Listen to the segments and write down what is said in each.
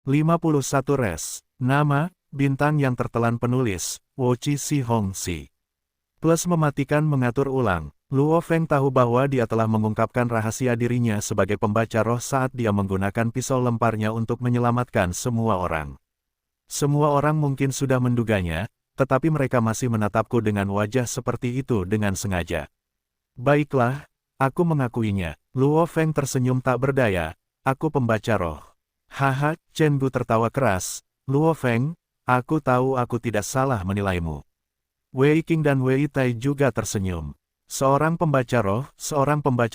51 res. Nama, bintang yang tertelan penulis, Wochi Si Hong Si. Plus mematikan mengatur ulang. Luo Feng tahu bahwa dia telah mengungkapkan rahasia dirinya sebagai pembaca roh saat dia menggunakan pisau lemparnya untuk menyelamatkan semua orang. Semua orang mungkin sudah menduganya, tetapi mereka masih menatapku dengan wajah seperti itu dengan sengaja. Baiklah, aku mengakuinya. Luo Feng tersenyum tak berdaya. Aku pembaca roh. Haha, Chen Gu tertawa keras. Luo Feng, aku tahu aku tidak salah menilaimu. Wei Qing dan Wei Tai juga tersenyum. Seorang pembaca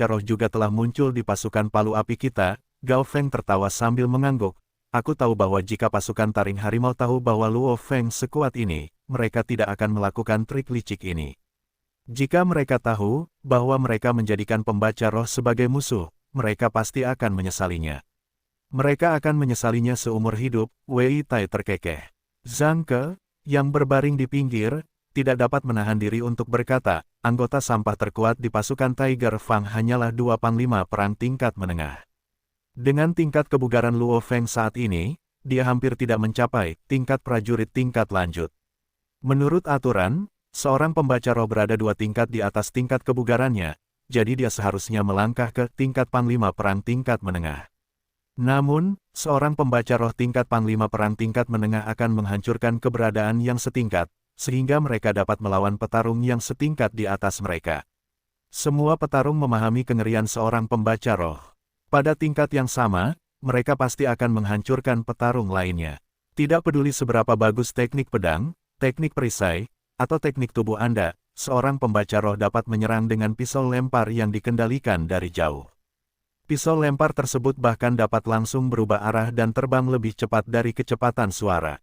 roh juga telah muncul di pasukan palu api kita. Gao Feng tertawa sambil mengangguk. Aku tahu bahwa jika pasukan taring harimau tahu bahwa Luo Feng sekuat ini, mereka tidak akan melakukan trik licik ini. Jika mereka tahu bahwa mereka menjadikan pembaca roh sebagai musuh, mereka pasti akan menyesalinya. Mereka akan menyesalinya seumur hidup. Wei Tai terkekeh. Zhang Ke, yang berbaring di pinggir, tidak dapat menahan diri untuk berkata, anggota sampah terkuat di pasukan Tiger Fang hanyalah 2 panglima perang tingkat menengah. Dengan tingkat kebugaran Luo Feng saat ini, dia hampir tidak mencapai tingkat prajurit tingkat lanjut. Menurut aturan, seorang pembaca roh berada 2 tingkat di atas tingkat kebugarannya, jadi dia seharusnya melangkah ke tingkat panglima perang tingkat menengah. Namun, seorang pembaca roh tingkat panglima perang tingkat menengah akan menghancurkan keberadaan yang setingkat, sehingga mereka dapat melawan petarung yang setingkat di atas mereka. Semua petarung memahami kengerian seorang pembaca roh. Pada tingkat yang sama, mereka pasti akan menghancurkan petarung lainnya. Tidak peduli seberapa bagus teknik pedang, teknik perisai, atau teknik tubuh Anda, seorang pembaca roh dapat menyerang dengan pisau lempar yang dikendalikan dari jauh. Pisau lempar tersebut bahkan dapat langsung berubah arah dan terbang lebih cepat dari kecepatan suara.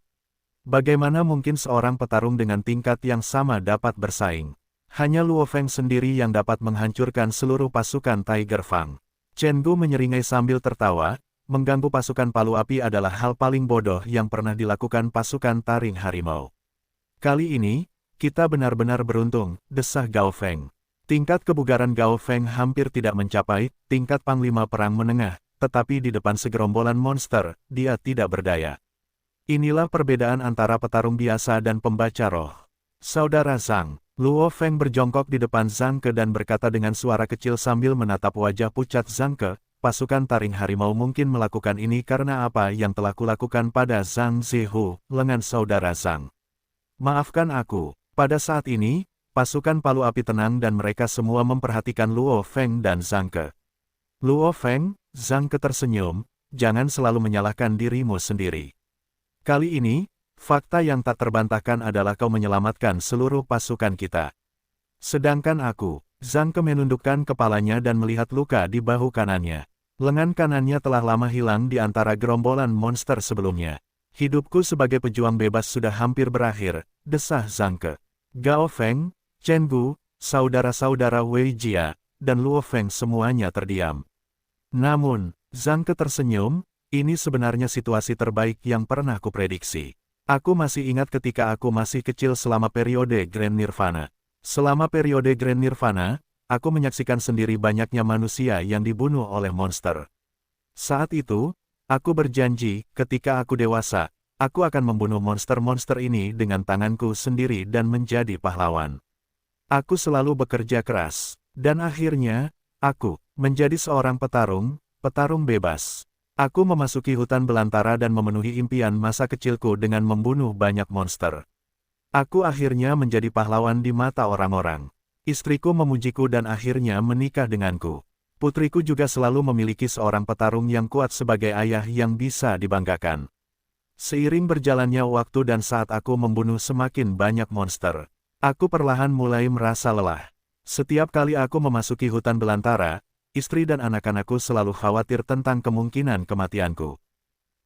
Bagaimana mungkin seorang petarung dengan tingkat yang sama dapat bersaing? Hanya Luo Feng sendiri yang dapat menghancurkan seluruh pasukan Tiger Fang. Chen Gu menyeringai sambil tertawa, mengganggu pasukan palu api adalah hal paling bodoh yang pernah dilakukan pasukan taring harimau. Kali ini, kita benar-benar beruntung, desah Gao Feng. Tingkat kebugaran Gao Feng hampir tidak mencapai tingkat panglima perang menengah, tetapi di depan segerombolan monster, dia tidak berdaya. Inilah perbedaan antara petarung biasa dan pembaca roh. Saudara Zhang, Luo Feng berjongkok di depan Zhang Ke dan berkata dengan suara kecil sambil menatap wajah pucat Zhang Ke, pasukan taring harimau mungkin melakukan ini karena apa yang telah kulakukan pada Zhang Zihu, lengan saudara Zhang. Maafkan aku, pada saat ini, pasukan palu api tenang dan mereka semua memperhatikan Luo Feng dan Zhang Ke. Luo Feng, Zhang Ke tersenyum, jangan selalu menyalahkan dirimu sendiri. Kali ini, fakta yang tak terbantahkan adalah kau menyelamatkan seluruh pasukan kita. Sedangkan aku, Zhang Ke menundukkan kepalanya dan melihat luka di bahu kanannya. Lengan kanannya telah lama hilang di antara gerombolan monster sebelumnya. Hidupku sebagai pejuang bebas sudah hampir berakhir, desah Zhang Ke. Gao Feng, Chen Gu, saudara-saudara Wei Jia, dan Luo Feng semuanya terdiam. Namun, Zhang Ke tersenyum, ini sebenarnya situasi terbaik yang pernah kuprediksi. Aku masih ingat ketika aku masih kecil selama periode Grand Nirvana. Selama periode Grand Nirvana, aku menyaksikan sendiri banyaknya manusia yang dibunuh oleh monster. Saat itu, aku berjanji, ketika aku dewasa, aku akan membunuh monster-monster ini dengan tanganku sendiri dan menjadi pahlawan. Aku selalu bekerja keras, dan akhirnya, aku menjadi seorang petarung bebas. Aku memasuki hutan belantara dan memenuhi impian masa kecilku dengan membunuh banyak monster. Aku akhirnya menjadi pahlawan di mata orang-orang. Istriku memujiku dan akhirnya menikah denganku. Putriku juga selalu memiliki seorang petarung yang kuat sebagai ayah yang bisa dibanggakan. Seiring berjalannya waktu dan saat aku membunuh semakin banyak monster, aku perlahan mulai merasa lelah. Setiap kali aku memasuki hutan belantara, istri dan anak-anakku selalu khawatir tentang kemungkinan kematianku.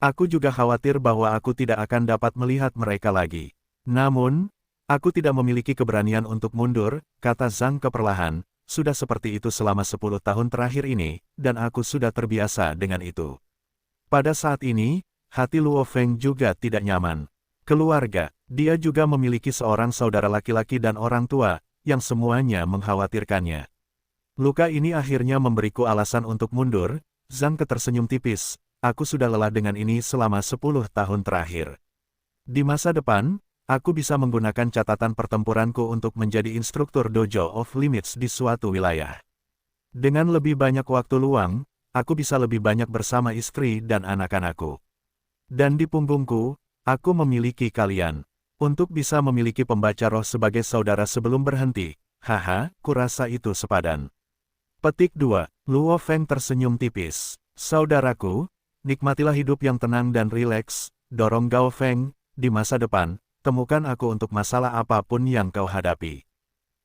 Aku juga khawatir bahwa aku tidak akan dapat melihat mereka lagi. Namun, aku tidak memiliki keberanian untuk mundur, kata Zhang Ke perlahan, sudah seperti itu selama 10 tahun terakhir ini, dan aku sudah terbiasa dengan itu. Pada saat ini, hati Luo Feng juga tidak nyaman. Keluarga, dia juga memiliki seorang saudara laki-laki dan orang tua, yang semuanya mengkhawatirkannya. Luka ini akhirnya memberiku alasan untuk mundur. Zhang Ke tersenyum tipis. aku sudah lelah dengan ini selama 10 tahun terakhir. Di masa depan, aku bisa menggunakan catatan pertempuranku untuk menjadi instruktur Dojo of Limits di suatu wilayah. Dengan lebih banyak waktu luang, aku bisa lebih banyak bersama istri dan anak-anakku. Dan di punggungku, aku memiliki kalian. Untuk bisa memiliki pembaca roh sebagai saudara sebelum berhenti, haha, kurasa itu sepadan. Petik 2. Luo Feng tersenyum tipis. Saudaraku, nikmatilah hidup yang tenang dan rileks, dorong Gao Feng, di masa depan, temukan aku untuk masalah apapun yang kau hadapi.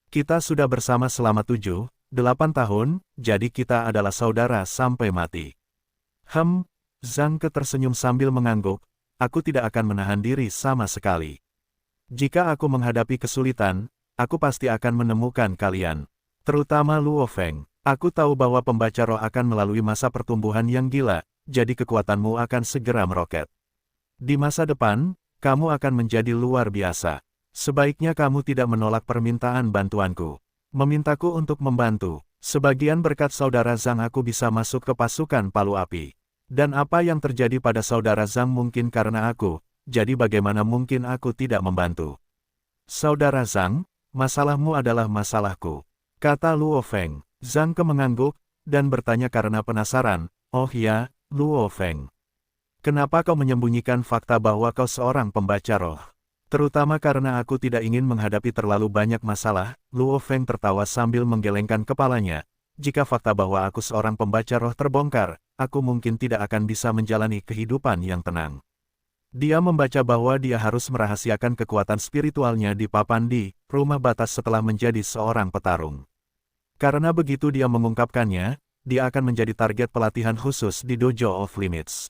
Kita sudah bersama selama 7-8 tahun, jadi kita adalah saudara sampai mati. Zhang Ke tersenyum sambil mengangguk, aku tidak akan menahan diri sama sekali. Jika aku menghadapi kesulitan, aku pasti akan menemukan kalian. Terutama Luo Feng. Aku tahu bahwa pembaca roh akan melalui masa pertumbuhan yang gila, jadi kekuatanmu akan segera meroket. Di masa depan, kamu akan menjadi luar biasa. Sebaiknya kamu tidak menolak permintaan bantuanku. Memintaku untuk membantu. Sebagian berkat saudara Zhang aku bisa masuk ke pasukan Palu Api. Dan apa yang terjadi pada saudara Zhang mungkin karena aku, jadi bagaimana mungkin aku tidak membantu? Saudara Zhang, masalahmu adalah masalahku, kata Luo Feng. Zhang Ke mengangguk, dan bertanya karena penasaran, oh ya, Luo Feng. Kenapa kau menyembunyikan fakta bahwa kau seorang pembaca roh? Terutama karena aku tidak ingin menghadapi terlalu banyak masalah, Luo Feng tertawa sambil menggelengkan kepalanya. Jika fakta bahwa aku seorang pembaca roh terbongkar, aku mungkin tidak akan bisa menjalani kehidupan yang tenang. Dia membaca bahwa dia harus merahasiakan kekuatan spiritualnya di papan di rumah batas setelah menjadi seorang petarung. Karena begitu dia mengungkapkannya, dia akan menjadi target pelatihan khusus di Dojo of Limits.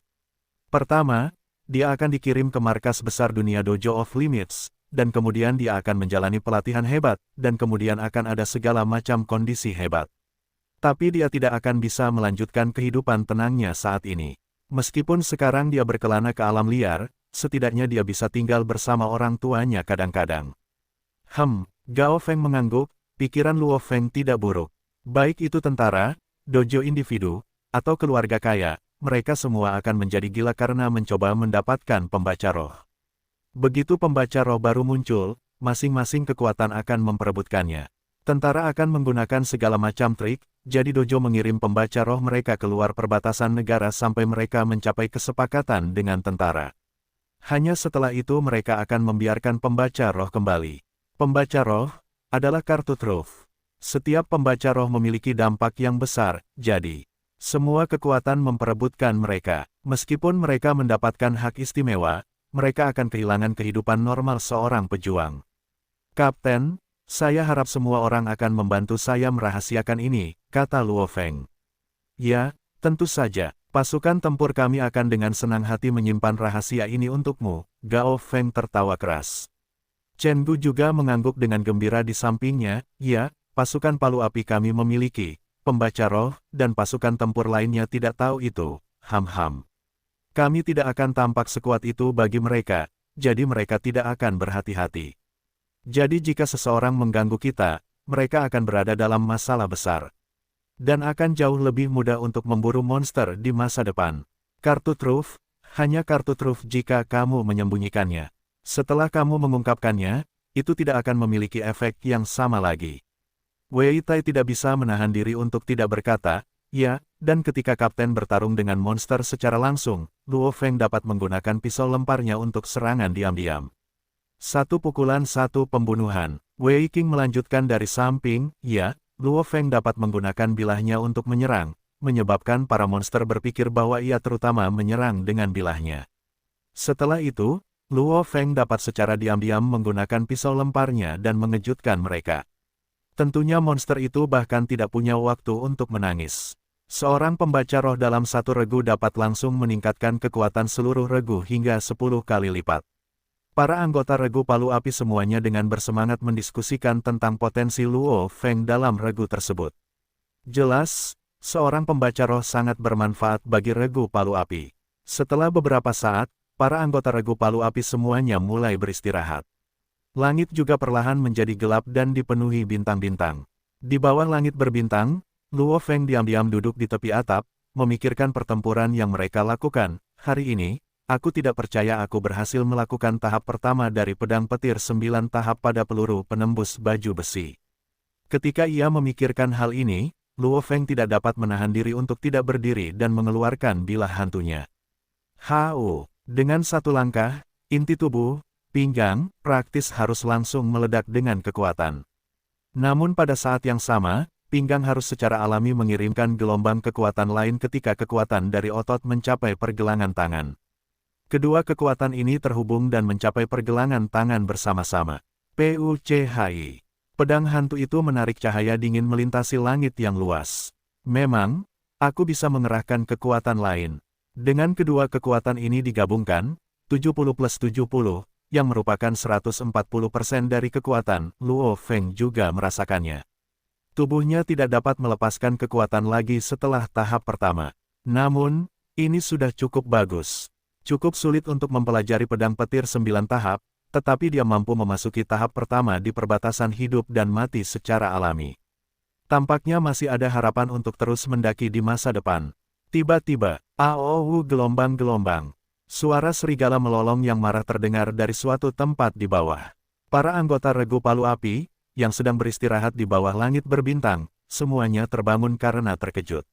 Pertama, dia akan dikirim ke markas besar dunia Dojo of Limits, dan kemudian dia akan menjalani pelatihan hebat, dan kemudian akan ada segala macam kondisi hebat. Tapi dia tidak akan bisa melanjutkan kehidupan tenangnya saat ini. Meskipun sekarang dia berkelana ke alam liar, setidaknya dia bisa tinggal bersama orang tuanya kadang-kadang. Gao Feng mengangguk, pikiran Luo Feng tidak buruk. Baik itu tentara, dojo individu, atau keluarga kaya, mereka semua akan menjadi gila karena mencoba mendapatkan pembaca roh. Begitu pembaca roh baru muncul, masing-masing kekuatan akan memperebutkannya. Tentara akan menggunakan segala macam trik, jadi dojo mengirim pembaca roh mereka keluar perbatasan negara sampai mereka mencapai kesepakatan dengan tentara. Hanya setelah itu mereka akan membiarkan pembaca roh kembali. Pembaca roh adalah kartu truf. Setiap pembaca roh memiliki dampak yang besar, jadi semua kekuatan memperebutkan mereka. Meskipun mereka mendapatkan hak istimewa, mereka akan kehilangan kehidupan normal seorang pejuang. Kapten, saya harap semua orang akan membantu saya merahasiakan ini, kata Luo Feng. Ya, tentu saja, pasukan tempur kami akan dengan senang hati menyimpan rahasia ini untukmu, Gao Feng tertawa keras. Chen Gu juga mengangguk dengan gembira di sampingnya, ya, pasukan Palu Api kami memiliki, pembaca roh, dan pasukan tempur lainnya tidak tahu itu, Kami tidak akan tampak sekuat itu bagi mereka, jadi mereka tidak akan berhati-hati. Jadi jika seseorang mengganggu kita, mereka akan berada dalam masalah besar. Dan akan jauh lebih mudah untuk memburu monster di masa depan. Kartu truf, hanya kartu truf jika kamu menyembunyikannya. Setelah kamu mengungkapkannya, itu tidak akan memiliki efek yang sama lagi. Wei Tai tidak bisa menahan diri untuk tidak berkata, ya, dan ketika kapten bertarung dengan monster secara langsung, Luo Feng dapat menggunakan pisau lemparnya untuk serangan diam-diam. Satu pukulan satu pembunuhan. Wei Qing melanjutkan dari samping, ya, Luo Feng dapat menggunakan bilahnya untuk menyerang, menyebabkan para monster berpikir bahwa ia terutama menyerang dengan bilahnya. Setelah itu, Luo Feng dapat secara diam-diam menggunakan pisau lemparnya dan mengejutkan mereka. Tentunya monster itu bahkan tidak punya waktu untuk menangis. Seorang pembaca roh dalam satu regu dapat langsung meningkatkan kekuatan seluruh regu hingga 10 kali lipat. Para anggota regu Palu Api semuanya dengan bersemangat mendiskusikan tentang potensi Luo Feng dalam regu tersebut. Jelas, seorang pembaca roh sangat bermanfaat bagi regu Palu Api. Setelah beberapa saat, para anggota regu Palu Api semuanya mulai beristirahat. Langit juga perlahan menjadi gelap dan dipenuhi bintang-bintang. Di bawah langit berbintang, Luo Feng diam-diam duduk di tepi atap, memikirkan pertempuran yang mereka lakukan. Hari ini, aku tidak percaya aku berhasil melakukan tahap pertama dari pedang petir 9 tahap pada peluru penembus baju besi. Ketika ia memikirkan hal ini, Luo Feng tidak dapat menahan diri untuk tidak berdiri dan mengeluarkan bilah hantunya. Dengan satu langkah, inti tubuh, pinggang, praktis harus langsung meledak dengan kekuatan. Namun pada saat yang sama, pinggang harus secara alami mengirimkan gelombang kekuatan lain ketika kekuatan dari otot mencapai pergelangan tangan. Kedua kekuatan ini terhubung dan mencapai pergelangan tangan bersama-sama. PUCHI. Pedang hantu itu menarik cahaya dingin melintasi langit yang luas. Memang, aku bisa mengerahkan kekuatan lain. Dengan kedua kekuatan ini digabungkan, 70 plus 70, yang merupakan 140% dari kekuatan, Luo Feng juga merasakannya. Tubuhnya tidak dapat melepaskan kekuatan lagi setelah tahap pertama. Namun, ini sudah cukup bagus. Cukup sulit untuk mempelajari pedang petir 9 tahap, tetapi dia mampu memasuki tahap pertama di perbatasan hidup dan mati secara alami. Tampaknya masih ada harapan untuk terus mendaki di masa depan. Tiba-tiba, gelombang-gelombang. Suara serigala melolong yang marah terdengar dari suatu tempat di bawah. Para anggota regu palu api, yang sedang beristirahat di bawah langit berbintang, semuanya terbangun karena terkejut.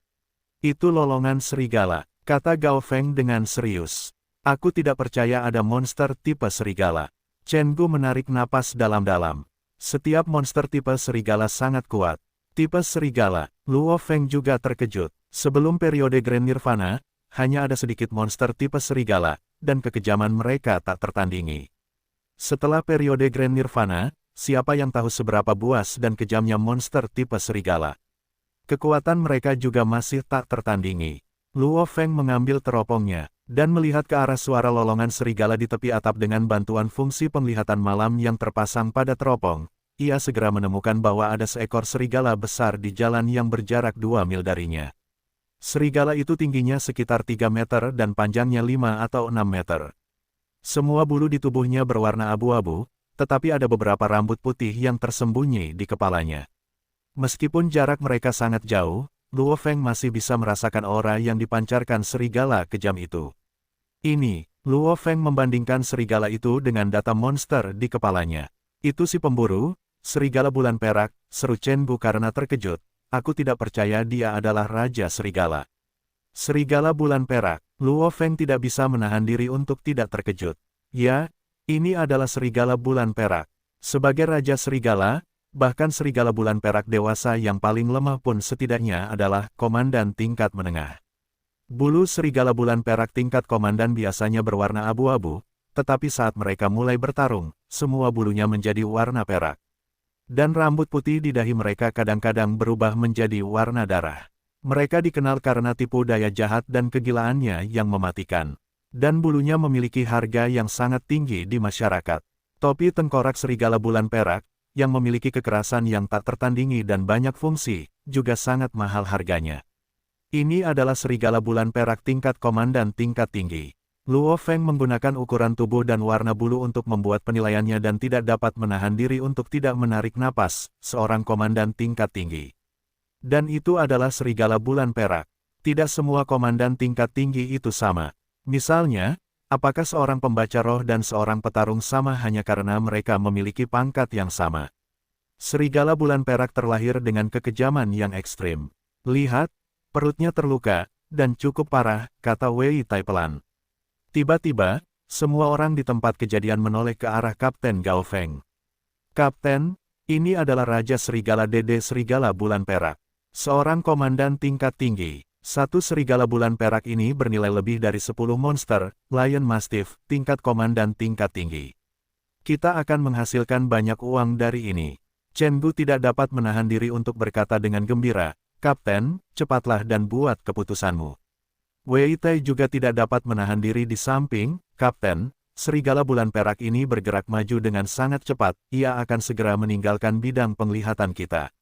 Itu lolongan serigala, kata Gao Feng dengan serius. Aku tidak percaya ada monster tipe serigala. Chen Gu menarik napas dalam-dalam. Setiap monster tipe serigala sangat kuat. Tipe serigala, Luo Feng juga terkejut. Sebelum periode Grand Nirvana, hanya ada sedikit monster tipe serigala, dan kekejaman mereka tak tertandingi. Setelah periode Grand Nirvana, siapa yang tahu seberapa buas dan kejamnya monster tipe serigala? Kekuatan mereka juga masih tak tertandingi. Luo Feng mengambil teropongnya, dan melihat ke arah suara lolongan serigala di tepi atap dengan bantuan fungsi penglihatan malam yang terpasang pada teropong. Ia segera menemukan bahwa ada seekor serigala besar di jalan yang berjarak 2 mil darinya. Serigala itu tingginya sekitar 3 meter dan panjangnya 5 atau 6 meter. Semua bulu di tubuhnya berwarna abu-abu, tetapi ada beberapa rambut putih yang tersembunyi di kepalanya. Meskipun jarak mereka sangat jauh, Luo Feng masih bisa merasakan aura yang dipancarkan serigala kejam itu. Ini, Luo Feng membandingkan serigala itu dengan data monster di kepalanya. Itu si pemburu, serigala bulan perak, seru Chen Bu karena terkejut. Aku tidak percaya dia adalah Raja Serigala. Serigala bulan perak, Luo Feng tidak bisa menahan diri untuk tidak terkejut. Ya, ini adalah serigala bulan perak. Sebagai Raja Serigala, bahkan serigala bulan perak dewasa yang paling lemah pun setidaknya adalah komandan tingkat menengah. Bulu serigala bulan perak tingkat komandan biasanya berwarna abu-abu, tetapi saat mereka mulai bertarung, semua bulunya menjadi warna perak. Dan rambut putih di dahi mereka kadang-kadang berubah menjadi warna darah. Mereka dikenal karena tipu daya jahat dan kegilaannya yang mematikan. Dan bulunya memiliki harga yang sangat tinggi di masyarakat. Topi tengkorak serigala bulan perak, yang memiliki kekerasan yang tak tertandingi dan banyak fungsi, juga sangat mahal harganya. Ini adalah serigala bulan perak tingkat komandan tingkat tinggi. Luo Feng menggunakan ukuran tubuh dan warna bulu untuk membuat penilaiannya dan tidak dapat menahan diri untuk tidak menarik napas, seorang komandan tingkat tinggi. Dan itu adalah serigala bulan perak. Tidak semua komandan tingkat tinggi itu sama. Misalnya, apakah seorang pembaca roh dan seorang petarung sama hanya karena mereka memiliki pangkat yang sama? Serigala bulan perak terlahir dengan kekejaman yang ekstrim. Lihat, perutnya terluka, dan cukup parah, kata Wei Tai pelan. Tiba-tiba, semua orang di tempat kejadian menoleh ke arah Kapten Gao Feng. Kapten, ini adalah Raja Serigala Dede Serigala Bulan Perak. Seorang komandan tingkat tinggi. Satu serigala bulan perak ini bernilai lebih dari 10 monster, Lion Mastiff, tingkat komandan tingkat tinggi. Kita akan menghasilkan banyak uang dari ini. Chen Bu tidak dapat menahan diri untuk berkata dengan gembira, Kapten, cepatlah dan buat keputusanmu. Wei Tai juga tidak dapat menahan diri di samping, Kapten, serigala bulan perak ini bergerak maju dengan sangat cepat, ia akan segera meninggalkan bidang penglihatan kita.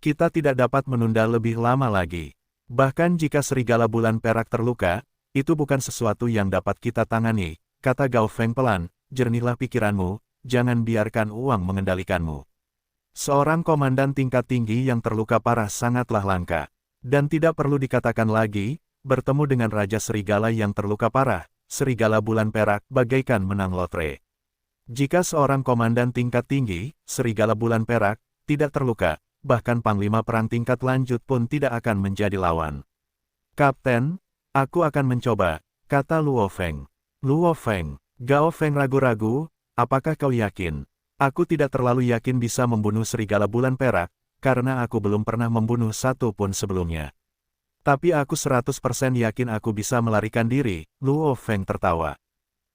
Kita tidak dapat menunda lebih lama lagi. Bahkan jika serigala bulan perak terluka, itu bukan sesuatu yang dapat kita tangani, kata Gao Feng pelan, jernihlah pikiranmu, jangan biarkan uang mengendalikanmu. Seorang komandan tingkat tinggi yang terluka parah sangatlah langka. Dan tidak perlu dikatakan lagi, bertemu dengan Raja Serigala yang terluka parah, Serigala Bulan Perak bagaikan menang lotre. Jika seorang komandan tingkat tinggi, Serigala Bulan Perak, tidak terluka, bahkan Panglima Perang tingkat lanjut pun tidak akan menjadi lawan. Kapten, aku akan mencoba, kata Luo Feng. Luo Feng, Gao Feng ragu-ragu, apakah kau yakin? Aku tidak terlalu yakin bisa membunuh Serigala Bulan Perak, karena aku belum pernah membunuh satu pun sebelumnya. Tapi aku 100% yakin aku bisa melarikan diri, Luo Feng tertawa.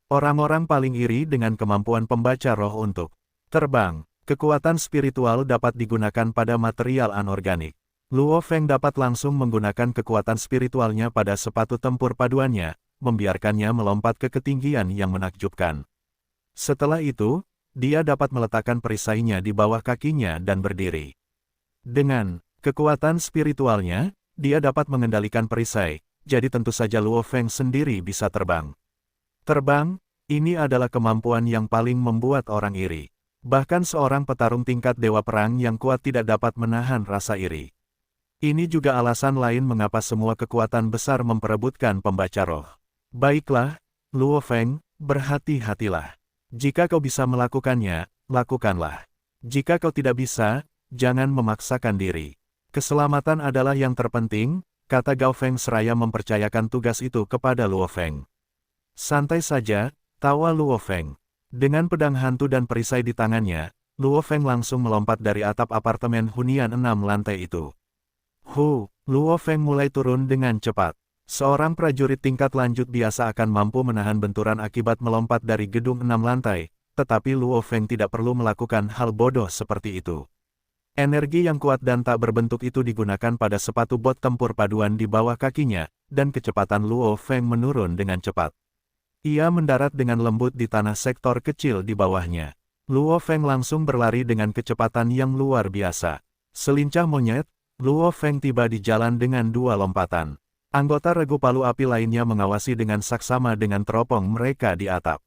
Orang-orang paling iri dengan kemampuan pembaca roh untuk terbang. Kekuatan spiritual dapat digunakan pada material anorganik. Luo Feng dapat langsung menggunakan kekuatan spiritualnya pada sepatu tempur paduannya, membiarkannya melompat ke ketinggian yang menakjubkan. Setelah itu, dia dapat meletakkan perisainya di bawah kakinya dan berdiri. Dengan kekuatan spiritualnya, dia dapat mengendalikan perisai, jadi tentu saja Luo Feng sendiri bisa terbang. Terbang, ini adalah kemampuan yang paling membuat orang iri. Bahkan seorang petarung tingkat dewa perang yang kuat tidak dapat menahan rasa iri. Ini juga alasan lain mengapa semua kekuatan besar memperebutkan pembaca roh. Baiklah, Luo Feng, berhati-hatilah. Jika kau bisa melakukannya, lakukanlah. Jika kau tidak bisa, jangan memaksakan diri. Keselamatan adalah yang terpenting, kata Gao Feng seraya mempercayakan tugas itu kepada Luo Feng. Santai saja, tawa Luo Feng. Dengan pedang hantu dan perisai di tangannya, Luo Feng langsung melompat dari atap apartemen hunian 6 lantai itu. Luo Feng mulai turun dengan cepat. Seorang prajurit tingkat lanjut biasa akan mampu menahan benturan akibat melompat dari gedung 6 lantai, tetapi Luo Feng tidak perlu melakukan hal bodoh seperti itu. Energi yang kuat dan tak berbentuk itu digunakan pada sepatu bot tempur paduan di bawah kakinya, dan kecepatan Luo Feng menurun dengan cepat. Ia mendarat dengan lembut di tanah sektor kecil di bawahnya. Luo Feng langsung berlari dengan kecepatan yang luar biasa. Selincah monyet, Luo Feng tiba di jalan dengan 2 lompatan. Anggota regu palu api lainnya mengawasi dengan saksama dengan teropong mereka di atap.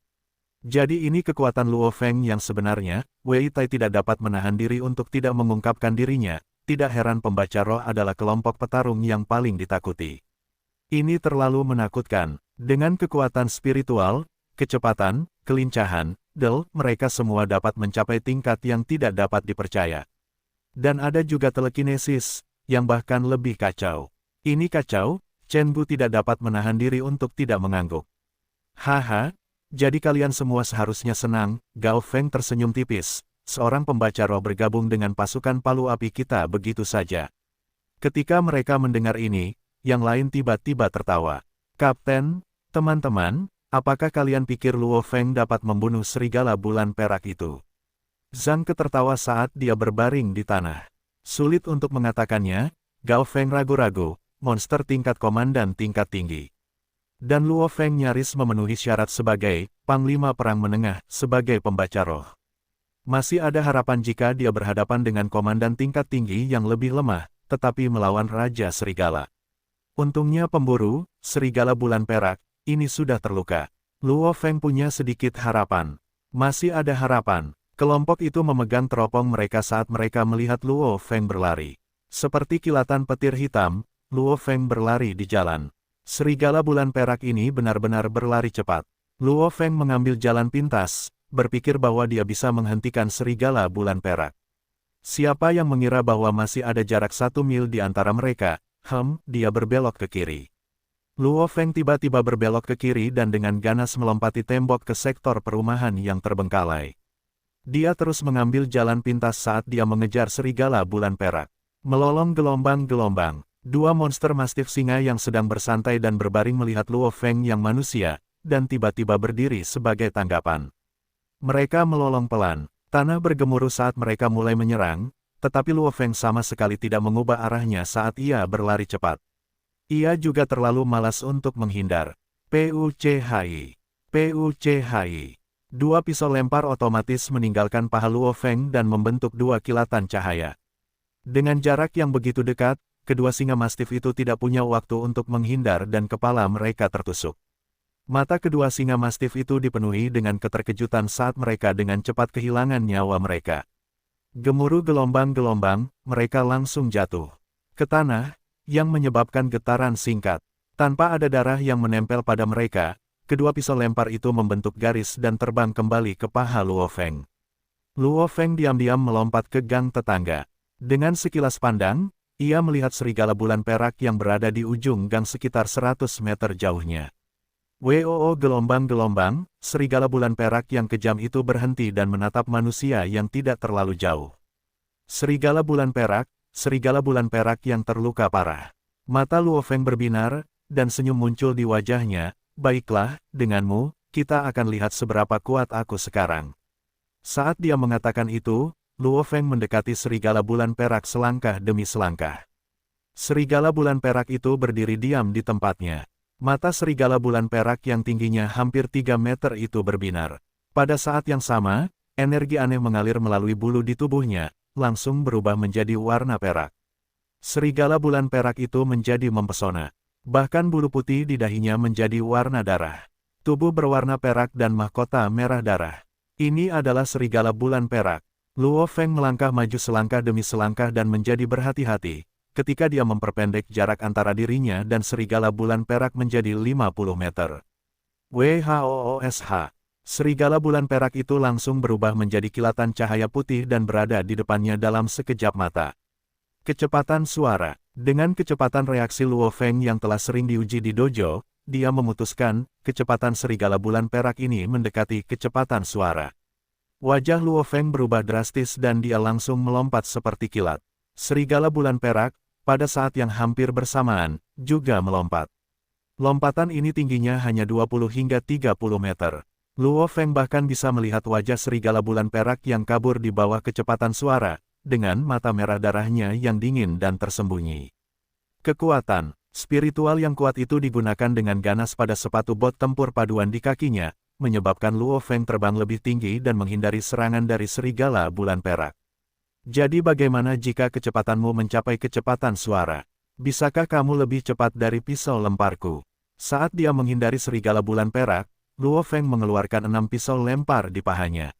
Jadi ini kekuatan Luo Feng yang sebenarnya, Wei Tai tidak dapat menahan diri untuk tidak mengungkapkan dirinya, tidak heran pembaca roh adalah kelompok petarung yang paling ditakuti. Ini terlalu menakutkan, dengan kekuatan spiritual, kecepatan, kelincahan, mereka semua dapat mencapai tingkat yang tidak dapat dipercaya. Dan ada juga telekinesis, yang bahkan lebih kacau. Ini kacau, Chen Bu tidak dapat menahan diri untuk tidak mengangguk. Haha, jadi kalian semua seharusnya senang, Gao Feng tersenyum tipis. Seorang pembaca roh bergabung dengan pasukan palu api kita begitu saja. Ketika mereka mendengar ini, yang lain tiba-tiba tertawa. Kapten, teman-teman, apakah kalian pikir Luo Feng dapat membunuh serigala bulan perak itu? Zhang Ke tertawa saat dia berbaring di tanah. Sulit untuk mengatakannya, Gao Feng ragu-ragu, monster tingkat komandan tingkat tinggi. Dan Luo Feng nyaris memenuhi syarat sebagai Panglima Perang Menengah sebagai pembaca roh. Masih ada harapan jika dia berhadapan dengan komandan tingkat tinggi yang lebih lemah, tetapi melawan Raja Serigala. Untungnya pemburu, Serigala Bulan Perak, ini sudah terluka. Luo Feng punya sedikit harapan. Masih ada harapan. Kelompok itu memegang teropong mereka saat mereka melihat Luo Feng berlari. Seperti kilatan petir hitam, Luo Feng berlari di jalan. Serigala Bulan Perak ini benar-benar berlari cepat. Luo Feng mengambil jalan pintas, berpikir bahwa dia bisa menghentikan Serigala Bulan Perak. Siapa yang mengira bahwa masih ada jarak 1 mil di antara mereka? Dia berbelok ke kiri. Luo Feng tiba-tiba berbelok ke kiri dan dengan ganas melompati tembok ke sektor perumahan yang terbengkalai. Dia terus mengambil jalan pintas saat dia mengejar Serigala Bulan Perak. Melolong gelombang-gelombang, 2 monster mastif singa yang sedang bersantai dan berbaring melihat Luo Feng yang manusia, dan tiba-tiba berdiri sebagai tanggapan. Mereka melolong pelan, tanah bergemuruh saat mereka mulai menyerang, tetapi Luo Feng sama sekali tidak mengubah arahnya saat ia berlari cepat. Ia juga terlalu malas untuk menghindar. PUCHI. PUCHI. 2 pisau lempar otomatis meninggalkan paha Luo Feng dan membentuk 2 kilatan cahaya. Dengan jarak yang begitu dekat, kedua singa mastif itu tidak punya waktu untuk menghindar dan kepala mereka tertusuk. Mata kedua singa mastif itu dipenuhi dengan keterkejutan saat mereka dengan cepat kehilangan nyawa mereka. Gemuruh gelombang-gelombang, mereka langsung jatuh ke tanah, yang menyebabkan getaran singkat. Tanpa ada darah yang menempel pada mereka, kedua pisau lempar itu membentuk garis dan terbang kembali ke paha Luo Feng. Luo Feng diam-diam melompat ke gang tetangga. Dengan sekilas pandang, ia melihat serigala bulan perak yang berada di ujung gang sekitar 100 meter jauhnya. Woo gelombang-gelombang, serigala bulan perak yang kejam itu berhenti dan menatap manusia yang tidak terlalu jauh. Serigala bulan perak yang terluka parah. Mata Luo Feng berbinar, dan senyum muncul di wajahnya. Baiklah, denganmu, kita akan lihat seberapa kuat aku sekarang. Saat dia mengatakan itu, Luo Feng mendekati serigala bulan perak selangkah demi selangkah. Serigala bulan perak itu berdiri diam di tempatnya. Mata serigala bulan perak yang tingginya hampir 3 meter itu berbinar. Pada saat yang sama, energi aneh mengalir melalui bulu di tubuhnya, langsung berubah menjadi warna perak. Serigala bulan perak itu menjadi mempesona. Bahkan bulu putih di dahinya menjadi warna darah. Tubuh berwarna perak dan mahkota merah darah. Ini adalah serigala bulan perak. Luo Feng melangkah maju selangkah demi selangkah dan menjadi berhati-hati. Ketika dia memperpendek jarak antara dirinya dan serigala bulan perak menjadi 50 meter. WHOOSH. Serigala bulan perak itu langsung berubah menjadi kilatan cahaya putih dan berada di depannya dalam sekejap mata. Kecepatan suara. Dengan kecepatan reaksi Luo Feng yang telah sering diuji di dojo, dia memutuskan, kecepatan serigala bulan perak ini mendekati kecepatan suara. Wajah Luo Feng berubah drastis dan dia langsung melompat seperti kilat. Serigala bulan perak, pada saat yang hampir bersamaan, juga melompat. Lompatan ini tingginya hanya 20 hingga 30 meter. Luo Feng bahkan bisa melihat wajah serigala bulan perak yang kabur di bawah kecepatan suara, dengan mata merah darahnya yang dingin dan tersembunyi. Kekuatan spiritual yang kuat itu digunakan dengan ganas pada sepatu bot tempur paduan di kakinya, menyebabkan Luo Feng terbang lebih tinggi dan menghindari serangan dari serigala bulan perak. Jadi bagaimana jika kecepatanmu mencapai kecepatan suara? Bisakah kamu lebih cepat dari pisau lemparku? Saat dia menghindari serigala bulan perak, Luo Feng mengeluarkan 6 pisau lempar di pahanya.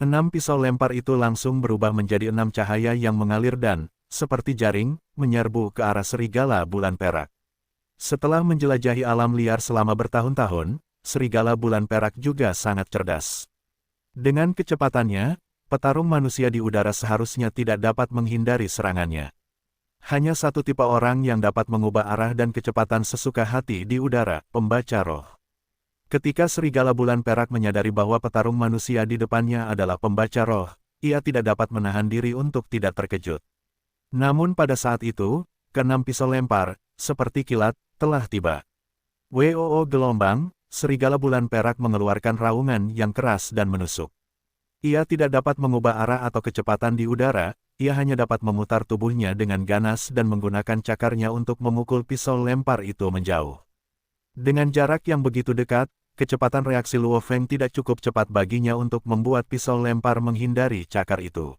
6 pisau lempar itu langsung berubah menjadi 6 cahaya yang mengalir dan, seperti jaring, menyerbu ke arah serigala bulan perak. Setelah menjelajahi alam liar selama bertahun-tahun, serigala bulan perak juga sangat cerdas. Dengan kecepatannya, petarung manusia di udara seharusnya tidak dapat menghindari serangannya. Hanya satu tipe orang yang dapat mengubah arah dan kecepatan sesuka hati di udara, pembaca roh. Ketika serigala bulan perak menyadari bahwa petarung manusia di depannya adalah pembaca roh, ia tidak dapat menahan diri untuk tidak terkejut. Namun pada saat itu, ke-6 pisau lempar, seperti kilat, telah tiba. Woo gelombang, serigala bulan perak mengeluarkan raungan yang keras dan menusuk. Ia tidak dapat mengubah arah atau kecepatan di udara, ia hanya dapat memutar tubuhnya dengan ganas dan menggunakan cakarnya untuk memukul pisau lempar itu menjauh. Dengan jarak yang begitu dekat, kecepatan reaksi Luo Feng tidak cukup cepat baginya untuk membuat pisau lempar menghindari cakar itu.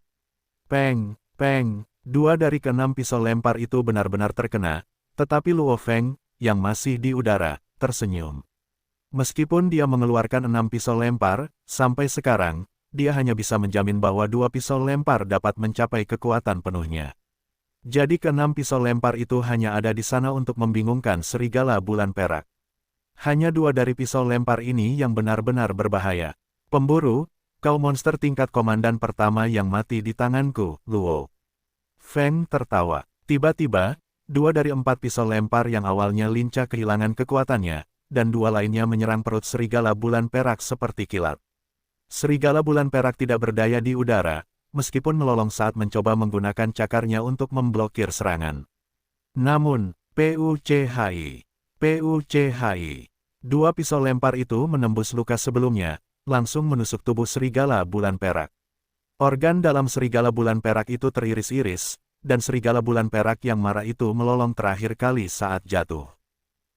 Peng, peng, 2 dari ke-6 pisau lempar itu benar-benar terkena, tetapi Luo Feng, yang masih di udara, tersenyum. Meskipun dia mengeluarkan 6 pisau lempar, sampai sekarang, dia hanya bisa menjamin bahwa 2 pisau lempar dapat mencapai kekuatan penuhnya. Jadi ke-6 pisau lempar itu hanya ada di sana untuk membingungkan serigala bulan perak. Hanya 2 dari pisau lempar ini yang benar-benar berbahaya. Pemburu, kau monster tingkat komandan pertama yang mati di tanganku, Luo Feng tertawa. Tiba-tiba, 2 dari 4 pisau lempar yang awalnya lincah kehilangan kekuatannya, dan 2 lainnya menyerang perut serigala bulan perak seperti kilat. Serigala bulan perak tidak berdaya di udara, meskipun melolong saat mencoba menggunakan cakarnya untuk memblokir serangan. Namun, PUCHI, 2 pisau lempar itu menembus luka sebelumnya, langsung menusuk tubuh serigala bulan perak. Organ dalam serigala bulan perak itu teriris-iris, dan serigala bulan perak yang marah itu melolong terakhir kali saat jatuh.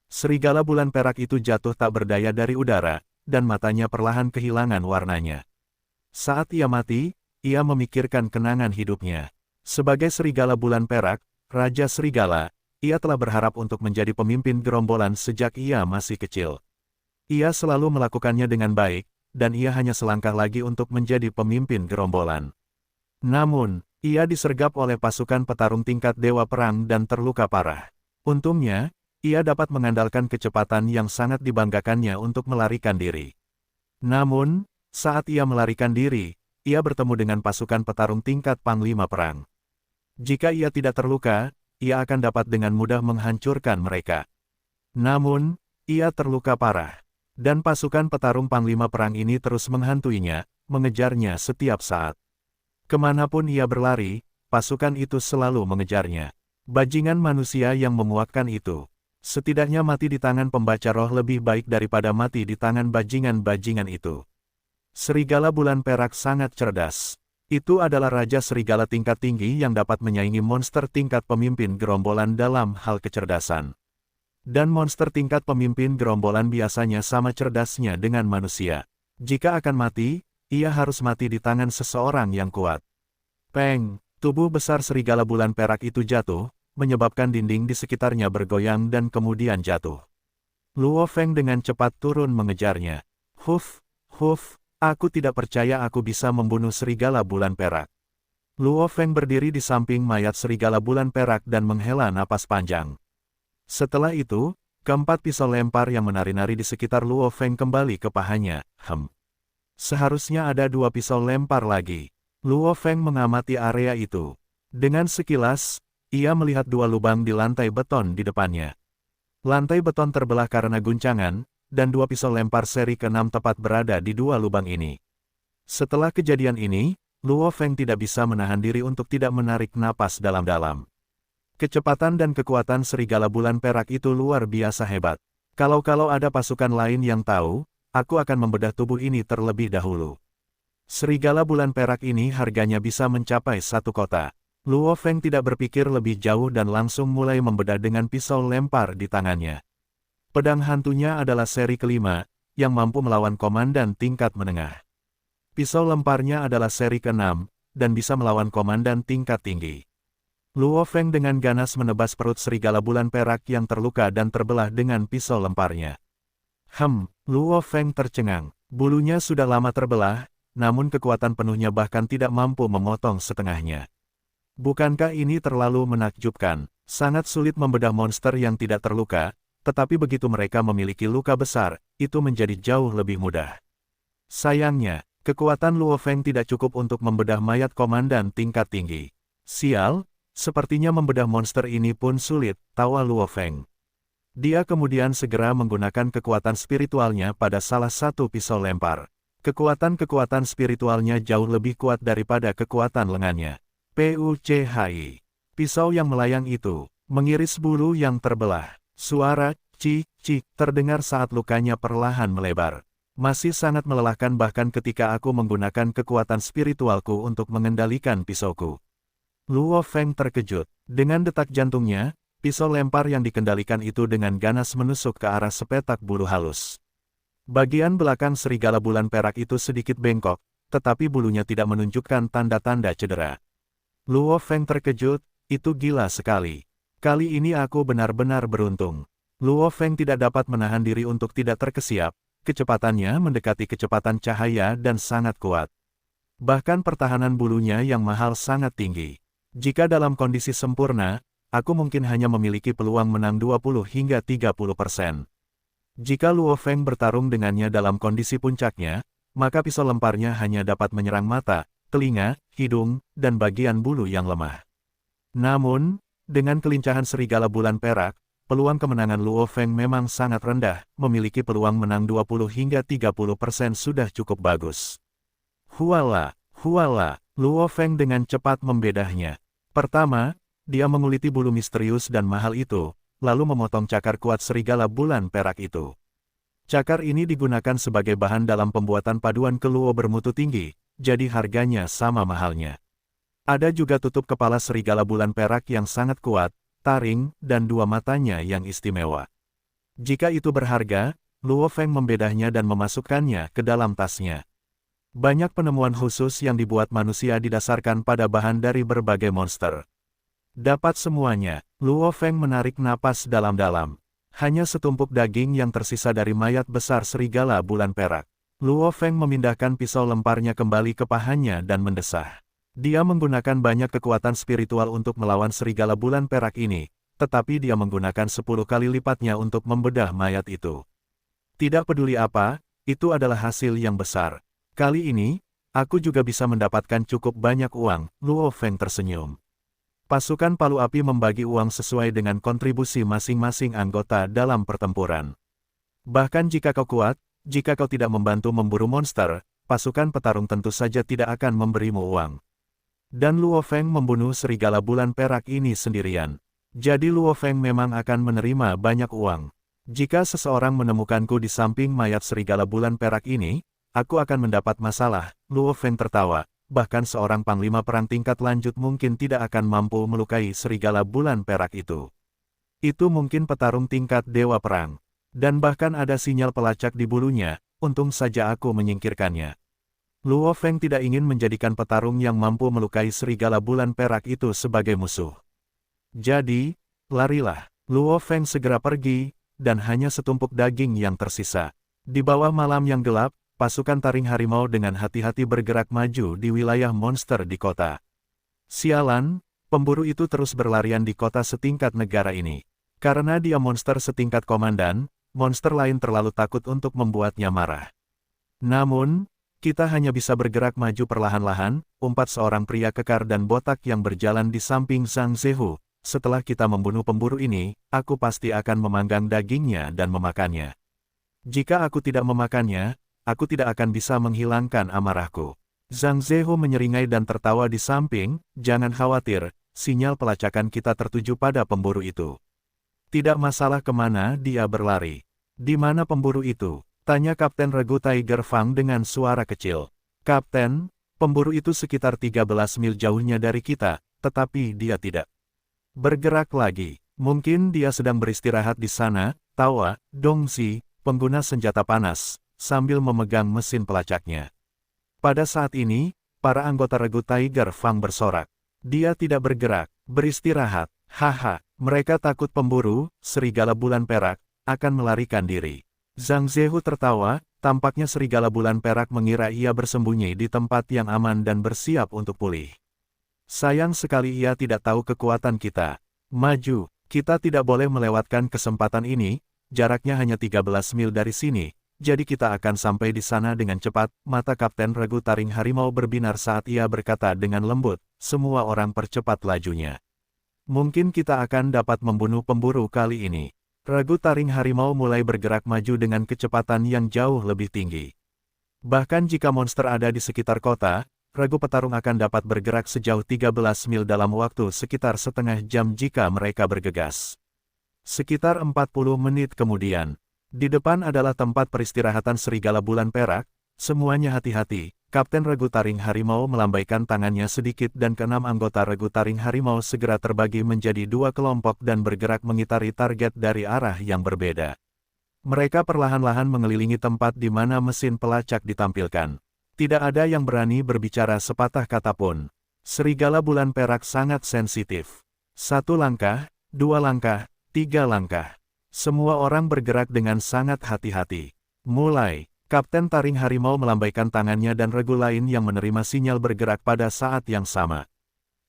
Serigala bulan perak itu jatuh tak berdaya dari udara, dan matanya perlahan kehilangan warnanya. Saat ia mati, ia memikirkan kenangan hidupnya. Sebagai serigala bulan perak, Raja Serigala, ia telah berharap untuk menjadi pemimpin gerombolan sejak ia masih kecil. Ia selalu melakukannya dengan baik, dan ia hanya selangkah lagi untuk menjadi pemimpin gerombolan. Namun, ia disergap oleh pasukan petarung tingkat Dewa Perang dan terluka parah. Untungnya, ia dapat mengandalkan kecepatan yang sangat dibanggakannya untuk melarikan diri. Namun, saat ia melarikan diri, ia bertemu dengan pasukan petarung tingkat Panglima Perang. Jika ia tidak terluka, ia akan dapat dengan mudah menghancurkan mereka. Namun, ia terluka parah. Dan pasukan petarung Panglima Perang ini terus menghantuinya, mengejarnya setiap saat. Kemanapun ia berlari, pasukan itu selalu mengejarnya. Bajingan manusia yang memuakkan itu. Setidaknya mati di tangan pembaca roh lebih baik daripada mati di tangan bajingan-bajingan itu. Serigala bulan perak sangat cerdas. Itu adalah Raja Serigala tingkat tinggi yang dapat menyaingi monster tingkat pemimpin gerombolan dalam hal kecerdasan. Dan monster tingkat pemimpin gerombolan biasanya sama cerdasnya dengan manusia. Jika akan mati, ia harus mati di tangan seseorang yang kuat. Peng, tubuh besar serigala bulan perak itu jatuh, menyebabkan dinding di sekitarnya bergoyang dan kemudian jatuh. Luo Feng dengan cepat turun mengejarnya. Huf, aku tidak percaya aku bisa membunuh serigala bulan perak. Luo Feng berdiri di samping mayat serigala bulan perak dan menghela napas panjang. Setelah itu, keempat pisau lempar yang menari-nari di sekitar Luo Feng kembali ke pahanya. Seharusnya ada 2 pisau lempar lagi. Luo Feng mengamati area itu. Dengan sekilas, ia melihat 2 lubang di lantai beton di depannya. Lantai beton terbelah karena guncangan, dan 2 pisau lempar seri ke-6 tepat berada di 2 lubang ini. Setelah kejadian ini, Luo Feng tidak bisa menahan diri untuk tidak menarik napas dalam-dalam. Kecepatan dan kekuatan serigala bulan perak itu luar biasa hebat. Kalau ada pasukan lain yang tahu, aku akan membedah tubuh ini terlebih dahulu. Serigala bulan perak ini harganya bisa mencapai 1 kota. Luo Feng tidak berpikir lebih jauh dan langsung mulai membedah dengan pisau lempar di tangannya. Pedang hantunya adalah seri ke-5, yang mampu melawan komandan tingkat menengah. Pisau lemparnya adalah seri ke-6, dan bisa melawan komandan tingkat tinggi. Luo Feng dengan ganas menebas perut serigala bulan perak yang terluka dan terbelah dengan pisau lemparnya. Luo Feng tercengang. Bulunya sudah lama terbelah, namun kekuatan penuhnya bahkan tidak mampu memotong setengahnya. Bukankah ini terlalu menakjubkan? Sangat sulit membedah monster yang tidak terluka, tetapi begitu mereka memiliki luka besar, itu menjadi jauh lebih mudah. Sayangnya, kekuatan Luo Feng tidak cukup untuk membedah mayat komandan tingkat tinggi. Sial, sepertinya membedah monster ini pun sulit, tawa Luo Feng. Dia kemudian segera menggunakan kekuatan spiritualnya pada salah satu pisau lempar. Kekuatan spiritualnya jauh lebih kuat daripada kekuatan lengannya. PUCHI. Pisau yang melayang itu, mengiris bulu yang terbelah. Suara, cik, terdengar saat lukanya perlahan melebar. Masih sangat melelahkan bahkan ketika aku menggunakan kekuatan spiritualku untuk mengendalikan pisauku. Luo Feng terkejut. Dengan detak jantungnya, pisau lempar yang dikendalikan itu dengan ganas menusuk ke arah sepetak bulu halus. Bagian belakang serigala bulan perak itu sedikit bengkok, tetapi bulunya tidak menunjukkan tanda-tanda cedera. Luo Feng terkejut, itu gila sekali. Kali ini aku benar-benar beruntung. Luo Feng tidak dapat menahan diri untuk tidak terkesiap, kecepatannya mendekati kecepatan cahaya dan sangat kuat. Bahkan pertahanan bulunya yang mahal sangat tinggi. Jika dalam kondisi sempurna, aku mungkin hanya memiliki peluang menang 20 hingga 30%. Jika Luo Feng bertarung dengannya dalam kondisi puncaknya, maka pisau lemparnya hanya dapat menyerang mata, telinga, hidung, dan bagian bulu yang lemah. Namun, dengan kelincahan serigala bulan perak, peluang kemenangan Luo Feng memang sangat rendah, memiliki peluang menang 20 hingga 30% sudah cukup bagus. Huala, Luo Feng dengan cepat membedahnya. Pertama, dia menguliti bulu misterius dan mahal itu, lalu memotong cakar kuat serigala bulan perak itu. Cakar ini digunakan sebagai bahan dalam pembuatan paduan keluo bermutu tinggi, jadi harganya sama mahalnya. Ada juga tutup kepala serigala bulan perak yang sangat kuat, taring, dan 2 matanya yang istimewa. Jika itu berharga, Luo Feng membedahnya dan memasukkannya ke dalam tasnya. Banyak penemuan khusus yang dibuat manusia didasarkan pada bahan dari berbagai monster. Dapat semuanya, Luo Feng menarik napas dalam-dalam. Hanya setumpuk daging yang tersisa dari mayat besar serigala bulan perak. Luo Feng memindahkan pisau lemparnya kembali ke pahanya dan mendesah. Dia menggunakan banyak kekuatan spiritual untuk melawan serigala bulan perak ini, tetapi dia menggunakan 10 kali lipatnya untuk membedah mayat itu. Tidak peduli apa, itu adalah hasil yang besar. Kali ini, aku juga bisa mendapatkan cukup banyak uang, Luo Feng tersenyum. Pasukan Palu Api membagi uang sesuai dengan kontribusi masing-masing anggota dalam pertempuran. Bahkan jika kau kuat, jika kau tidak membantu memburu monster, pasukan petarung tentu saja tidak akan memberimu uang. Dan Luo Feng membunuh serigala bulan perak ini sendirian. Jadi Luo Feng memang akan menerima banyak uang. Jika seseorang menemukanku di samping mayat serigala bulan perak ini, aku akan mendapat masalah, Luo Feng tertawa. Bahkan seorang panglima perang tingkat lanjut mungkin tidak akan mampu melukai serigala bulan perak itu. Itu mungkin petarung tingkat dewa perang. Dan bahkan ada sinyal pelacak di bulunya, untung saja aku menyingkirkannya. Luo Feng tidak ingin menjadikan petarung yang mampu melukai serigala bulan perak itu sebagai musuh. Jadi, larilah. Luo Feng segera pergi, dan hanya setumpuk daging yang tersisa. Di bawah malam yang gelap, pasukan taring harimau dengan hati-hati bergerak maju di wilayah monster di kota. Sialan, pemburu itu terus berlarian di kota setingkat negara ini. Karena dia monster setingkat komandan, monster lain terlalu takut untuk membuatnya marah. Namun, kita hanya bisa bergerak maju perlahan-lahan, umpat seorang pria kekar dan botak yang berjalan di samping Zhang Zehu. Setelah kita membunuh pemburu ini, aku pasti akan memanggang dagingnya dan memakannya. Jika aku tidak memakannya, aku tidak akan bisa menghilangkan amarahku. Zhang Zehu menyeringai dan tertawa di samping, jangan khawatir, sinyal pelacakan kita tertuju pada pemburu itu. Tidak masalah kemana dia berlari. Di mana pemburu itu? Tanya Kapten Regu Tiger Fang dengan suara kecil. Kapten, pemburu itu sekitar 13 mil jauhnya dari kita, tetapi dia tidak bergerak lagi. Mungkin dia sedang beristirahat di sana, tawa, Dongxi, pengguna senjata panas, sambil memegang mesin pelacaknya. Pada saat ini, para anggota Regu Tiger Fang bersorak. Dia tidak bergerak, beristirahat, haha, mereka takut pemburu, serigala bulan perak, akan melarikan diri. Zhang Zehu tertawa, tampaknya serigala bulan perak mengira ia bersembunyi di tempat yang aman dan bersiap untuk pulih. Sayang sekali ia tidak tahu kekuatan kita. Maju, kita tidak boleh melewatkan kesempatan ini, jaraknya hanya 13 mil dari sini, jadi kita akan sampai di sana dengan cepat. Mata Kapten Regu Taring Harimau berbinar saat ia berkata dengan lembut, semua orang percepat lajunya. Mungkin kita akan dapat membunuh pemburu kali ini. Regu Taring Harimau mulai bergerak maju dengan kecepatan yang jauh lebih tinggi. Bahkan jika monster ada di sekitar kota, Regu petarung akan dapat bergerak sejauh 13 mil dalam waktu sekitar setengah jam jika mereka bergegas. Sekitar 40 menit kemudian, di depan adalah tempat peristirahatan serigala bulan perak. Semuanya hati-hati. Kapten Regu Taring Harimau melambaikan tangannya sedikit dan keenam anggota Regu Taring Harimau segera terbagi menjadi dua kelompok dan bergerak mengitari target dari arah yang berbeda. Mereka perlahan-lahan mengelilingi tempat di mana mesin pelacak ditampilkan. Tidak ada yang berani berbicara sepatah kata pun. Serigala bulan perak sangat sensitif. 1 langkah, 2 langkah, 3 langkah. Semua orang bergerak dengan sangat hati-hati. Mulai, Kapten Taring Harimau melambaikan tangannya dan regu lain yang menerima sinyal bergerak pada saat yang sama.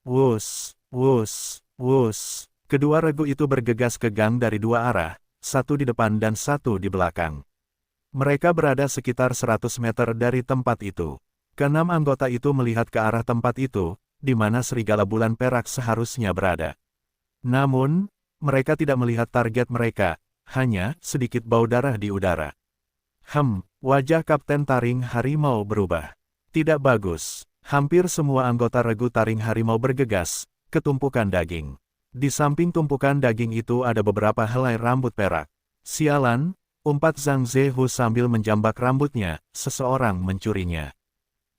Wus, wus, wus. Kedua regu itu bergegas ke gang dari dua arah, satu di depan dan satu di belakang. Mereka berada sekitar 100 meter dari tempat itu. Keenam anggota itu melihat ke arah tempat itu, di mana serigala bulan perak seharusnya berada. Namun, mereka tidak melihat target mereka, hanya sedikit bau darah di udara. Wajah Kapten Taring Harimau berubah. Tidak bagus. Hampir semua anggota regu Taring Harimau bergegas ke tumpukan daging. Di samping tumpukan daging itu ada beberapa helai rambut perak. Sialan, umpat Zhang Zehu sambil menjambak rambutnya, seseorang mencurinya.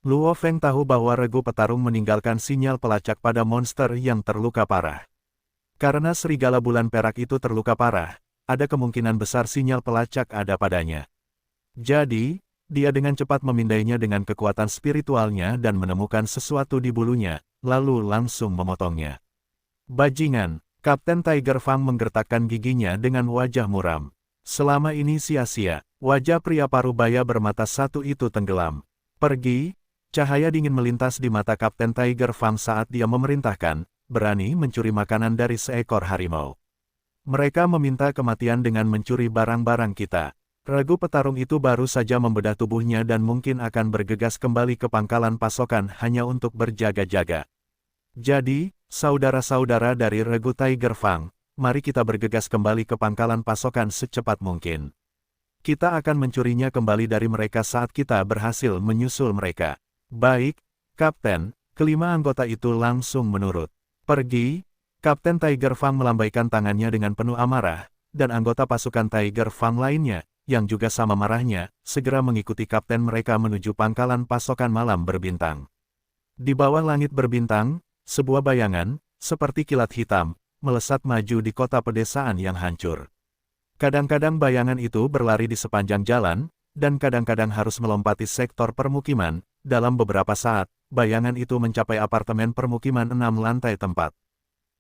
Luo Feng tahu bahwa regu petarung meninggalkan sinyal pelacak pada monster yang terluka parah. Karena serigala bulan perak itu terluka parah, ada kemungkinan besar sinyal pelacak ada padanya. Jadi, dia dengan cepat memindainya dengan kekuatan spiritualnya dan menemukan sesuatu di bulunya, lalu langsung memotongnya. Bajingan, Kapten Tiger Fang menggertakkan giginya dengan wajah muram. Selama ini sia-sia, wajah pria parubaya bermata satu itu tenggelam. Pergi, cahaya dingin melintas di mata Kapten Tiger Fang saat dia memerintahkan, berani mencuri makanan dari seekor harimau. Mereka meminta kematian dengan mencuri barang-barang kita. Regu petarung itu baru saja membedah tubuhnya dan mungkin akan bergegas kembali ke pangkalan pasokan hanya untuk berjaga-jaga. Jadi, saudara-saudara dari Regu Tiger Fang, mari kita bergegas kembali ke pangkalan pasokan secepat mungkin. Kita akan mencurinya kembali dari mereka saat kita berhasil menyusul mereka. Baik, Kapten, kelima anggota itu langsung menurut. Pergi, Kapten Tiger Fang melambaikan tangannya dengan penuh amarah, dan anggota pasukan Tiger Fang lainnya, yang juga sama marahnya, segera mengikuti kapten mereka menuju pangkalan pasokan malam berbintang. Di bawah langit berbintang, sebuah bayangan, seperti kilat hitam, melesat maju di kota pedesaan yang hancur. Kadang-kadang bayangan itu berlari di sepanjang jalan, dan kadang-kadang harus melompati sektor permukiman. Dalam beberapa saat, bayangan itu mencapai apartemen permukiman 6 lantai tempat.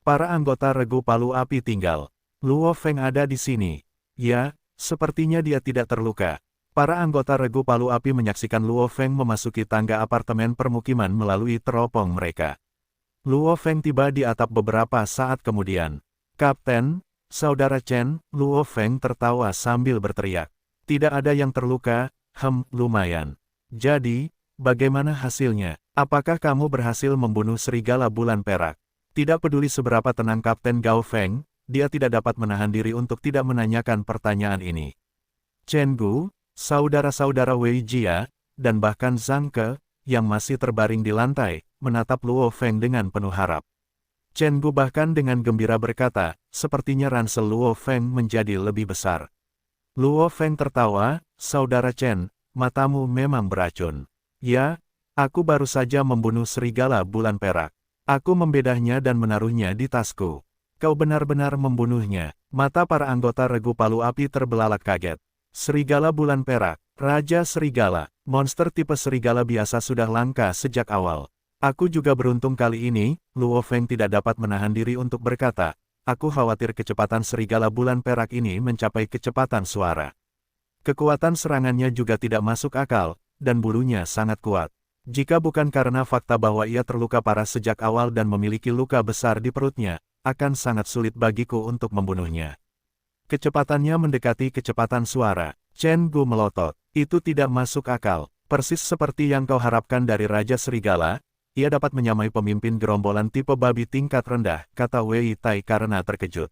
Para anggota Regu Palu Api tinggal. Luo Feng ada di sini. Ya, sepertinya dia tidak terluka. Para anggota Regu Palu Api menyaksikan Luo Feng memasuki tangga apartemen permukiman melalui teropong mereka. Luo Feng tiba di atap beberapa saat kemudian. Kapten, Saudara Chen, Luo Feng tertawa sambil berteriak. Tidak ada yang terluka, lumayan. Jadi, bagaimana hasilnya? Apakah kamu berhasil membunuh serigala bulan perak? Tidak peduli seberapa tenang Kapten Gao Feng, dia tidak dapat menahan diri untuk tidak menanyakan pertanyaan ini. Chen Gu, saudara-saudara Wei Jia, dan bahkan Zhang Ke, yang masih terbaring di lantai, menatap Luo Feng dengan penuh harap. Chen Gu bahkan dengan gembira berkata, sepertinya ransel Luo Feng menjadi lebih besar. Luo Feng tertawa, Saudara Chen, matamu memang beracun. Ya, aku baru saja membunuh serigala bulan perak. Aku membedahnya dan menaruhnya di tasku. Kau benar-benar membunuhnya. Mata para anggota Regu Palu Api terbelalak kaget. Serigala bulan perak, Raja Serigala, monster tipe serigala biasa sudah langka sejak awal. Aku juga beruntung kali ini, Luo Feng tidak dapat menahan diri untuk berkata, aku khawatir kecepatan serigala bulan perak ini mencapai kecepatan suara. Kekuatan serangannya juga tidak masuk akal, dan bulunya sangat kuat. Jika bukan karena fakta bahwa ia terluka parah sejak awal dan memiliki luka besar di perutnya, akan sangat sulit bagiku untuk membunuhnya. Kecepatannya mendekati kecepatan suara. Chen Gu melotot. Itu tidak masuk akal. Persis seperti yang kau harapkan dari Raja Serigala, ia dapat menyamai pemimpin gerombolan tipe babi tingkat rendah, kata Wei Tai karena terkejut.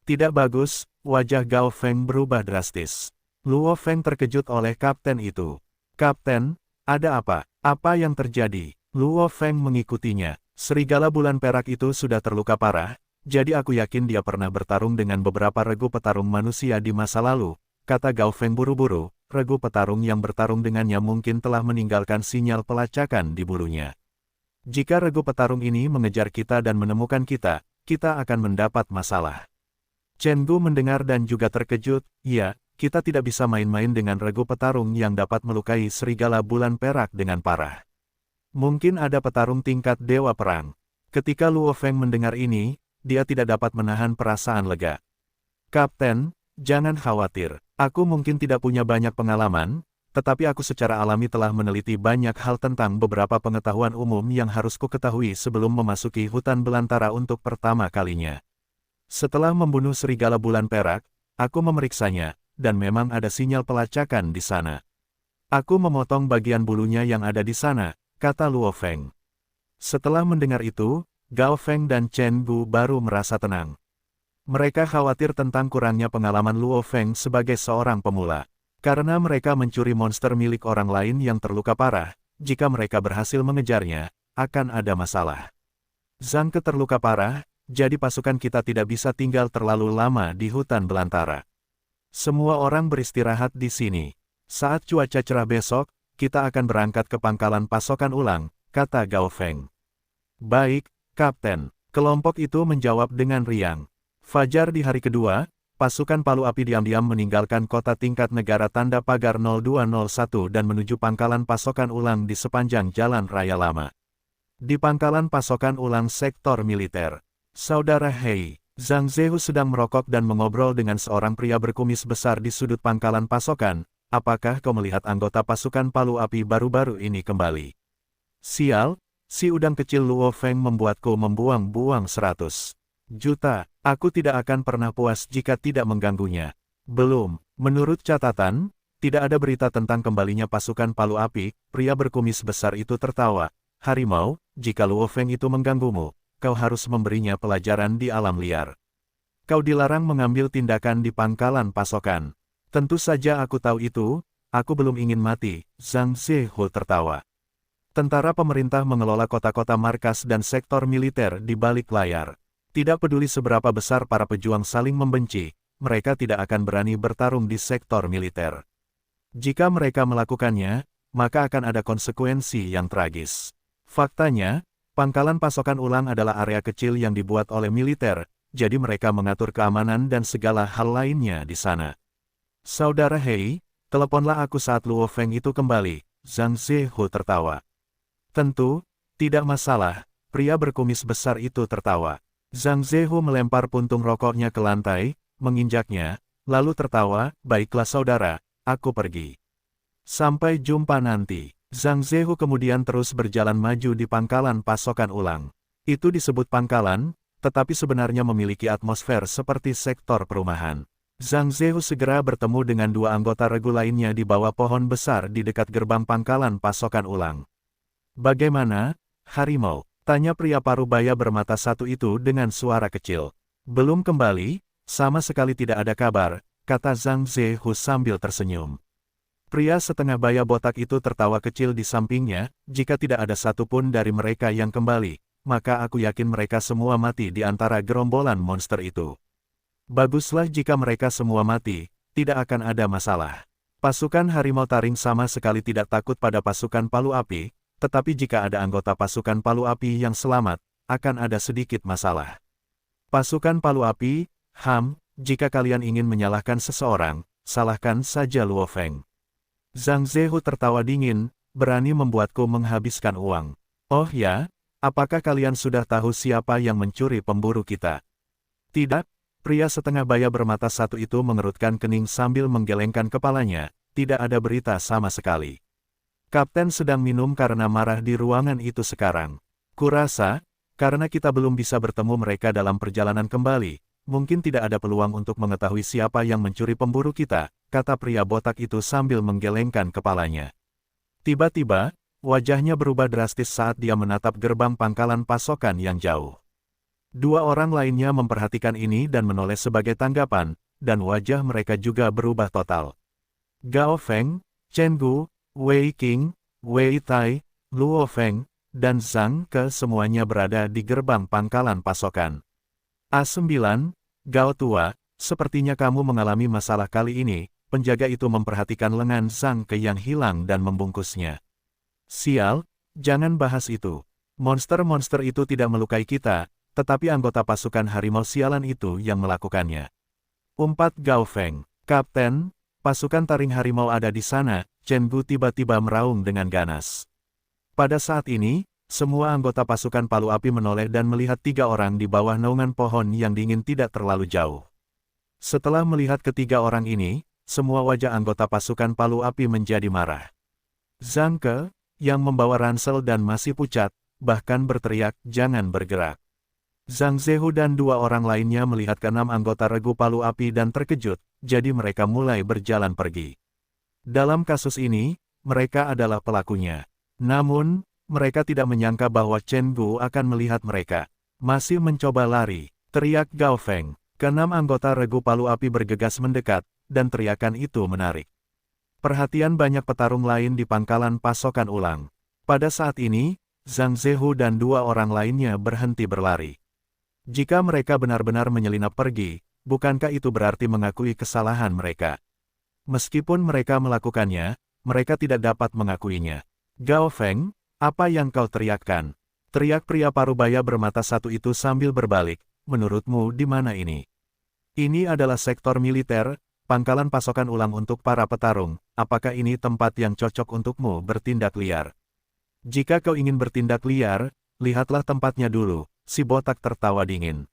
Tidak bagus, wajah Gao Feng berubah drastis. Luo Feng terkejut oleh kapten itu. Kapten, ada apa? Apa yang terjadi? Luo Feng mengikutinya. Serigala bulan perak itu sudah terluka parah, jadi aku yakin dia pernah bertarung dengan beberapa regu petarung manusia di masa lalu, kata Gao Feng buru-buru. Regu petarung yang bertarung dengannya mungkin telah meninggalkan sinyal pelacakan di bulunya. Jika regu petarung ini mengejar kita dan menemukan kita, kita akan mendapat masalah. Chen Gu mendengar dan juga terkejut, ya, kita tidak bisa main-main dengan regu petarung yang dapat melukai serigala bulan perak dengan parah. Mungkin ada petarung tingkat dewa perang. Ketika Luo Feng mendengar ini, dia tidak dapat menahan perasaan lega. Kapten, jangan khawatir. Aku mungkin tidak punya banyak pengalaman, tetapi aku secara alami telah meneliti banyak hal tentang beberapa pengetahuan umum yang harus kuketahui sebelum memasuki hutan belantara untuk pertama kalinya. Setelah membunuh serigala bulan perak, aku memeriksanya, dan memang ada sinyal pelacakan di sana. Aku memotong bagian bulunya yang ada di sana, kata Luo Feng. Setelah mendengar itu, Gao Feng dan Chen Gu baru merasa tenang. Mereka khawatir tentang kurangnya pengalaman Luo Feng sebagai seorang pemula. Karena mereka mencuri monster milik orang lain yang terluka parah, jika mereka berhasil mengejarnya, akan ada masalah. Zhang Ke terluka parah, jadi pasukan kita tidak bisa tinggal terlalu lama di hutan belantara. Semua orang beristirahat di sini. Saat cuaca cerah besok, kita akan berangkat ke pangkalan pasokan ulang, kata Gao Feng. Baik, Kapten. Kelompok itu menjawab dengan riang. Fajar di hari kedua, pasukan Palu Api diam-diam meninggalkan kota tingkat negara tanda pagar 0201 dan menuju pangkalan pasokan ulang di sepanjang jalan raya lama. Di pangkalan pasokan ulang sektor militer, Saudara Hei, Zhang Zehu sedang merokok dan mengobrol dengan seorang pria berkumis besar di sudut pangkalan pasokan. Apakah kau melihat anggota pasukan Palu Api baru-baru ini kembali? Sial, si udang kecil Luo Feng membuatku membuang-buang 100 Juta, aku tidak akan pernah puas jika tidak mengganggunya. Belum, menurut catatan, tidak ada berita tentang kembalinya pasukan Palu Api. Pria berkumis besar itu tertawa. Harimau, jika Luo Feng itu mengganggumu, kau harus memberinya pelajaran di alam liar. Kau dilarang mengambil tindakan di pangkalan pasokan. Tentu saja aku tahu itu, aku belum ingin mati, Zhang Zehu tertawa. Tentara pemerintah mengelola kota-kota markas dan sektor militer di balik layar. Tidak peduli seberapa besar para pejuang saling membenci, mereka tidak akan berani bertarung di sektor militer. Jika mereka melakukannya, maka akan ada konsekuensi yang tragis. Faktanya, pangkalan pasokan ulang adalah area kecil yang dibuat oleh militer, jadi mereka mengatur keamanan dan segala hal lainnya di sana. Saudara Hei, teleponlah aku saat Luo Feng itu kembali, Zhang Zehu tertawa. Tentu, tidak masalah, pria berkumis besar itu tertawa. Zhang Zehu melempar puntung rokoknya ke lantai, menginjaknya, lalu tertawa, baiklah saudara, aku pergi. Sampai jumpa nanti. Zhang Zehu kemudian terus berjalan maju di pangkalan pasokan ulang. Itu disebut pangkalan, tetapi sebenarnya memiliki atmosfer seperti sektor perumahan. Zhang Zehu segera bertemu dengan dua anggota regu lainnya di bawah pohon besar di dekat gerbang pangkalan pasokan ulang. Bagaimana, harimau? Tanya pria parubaya bermata satu itu dengan suara kecil. Belum kembali, sama sekali tidak ada kabar, kata Zhang Zehu sambil tersenyum. Pria setengah baya botak itu tertawa kecil di sampingnya, jika tidak ada satupun dari mereka yang kembali, maka aku yakin mereka semua mati di antara gerombolan monster itu. Baguslah jika mereka semua mati, tidak akan ada masalah. Pasukan harimau taring sama sekali tidak takut pada pasukan Palu Api, tetapi jika ada anggota pasukan Palu Api yang selamat, akan ada sedikit masalah. Pasukan Palu Api, jika kalian ingin menyalahkan seseorang, salahkan saja Luo Feng. Zhang Zehu tertawa dingin, berani membuatku menghabiskan uang. Oh ya? Apakah kalian sudah tahu siapa yang mencuri pemburu kita? Tidak, pria setengah baya bermata satu itu mengerutkan kening sambil menggelengkan kepalanya, tidak ada berita sama sekali. Kapten sedang minum karena marah di ruangan itu sekarang. Kurasa, karena kita belum bisa bertemu mereka dalam perjalanan kembali, mungkin tidak ada peluang untuk mengetahui siapa yang mencuri pemburu kita, kata pria botak itu sambil menggelengkan kepalanya. Tiba-tiba, wajahnya berubah drastis saat dia menatap gerbang pangkalan pasokan yang jauh. Dua orang lainnya memperhatikan ini dan menoleh sebagai tanggapan, dan wajah mereka juga berubah total. Gao Feng, Chen Gu, Wei Qing, Wei Tai, Luo Feng, dan Zhang Ke semuanya berada di gerbang pangkalan pasokan. A9, Gao tua, sepertinya kamu mengalami masalah kali ini, penjaga itu memperhatikan lengan Zhang Ke yang hilang dan membungkusnya. Sial, jangan bahas itu. Monster-monster itu tidak melukai kita, tetapi anggota pasukan harimau sialan itu yang melakukannya. Umpat Gao Feng. Kapten, pasukan taring harimau ada di sana, Chen Gu tiba-tiba meraung dengan ganas. Pada saat ini, semua anggota pasukan Palu Api menoleh dan melihat tiga orang di bawah naungan pohon yang dingin tidak terlalu jauh. Setelah melihat ketiga orang ini, semua wajah anggota pasukan Palu Api menjadi marah. Zhang Ke, yang membawa ransel dan masih pucat, bahkan berteriak, jangan bergerak. Zhang Zehu dan dua orang lainnya melihat keenam anggota regu Palu Api dan terkejut, jadi mereka mulai berjalan pergi. Dalam kasus ini, mereka adalah pelakunya. Namun, mereka tidak menyangka bahwa Chen Gu akan melihat mereka. Masih mencoba lari, teriak Gao Feng. Keenam anggota regu Palu Api bergegas mendekat, dan teriakan itu menarik perhatian banyak petarung lain di pangkalan pasokan ulang. Pada saat ini, Zhang Zehu dan dua orang lainnya berhenti berlari. Jika mereka benar-benar menyelinap pergi, bukankah itu berarti mengakui kesalahan mereka? Meskipun mereka melakukannya, mereka tidak dapat mengakuinya. Gao Feng, apa yang kau teriakkan? Teriak pria parubaya bermata satu itu sambil berbalik, menurutmu di mana ini? Ini adalah sektor militer, pangkalan pasokan ulang untuk para petarung, apakah ini tempat yang cocok untukmu bertindak liar? Jika kau ingin bertindak liar, lihatlah tempatnya dulu, si botak tertawa dingin.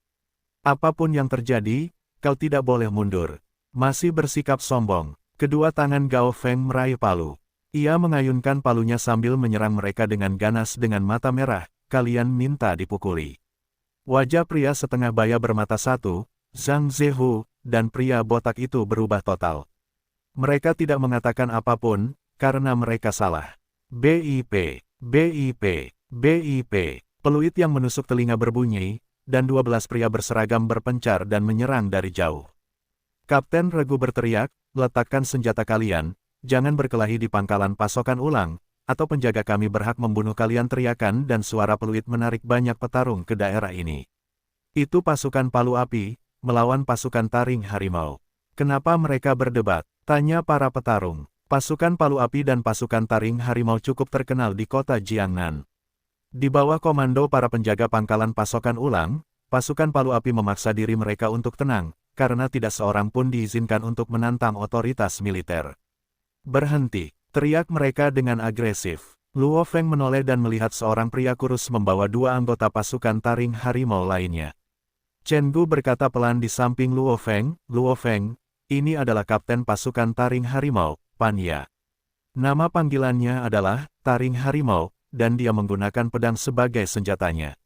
Apapun yang terjadi, kau tidak boleh mundur. Masih bersikap sombong, kedua tangan Gao Feng meraih palu. Ia mengayunkan palunya sambil menyerang mereka dengan ganas dengan mata merah, kalian minta dipukuli. Wajah pria setengah baya bermata satu, Zhang Zehu, dan pria botak itu berubah total. Mereka tidak mengatakan apapun, karena mereka salah. BIP, BIP, BIP, peluit yang menusuk telinga berbunyi, dan 12 pria berseragam berpencar dan menyerang dari jauh. Kapten Regu berteriak, letakkan senjata kalian, jangan berkelahi di pangkalan pasokan ulang, atau penjaga kami berhak membunuh kalian, teriakan dan suara peluit menarik banyak petarung ke daerah ini. Itu pasukan Palu Api, melawan pasukan Taring Harimau. Kenapa mereka berdebat? Tanya para petarung. Pasukan Palu Api dan pasukan Taring Harimau cukup terkenal di kota Jiangnan. Di bawah komando para penjaga pangkalan pasokan ulang, pasukan Palu Api memaksa diri mereka untuk tenang, karena tidak seorang pun diizinkan untuk menantang otoritas militer. Berhenti, teriak mereka dengan agresif. Luo Feng menoleh dan melihat seorang pria kurus membawa 2 anggota pasukan Taring Harimau lainnya. Chen Gu berkata pelan di samping Luo Feng, "Luo Feng, ini adalah kapten pasukan Taring Harimau, Pan Ya. Nama panggilannya adalah Taring Harimau, dan dia menggunakan pedang sebagai senjatanya.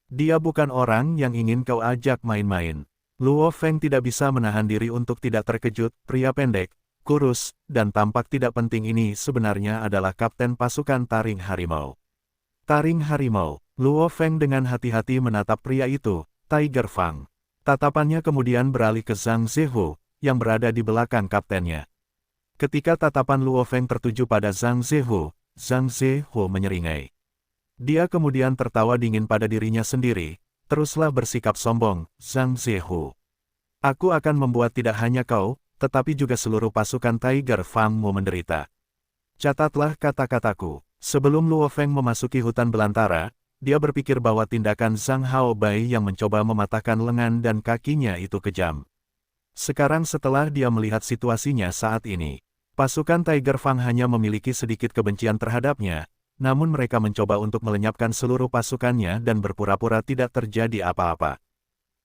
Dia bukan orang yang ingin kau ajak main-main." Luo Feng tidak bisa menahan diri untuk tidak terkejut. Pria pendek, kurus, dan tampak tidak penting ini sebenarnya adalah kapten pasukan Taring Harimau. Taring Harimau. Luo Feng dengan hati-hati menatap pria itu, Tiger Fang. Tatapannya kemudian beralih ke Zhang Zehu, yang berada di belakang kaptennya. Ketika tatapan Luo Feng tertuju pada Zhang Zehu menyeringai. Dia kemudian tertawa dingin pada dirinya sendiri, teruslah bersikap sombong, Zhang Zehu. Aku akan membuat tidak hanya kau, tetapi juga seluruh pasukan Tiger Fangmu menderita. Catatlah kata-kataku. Sebelum Luo Feng memasuki hutan belantara, dia berpikir bahwa tindakan Zhang Haobai yang mencoba mematahkan lengan dan kakinya itu kejam. Sekarang setelah dia melihat situasinya saat ini, pasukan Tiger Fang hanya memiliki sedikit kebencian terhadapnya, namun mereka mencoba untuk melenyapkan seluruh pasukannya dan berpura-pura tidak terjadi apa-apa.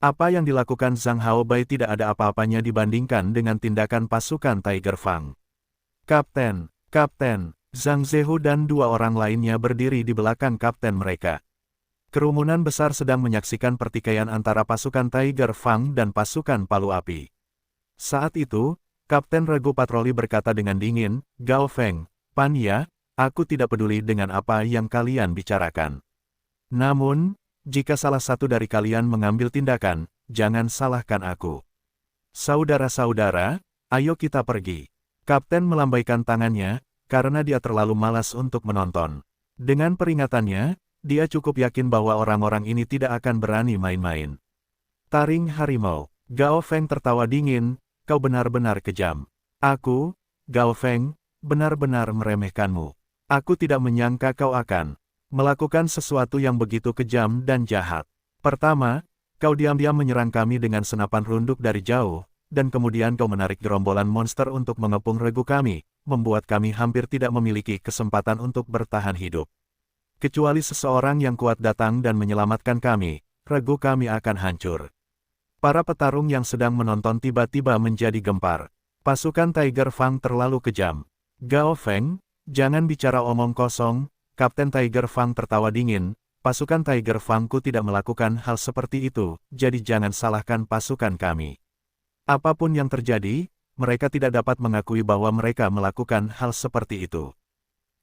Apa yang dilakukan Zhang Haobai tidak ada apa-apanya dibandingkan dengan tindakan pasukan Tiger Fang. Kapten, Zhang Zehu dan 2 orang lainnya berdiri di belakang kapten mereka. Kerumunan besar sedang menyaksikan pertikaian antara pasukan Tiger Fang dan pasukan Palu Api. Saat itu, Kapten Regu Patroli berkata dengan dingin, "Gao Feng, Pan Ya, aku tidak peduli dengan apa yang kalian bicarakan. Namun, jika salah satu dari kalian mengambil tindakan, jangan salahkan aku. Saudara-saudara, ayo kita pergi." Kapten melambaikan tangannya, karena dia terlalu malas untuk menonton. Dengan peringatannya, dia cukup yakin bahwa orang-orang ini tidak akan berani main-main. Taring Harimau. Gao Feng tertawa dingin, "Kau benar-benar kejam. Aku, Gao Feng, benar-benar meremehkanmu. Aku tidak menyangka kau akan melakukan sesuatu yang begitu kejam dan jahat. Pertama, kau diam-diam menyerang kami dengan senapan runduk dari jauh, dan kemudian kau menarik gerombolan monster untuk mengepung regu kami, membuat kami hampir tidak memiliki kesempatan untuk bertahan hidup. Kecuali seseorang yang kuat datang dan menyelamatkan kami, regu kami akan hancur." Para petarung yang sedang menonton tiba-tiba menjadi gempar. Pasukan Tiger Fang terlalu kejam. "Gao Feng, jangan bicara omong kosong." Kapten Tiger Fang tertawa dingin, "Pasukan Tiger Fangku tidak melakukan hal seperti itu, jadi jangan salahkan pasukan kami. Apapun yang terjadi, mereka tidak dapat mengakui bahwa mereka melakukan hal seperti itu.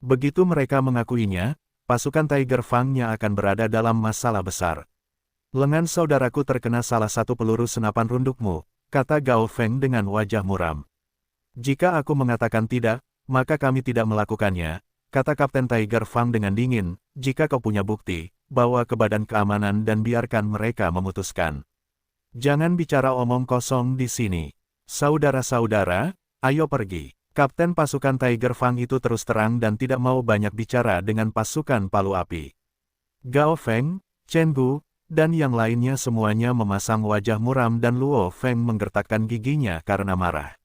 Begitu mereka mengakuinya, pasukan Tiger Fang-nya akan berada dalam masalah besar." "Lengan saudaraku terkena salah satu peluru senapan rundukmu," kata Gao Feng dengan wajah muram. "Jika aku mengatakan tidak, maka kami tidak melakukannya," kata Kapten Tiger Fang dengan dingin. "Jika kau punya bukti, bawa ke Badan Keamanan dan biarkan mereka memutuskan. Jangan bicara omong kosong di sini. Saudara-saudara, ayo pergi." Kapten pasukan Tiger Fang itu terus terang dan tidak mau banyak bicara dengan pasukan Palu Api. Gao Feng, Chen Gu, dan yang lainnya semuanya memasang wajah muram dan Luo Feng menggertakkan giginya karena marah.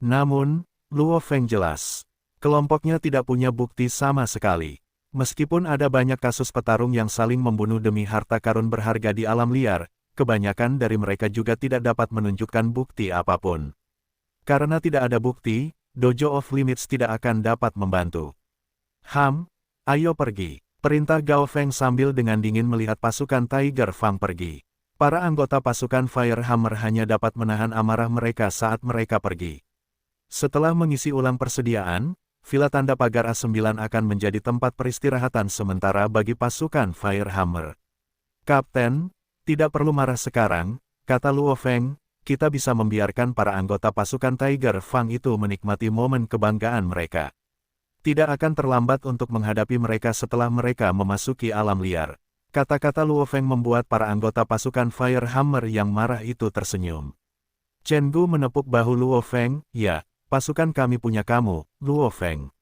Namun, Luo Feng jelas, kelompoknya tidak punya bukti sama sekali. Meskipun ada banyak kasus petarung yang saling membunuh demi harta karun berharga di alam liar, kebanyakan dari mereka juga tidak dapat menunjukkan bukti apapun. Karena tidak ada bukti, Dojo of Limits tidak akan dapat membantu. Ayo pergi. Perintah Gao Feng sambil dengan dingin melihat pasukan Tiger Fang pergi. Para anggota pasukan Firehammer hanya dapat menahan amarah mereka saat mereka pergi. Setelah mengisi ulang persediaan, Villa Tanda Pagar A9 akan menjadi tempat peristirahatan sementara bagi pasukan Firehammer. Kapten, tidak perlu marah sekarang, kata Luo Feng, kita bisa membiarkan para anggota pasukan Tiger Fang itu menikmati momen kebanggaan mereka. Tidak akan terlambat untuk menghadapi mereka setelah mereka memasuki alam liar. Kata-kata Luo Feng membuat para anggota pasukan Firehammer yang marah itu tersenyum. Chen Gu menepuk bahu Luo Feng, ya, pasukan kami punya kamu, Luo Feng.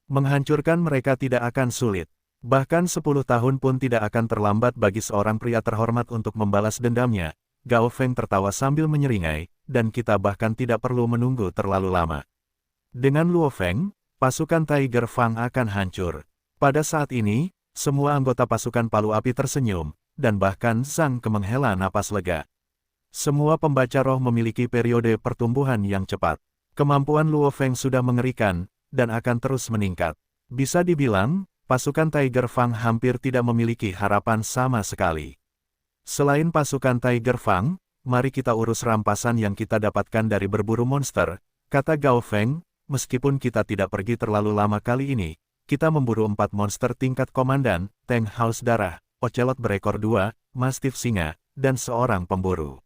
Menghancurkan mereka tidak akan sulit. Bahkan 10 tahun pun tidak akan terlambat bagi seorang pria terhormat untuk membalas dendamnya. Gao Feng tertawa sambil menyeringai, dan kita bahkan tidak perlu menunggu terlalu lama. Dengan Luo Feng, pasukan Tiger Fang akan hancur. Pada saat ini, semua anggota pasukan Palu Api tersenyum, dan bahkan Zhang Ke menghela napas lega. Semua pembaca roh memiliki periode pertumbuhan yang cepat. Kemampuan Luo Feng sudah mengerikan, dan akan terus meningkat. Bisa dibilang, pasukan Tiger Fang hampir tidak memiliki harapan sama sekali. Selain pasukan Tiger Fang, mari kita urus rampasan yang kita dapatkan dari berburu monster, kata Gao Feng, meskipun kita tidak pergi terlalu lama kali ini. Kita memburu 4 monster tingkat komandan, Tank Haus Darah, Ocelot berekor 2, Mastiff Singa, dan seorang pemburu.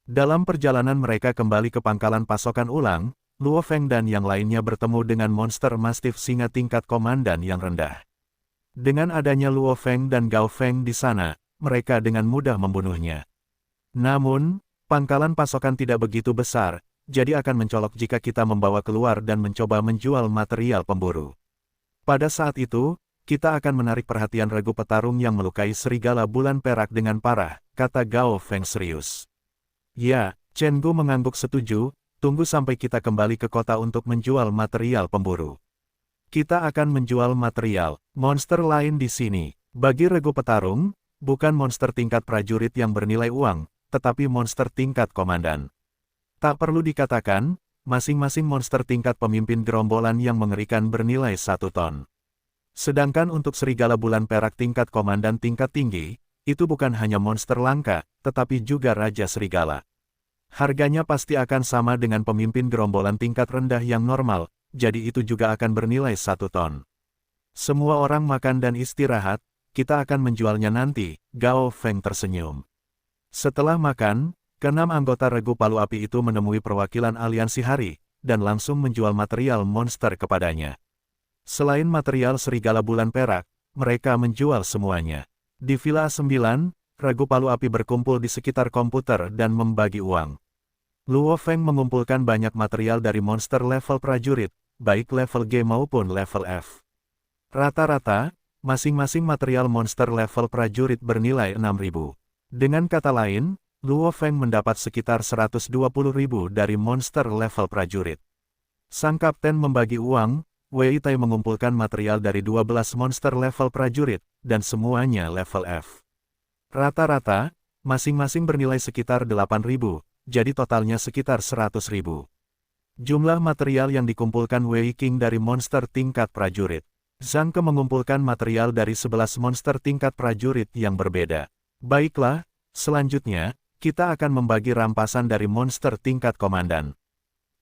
Dalam perjalanan mereka kembali ke pangkalan pasokan ulang, Luo Feng dan yang lainnya bertemu dengan monster Mastiff Singa tingkat komandan yang rendah. Dengan adanya Luo Feng dan Gao Feng di sana, mereka dengan mudah membunuhnya. Namun, pangkalan pasokan tidak begitu besar, jadi akan mencolok jika kita membawa keluar dan mencoba menjual material pemburu. Pada saat itu, kita akan menarik perhatian regu petarung yang melukai serigala bulan perak dengan parah, kata Gao Feng serius. Ya, Chen Gu mengangguk setuju, tunggu sampai kita kembali ke kota untuk menjual material pemburu. Kita akan menjual material, monster lain di sini. Bagi regu petarung, bukan monster tingkat prajurit yang bernilai uang, tetapi monster tingkat komandan. Tak perlu dikatakan, masing-masing monster tingkat pemimpin gerombolan yang mengerikan bernilai 1 ton. Sedangkan untuk serigala bulan perak tingkat komandan tingkat tinggi, itu bukan hanya monster langka, tetapi juga raja serigala. Harganya pasti akan sama dengan pemimpin gerombolan tingkat rendah yang normal, jadi itu juga akan bernilai 1 ton. Semua orang makan dan istirahat, kita akan menjualnya nanti, Gao Feng tersenyum. Setelah makan, ke-6 anggota regu Palu Api itu menemui perwakilan aliansi hari, dan langsung menjual material monster kepadanya. Selain material serigala bulan perak, mereka menjual semuanya. Di Villa 9, regu Palu Api berkumpul di sekitar komputer dan membagi uang. Luo Feng mengumpulkan banyak material dari monster level prajurit, baik level G maupun level F. Rata-rata, masing-masing material monster level prajurit bernilai 6.000. Dengan kata lain, Luo Feng mendapat sekitar 120.000 dari monster level prajurit. Sang kapten membagi uang, Wei Tai mengumpulkan material dari 12 monster level prajurit, dan semuanya level F. Rata-rata, masing-masing bernilai sekitar 8.000, jadi totalnya sekitar 100.000. Jumlah material yang dikumpulkan Wei King dari monster tingkat prajurit. Zhang Ke mengumpulkan material dari 11 monster tingkat prajurit yang berbeda. Baiklah, selanjutnya, kita akan membagi rampasan dari monster tingkat komandan.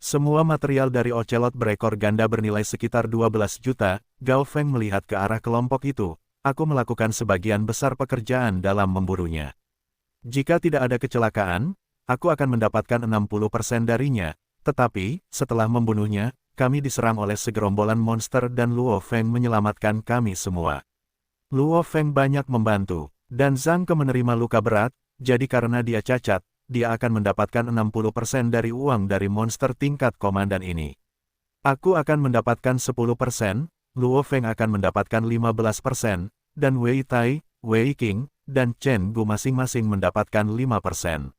Semua material dari Ocelot berekor ganda bernilai sekitar 12 juta, Gao Feng melihat ke arah kelompok itu, aku melakukan sebagian besar pekerjaan dalam memburunya. Jika tidak ada kecelakaan, aku akan mendapatkan 60% darinya, tetapi, setelah membunuhnya, kami diserang oleh segerombolan monster dan Luo Feng menyelamatkan kami semua. Luo Feng banyak membantu, dan Zhang Ke menerima luka berat, jadi karena dia cacat, dia akan mendapatkan 60% dari uang dari monster tingkat komandan ini. Aku akan mendapatkan 10%, Luo Feng akan mendapatkan 15%, dan Wei Tai, Wei King, dan Chen Gu masing-masing mendapatkan 5%.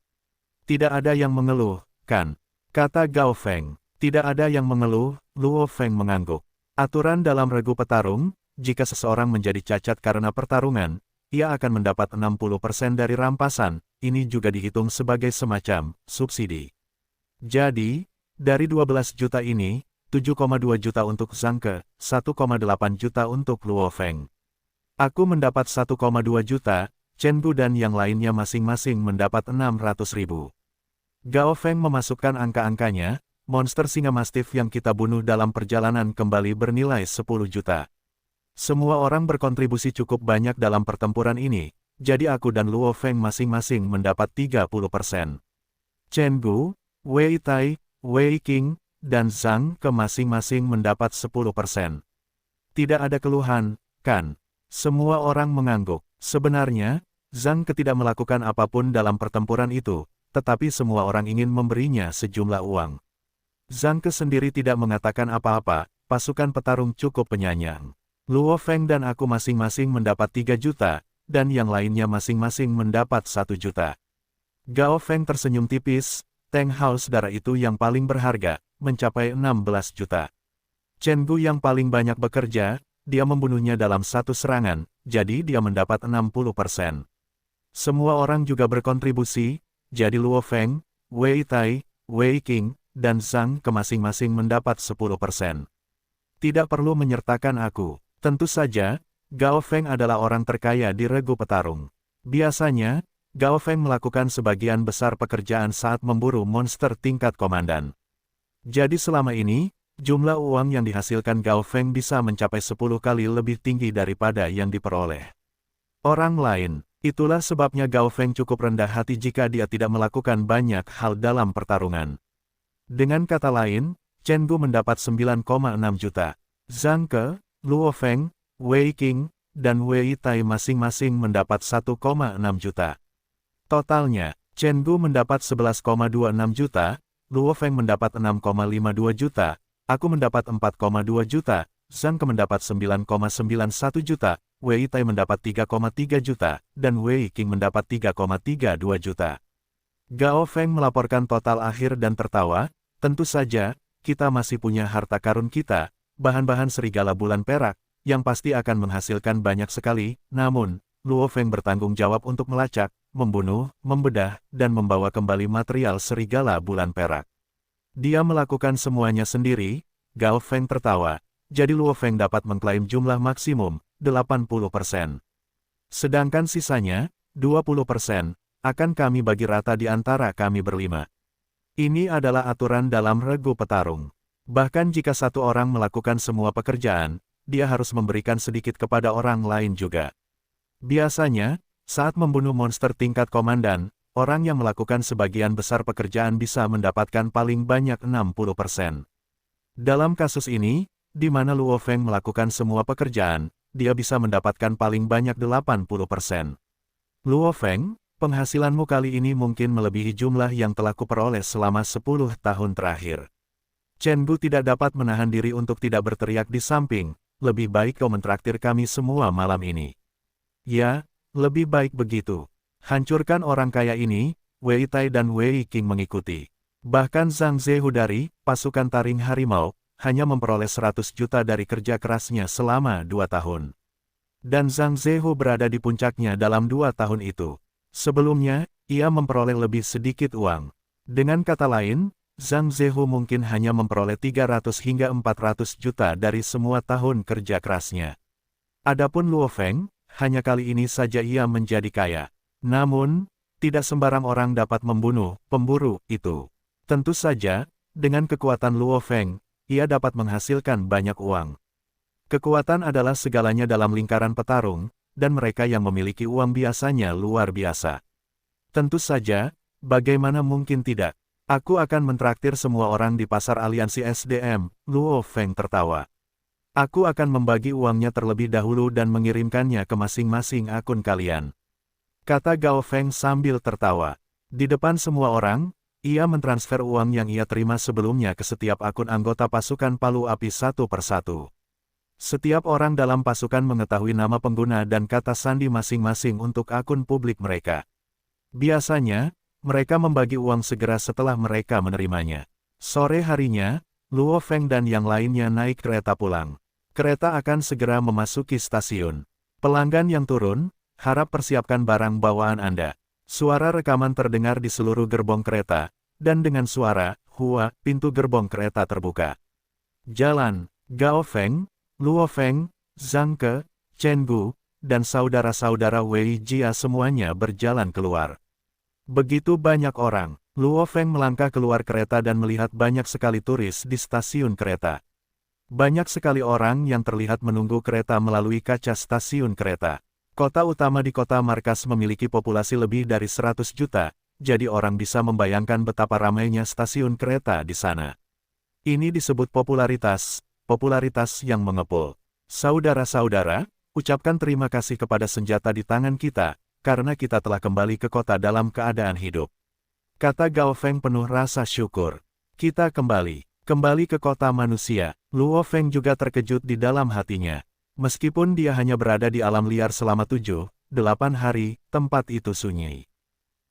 Tidak ada yang mengeluh, kan? Kata Gao Feng. Tidak ada yang mengeluh, Luo Feng mengangguk. Aturan dalam regu petarung, jika seseorang menjadi cacat karena pertarungan, ia akan mendapat 60% dari rampasan, ini juga dihitung sebagai semacam subsidi. Jadi, dari 12 juta ini, 7,2 juta untuk Zhang Ke, 1,8 juta untuk Luo Feng. Aku mendapat 1,2 juta, Chen Bu dan yang lainnya masing-masing mendapat 600.000. Gao Feng memasukkan angka-angkanya, monster singa mastif yang kita bunuh dalam perjalanan kembali bernilai 10 juta. Semua orang berkontribusi cukup banyak dalam pertempuran ini, jadi aku dan Luo Feng masing-masing mendapat 30%. Chen Bu, Wei Tai, Wei Qing, dan Zhang Ke masing-masing mendapat 10%. Tidak ada keluhan, kan? Semua orang mengangguk. Sebenarnya, Zhang Ke tidak melakukan apapun dalam pertempuran itu, tetapi semua orang ingin memberinya sejumlah uang. Zhang Ke sendiri tidak mengatakan apa-apa, pasukan petarung cukup penyayang. Luo Feng dan aku masing-masing mendapat 3 juta, dan yang lainnya masing-masing mendapat 1 juta. Gao Feng tersenyum tipis, Teng Hao saudara itu yang paling berharga, mencapai 16 juta. Chen Bu yang paling banyak bekerja, dia membunuhnya dalam satu serangan, jadi dia mendapat 60%. Semua orang juga berkontribusi, jadi Luo Feng, Wei Tai, Wei Qing, dan Zhang Ke masing-masing mendapat 10%. Tidak perlu menyertakan aku. Tentu saja, Gao Feng adalah orang terkaya di regu petarung. Biasanya, Gao Feng melakukan sebagian besar pekerjaan saat memburu monster tingkat komandan. Jadi selama ini, jumlah uang yang dihasilkan Gao Feng bisa mencapai 10 kali lebih tinggi daripada yang diperoleh orang lain. Itulah sebabnya Gao Feng cukup rendah hati jika dia tidak melakukan banyak hal dalam pertarungan. Dengan kata lain, Chen Bu mendapat 9,6 juta. Zhang Ke, Luo Feng, Wei Qing, dan Wei Tai masing-masing mendapat 1,6 juta. Totalnya, Chen Bu mendapat 11,26 juta, Luo Feng mendapat 6,52 juta, aku mendapat 4,2 juta, Zhang Ke mendapat 9,91 juta, Wei Tai mendapat 3,3 juta, dan Wei Qing mendapat 3,32 juta. Gao Feng melaporkan total akhir dan tertawa, tentu saja, kita masih punya harta karun kita, bahan-bahan serigala bulan perak, yang pasti akan menghasilkan banyak sekali, namun, Luo Feng bertanggung jawab untuk melacak, membunuh, membedah, dan membawa kembali material serigala bulan perak. Dia melakukan semuanya sendiri, Gao Feng tertawa, jadi Luo Feng dapat mengklaim jumlah maksimum, 80%. Sedangkan sisanya, 20%, akan kami bagi rata di antara kami berlima. Ini adalah aturan dalam regu petarung. Bahkan jika satu orang melakukan semua pekerjaan, dia harus memberikan sedikit kepada orang lain juga. Biasanya, saat membunuh monster tingkat komandan, orang yang melakukan sebagian besar pekerjaan bisa mendapatkan paling banyak 60%. Dalam kasus ini, di mana Luo Feng melakukan semua pekerjaan, dia bisa mendapatkan paling banyak 80%. Luo Feng, penghasilanmu kali ini mungkin melebihi jumlah yang telah kuperoleh selama 10 tahun terakhir. Chen Bu tidak dapat menahan diri untuk tidak berteriak di samping, lebih baik kau mentraktir kami semua malam ini. Ya, lebih baik begitu. Hancurkan orang kaya ini, Wei Tai dan Wei Qing mengikuti. Bahkan Zhang Zehu dari pasukan taring harimau, hanya memperoleh 100 juta dari kerja kerasnya selama 2 tahun. Dan Zhang Zehu berada di puncaknya dalam 2 tahun itu. Sebelumnya, ia memperoleh lebih sedikit uang. Dengan kata lain, Zhang Zehu mungkin hanya memperoleh 300 hingga 400 juta dari semua tahun kerja kerasnya. Adapun Luo Feng, hanya kali ini saja ia menjadi kaya. Namun, tidak sembarang orang dapat membunuh pemburu itu. Tentu saja, dengan kekuatan Luo Feng, ia dapat menghasilkan banyak uang. Kekuatan adalah segalanya dalam lingkaran petarung, dan mereka yang memiliki uang biasanya luar biasa. Tentu saja, bagaimana mungkin tidak? Aku akan mentraktir semua orang di pasar aliansi SDM, Luo Feng tertawa. Aku akan membagi uangnya terlebih dahulu dan mengirimkannya ke masing-masing akun kalian. Kata Gao Feng sambil tertawa. Di depan semua orang, ia mentransfer uang yang ia terima sebelumnya ke setiap akun anggota pasukan Palu Api satu persatu. Setiap orang dalam pasukan mengetahui nama pengguna dan kata sandi masing-masing untuk akun publik mereka. Biasanya, mereka membagi uang segera setelah mereka menerimanya. Sore harinya, Luo Feng dan yang lainnya naik kereta pulang. Kereta akan segera memasuki stasiun. Pelanggan yang turun, harap persiapkan barang bawaan Anda. Suara rekaman terdengar di seluruh gerbong kereta, dan dengan suara, hua, pintu gerbong kereta terbuka. Jalan, Gao Feng, Luo Feng, Zhang Ke, Chen Bu, dan saudara-saudara Wei Jia semuanya berjalan keluar. Begitu banyak orang, Luo Feng melangkah keluar kereta dan melihat banyak sekali turis di stasiun kereta. Banyak sekali orang yang terlihat menunggu kereta melalui kaca stasiun kereta. Kota utama di kota markas memiliki populasi lebih dari 100 juta, jadi orang bisa membayangkan betapa ramainya stasiun kereta di sana. Ini disebut popularitas yang mengepul. Saudara-saudara, ucapkan terima kasih kepada senjata di tangan kita, karena kita telah kembali ke kota dalam keadaan hidup. Kata Gao Feng penuh rasa syukur. Kita kembali ke kota manusia. Luo Feng juga terkejut di dalam hatinya. Meskipun dia hanya berada di alam liar selama 7-8 hari, tempat itu sunyi,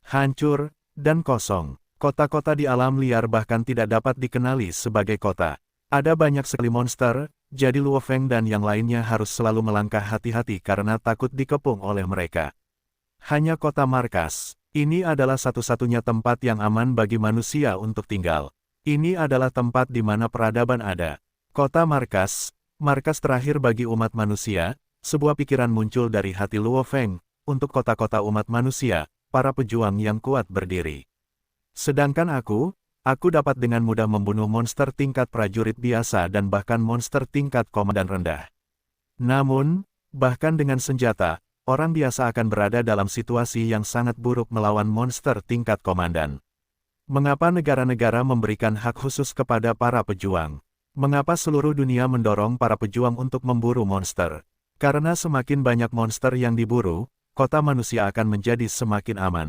hancur, dan kosong. Kota-kota di alam liar bahkan tidak dapat dikenali sebagai kota. Ada banyak sekali monster, jadi Luo Feng dan yang lainnya harus selalu melangkah hati-hati karena takut dikepung oleh mereka. Hanya kota markas. Ini adalah satu-satunya tempat yang aman bagi manusia untuk tinggal. Ini adalah tempat di mana peradaban ada. Kota markas terakhir bagi umat manusia. Sebuah pikiran muncul dari hati Luo Feng, untuk kota-kota umat manusia, para pejuang yang kuat berdiri. Sedangkan aku dapat dengan mudah membunuh monster tingkat prajurit biasa dan bahkan monster tingkat komandan rendah. Namun, bahkan dengan senjata, orang biasa akan berada dalam situasi yang sangat buruk melawan monster tingkat komandan. Mengapa negara-negara memberikan hak khusus kepada para pejuang? Mengapa seluruh dunia mendorong para pejuang untuk memburu monster? Karena semakin banyak monster yang diburu, kota manusia akan menjadi semakin aman.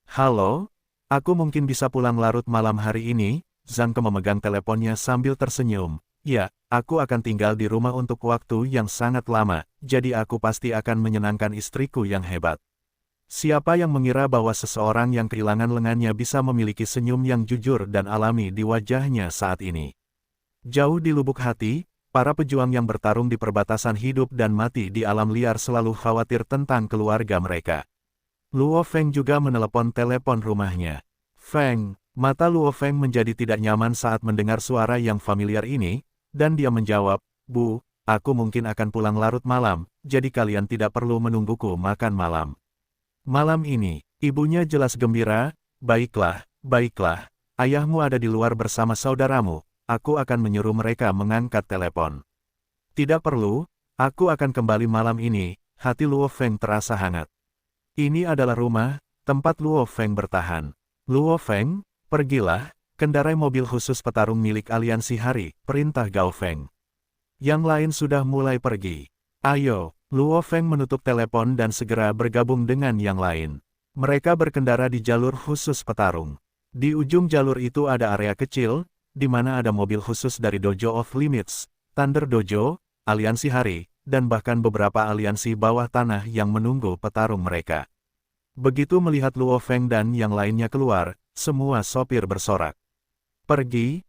Halo? Aku mungkin bisa pulang larut malam hari ini? Zhang Ke memegang teleponnya sambil tersenyum. Ya, aku akan tinggal di rumah untuk waktu yang sangat lama, jadi aku pasti akan menyenangkan istriku yang hebat. Siapa yang mengira bahwa seseorang yang kehilangan lengannya bisa memiliki senyum yang jujur dan alami di wajahnya saat ini? Jauh di lubuk hati, para pejuang yang bertarung di perbatasan hidup dan mati di alam liar selalu khawatir tentang keluarga mereka. Luo Feng juga menelepon telepon rumahnya. Feng, mata Luo Feng menjadi tidak nyaman saat mendengar suara yang familiar ini, dan dia menjawab, Bu, aku mungkin akan pulang larut malam, jadi kalian tidak perlu menungguku makan malam. Malam ini, ibunya jelas gembira. Baiklah, ayahmu ada di luar bersama saudaramu. Aku akan menyuruh mereka mengangkat telepon. Tidak perlu, aku akan kembali malam ini. Hati Luo Feng terasa hangat. Ini adalah rumah, tempat Luo Feng bertahan. Luo Feng, pergilah, kendarai mobil khusus petarung milik aliansi hari, perintah Gao Feng. Yang lain sudah mulai pergi. Ayo, Luo Feng menutup telepon dan segera bergabung dengan yang lain. Mereka berkendara di jalur khusus petarung. Di ujung jalur itu ada area kecil, di mana ada mobil khusus dari Dojo of Limits, Thunder Dojo, aliansi hari, dan bahkan beberapa aliansi bawah tanah yang menunggu petarung mereka. Begitu melihat Luo Feng dan yang lainnya keluar, semua sopir bersorak. Pergi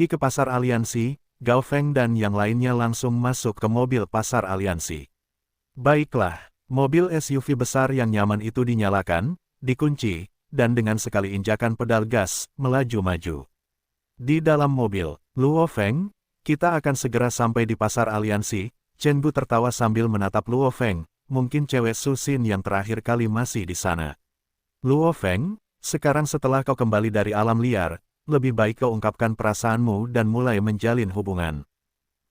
ke pasar aliansi. Gao Feng dan yang lainnya langsung masuk ke mobil pasar aliansi. Baiklah, mobil SUV besar yang nyaman itu dinyalakan, dikunci, dan dengan sekali injakan pedal gas, melaju-maju. Di dalam mobil, Luo Feng, kita akan segera sampai di pasar aliansi. Chen Bu tertawa sambil menatap Luo Feng, mungkin cewek Su Xin yang terakhir kali masih di sana. Luo Feng, sekarang setelah kau kembali dari alam liar, lebih baik kau ungkapkan perasaanmu dan mulai menjalin hubungan.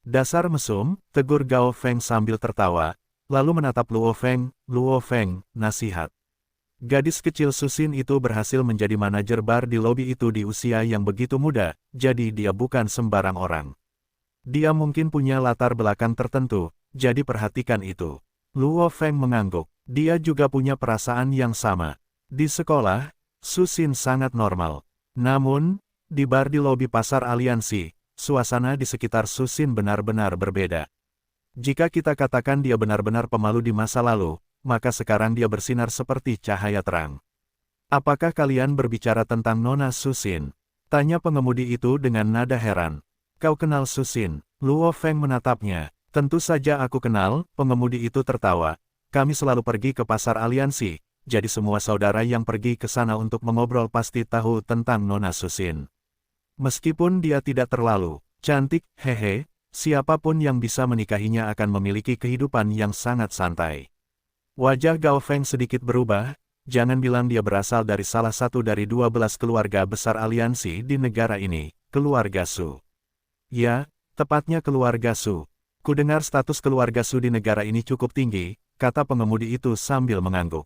Dasar mesum, tegur Gao Feng sambil tertawa, lalu menatap Luo Feng. Luo Feng, nasihat. Gadis kecil Su Xin itu berhasil menjadi manajer bar di lobi itu di usia yang begitu muda, jadi dia bukan sembarang orang. Dia mungkin punya latar belakang tertentu, jadi perhatikan itu. Luo Feng mengangguk. Dia juga punya perasaan yang sama. Di sekolah, Su Xin sangat normal. Namun, di bar di lobi pasar aliansi, suasana di sekitar Su Xin benar-benar berbeda. Jika kita katakan dia benar-benar pemalu di masa lalu, maka sekarang dia bersinar seperti cahaya terang. Apakah kalian berbicara tentang Nona Su Xin? Tanya pengemudi itu dengan nada heran. Kau kenal Su Xin? Luo Feng menatapnya. Tentu saja aku kenal, pengemudi itu tertawa. Kami selalu pergi ke pasar aliansi, jadi semua saudara yang pergi ke sana untuk mengobrol pasti tahu tentang Nona Su Xin. Meskipun dia tidak terlalu cantik, hehe, Siapapun yang bisa menikahinya akan memiliki kehidupan yang sangat santai. Wajah Gao Feng sedikit berubah, jangan bilang dia berasal dari salah satu dari 12 keluarga besar aliansi di negara ini, keluarga Su. Ya, tepatnya keluarga Su. Kudengar status keluarga Su di negara ini cukup tinggi, kata pengemudi itu sambil mengangguk.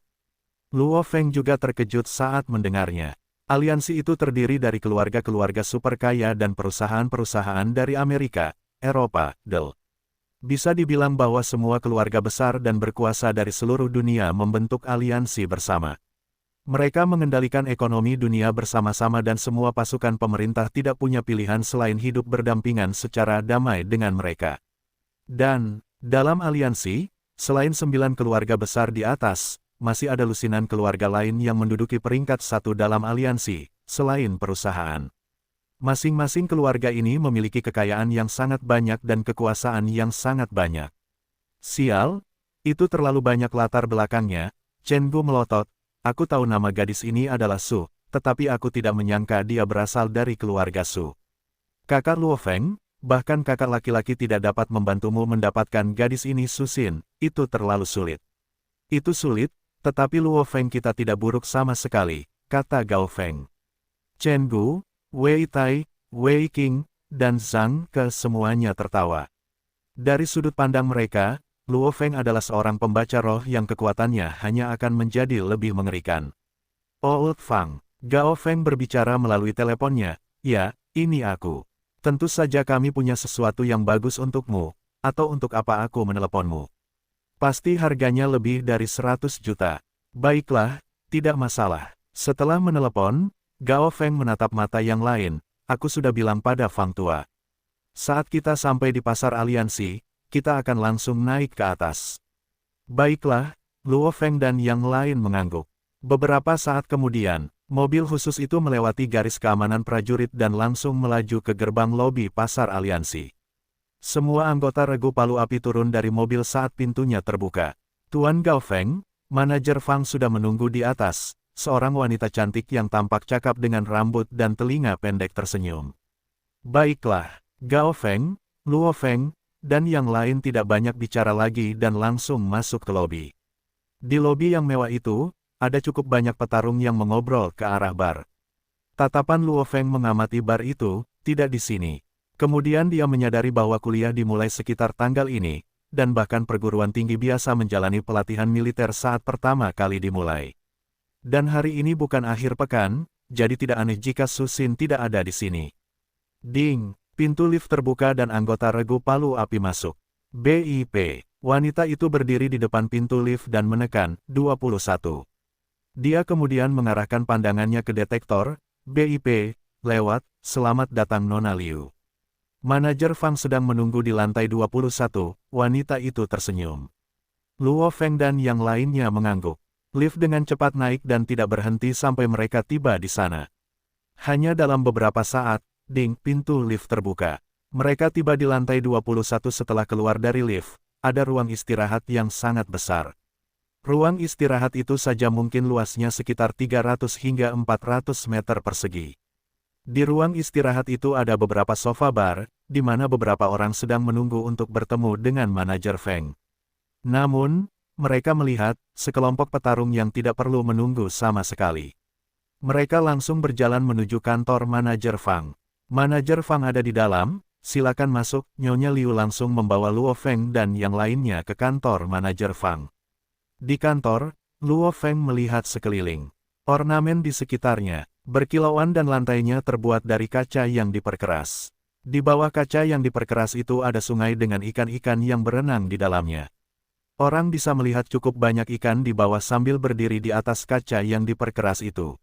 Luo Feng juga terkejut saat mendengarnya. Aliansi itu terdiri dari keluarga-keluarga super kaya dan perusahaan-perusahaan dari Amerika, Eropa, Del. Bisa dibilang bahwa semua keluarga besar dan berkuasa dari seluruh dunia membentuk aliansi bersama. Mereka mengendalikan ekonomi dunia bersama-sama dan semua pasukan pemerintah tidak punya pilihan selain hidup berdampingan secara damai dengan mereka. Dan, dalam aliansi, selain 9 keluarga besar di atas, masih ada lusinan keluarga lain yang menduduki peringkat 1 dalam aliansi, selain perusahaan. Masing-masing keluarga ini memiliki kekayaan yang sangat banyak dan kekuasaan yang sangat banyak. Sial, itu terlalu banyak latar belakangnya. Chen Gu melotot, aku tahu nama gadis ini adalah Su, tetapi aku tidak menyangka dia berasal dari keluarga Su. Kakak Luo Feng, bahkan kakak laki-laki tidak dapat membantumu mendapatkan gadis ini Su Xin, itu terlalu sulit. Itu sulit, tetapi Luo Feng kita tidak buruk sama sekali, kata Gao Feng. Chen Gu, Wei Tai, Wei Qing, dan Zhang Ke semuanya tertawa. Dari sudut pandang mereka, Luo Feng adalah seorang pembaca roh yang kekuatannya hanya akan menjadi lebih mengerikan. Old Fang, Gao Feng berbicara melalui teleponnya, ya, ini aku. Tentu saja kami punya sesuatu yang bagus untukmu, atau untuk apa aku meneleponmu. Pasti harganya lebih dari 100 juta. Baiklah, tidak masalah. Setelah menelepon, Gao Feng menatap mata yang lain, aku sudah bilang pada Fang Tua. Saat kita sampai di pasar aliansi, kita akan langsung naik ke atas. Baiklah, Luo Feng dan yang lain mengangguk. Beberapa saat kemudian, mobil khusus itu melewati garis keamanan prajurit dan langsung melaju ke gerbang lobi pasar aliansi. Semua anggota regu palu api turun dari mobil saat pintunya terbuka. Tuan Gao Feng, manajer Fang sudah menunggu di atas, seorang wanita cantik yang tampak cakap dengan rambut dan telinga pendek tersenyum. Baiklah, Gao Feng, Luo Feng, dan yang lain tidak banyak bicara lagi dan langsung masuk ke lobi. Di lobi yang mewah itu, ada cukup banyak petarung yang mengobrol ke arah bar. Tatapan Luo Feng mengamati bar itu, tidak di sini. Kemudian dia menyadari bahwa kuliah dimulai sekitar tanggal ini, dan bahkan perguruan tinggi biasa menjalani pelatihan militer saat pertama kali dimulai. Dan hari ini bukan akhir pekan, jadi tidak aneh jika Su Xin tidak ada di sini. Ding, pintu lift terbuka dan anggota regu palu api masuk. BIP, wanita itu berdiri di depan pintu lift dan menekan 21. Dia kemudian mengarahkan pandangannya ke detektor, BIP, lewat, selamat datang Nona Liu. Manajer Fang sedang menunggu di lantai 21, wanita itu tersenyum. Luo Feng dan yang lainnya mengangguk. Lift dengan cepat naik dan tidak berhenti sampai mereka tiba di sana. Hanya dalam beberapa saat, ding, pintu lift terbuka. Mereka tiba di lantai 21 setelah keluar dari lift, ada ruang istirahat yang sangat besar. Ruang istirahat itu saja mungkin luasnya sekitar 300 hingga 400 meter persegi. Di ruang istirahat itu ada beberapa sofa bar, di mana beberapa orang sedang menunggu untuk bertemu dengan manajer Feng. Namun, mereka melihat sekelompok petarung yang tidak perlu menunggu sama sekali. Mereka langsung berjalan menuju kantor manajer Fang. Manajer Fang ada di dalam, silakan masuk. Nyonya Liu langsung membawa Luo Feng dan yang lainnya ke kantor manajer Fang. Di kantor, Luo Feng melihat sekeliling. Ornamen di sekitarnya berkilauan dan lantainya terbuat dari kaca yang diperkeras. Di bawah kaca yang diperkeras itu ada sungai dengan ikan-ikan yang berenang di dalamnya. Orang bisa melihat cukup banyak ikan di bawah sambil berdiri di atas kaca yang diperkeras itu.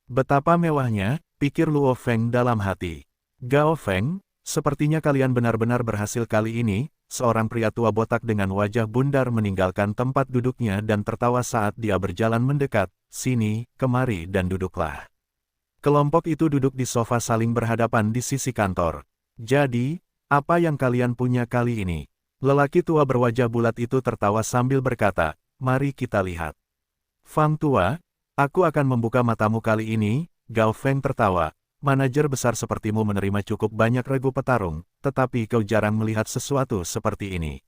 Betapa mewahnya, pikir Luo Feng dalam hati. Gao Feng, sepertinya kalian benar-benar berhasil kali ini. Seorang pria tua botak dengan wajah bundar meninggalkan tempat duduknya dan tertawa saat dia berjalan mendekat. Sini, kemari dan duduklah. Kelompok itu duduk di sofa saling berhadapan di sisi kantor. Jadi, apa yang kalian punya kali ini? Lelaki tua berwajah bulat itu tertawa sambil berkata, mari kita lihat. Fang Tua, aku akan membuka matamu kali ini. Gao Feng tertawa. manajer besar sepertimu menerima cukup banyak regu petarung, tetapi kau jarang melihat sesuatu seperti ini.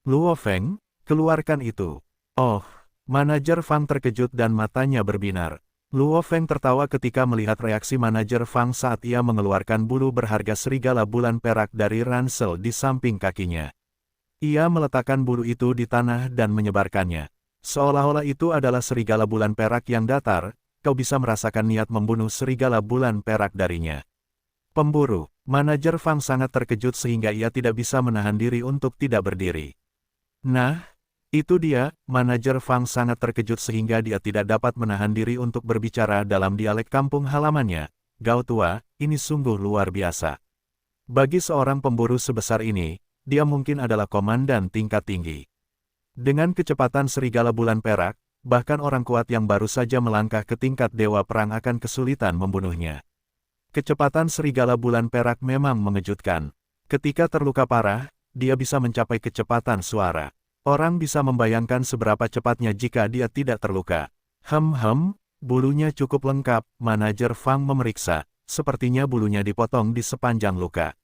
Luo Feng, keluarkan itu. Oh, manajer Fang terkejut dan matanya berbinar. Luo Feng tertawa ketika melihat reaksi manajer Fang saat ia mengeluarkan bulu berharga serigala bulan perak dari ransel di samping kakinya. Ia meletakkan bulu itu di tanah dan menyebarkannya. Seolah-olah itu adalah serigala bulan perak yang datar, kau bisa merasakan niat membunuh serigala bulan perak darinya. Pemburu, manajer Fang sangat terkejut sehingga ia tidak bisa menahan diri untuk tidak berdiri. Nah, itu dia, manajer Fang sangat terkejut sehingga dia tidak dapat menahan diri untuk berbicara dalam dialek kampung halamannya. Gao tua, ini sungguh luar biasa. Bagi seorang pemburu sebesar ini, dia mungkin adalah komandan tingkat tinggi. Dengan kecepatan serigala bulan perak, bahkan orang kuat yang baru saja melangkah ke tingkat dewa perang akan kesulitan membunuhnya. Kecepatan serigala bulan perak memang mengejutkan. Ketika terluka parah, dia bisa mencapai kecepatan suara. Orang bisa membayangkan seberapa cepatnya jika dia tidak terluka. Bulunya cukup lengkap, manajer Fang memeriksa. Sepertinya bulunya dipotong di sepanjang luka.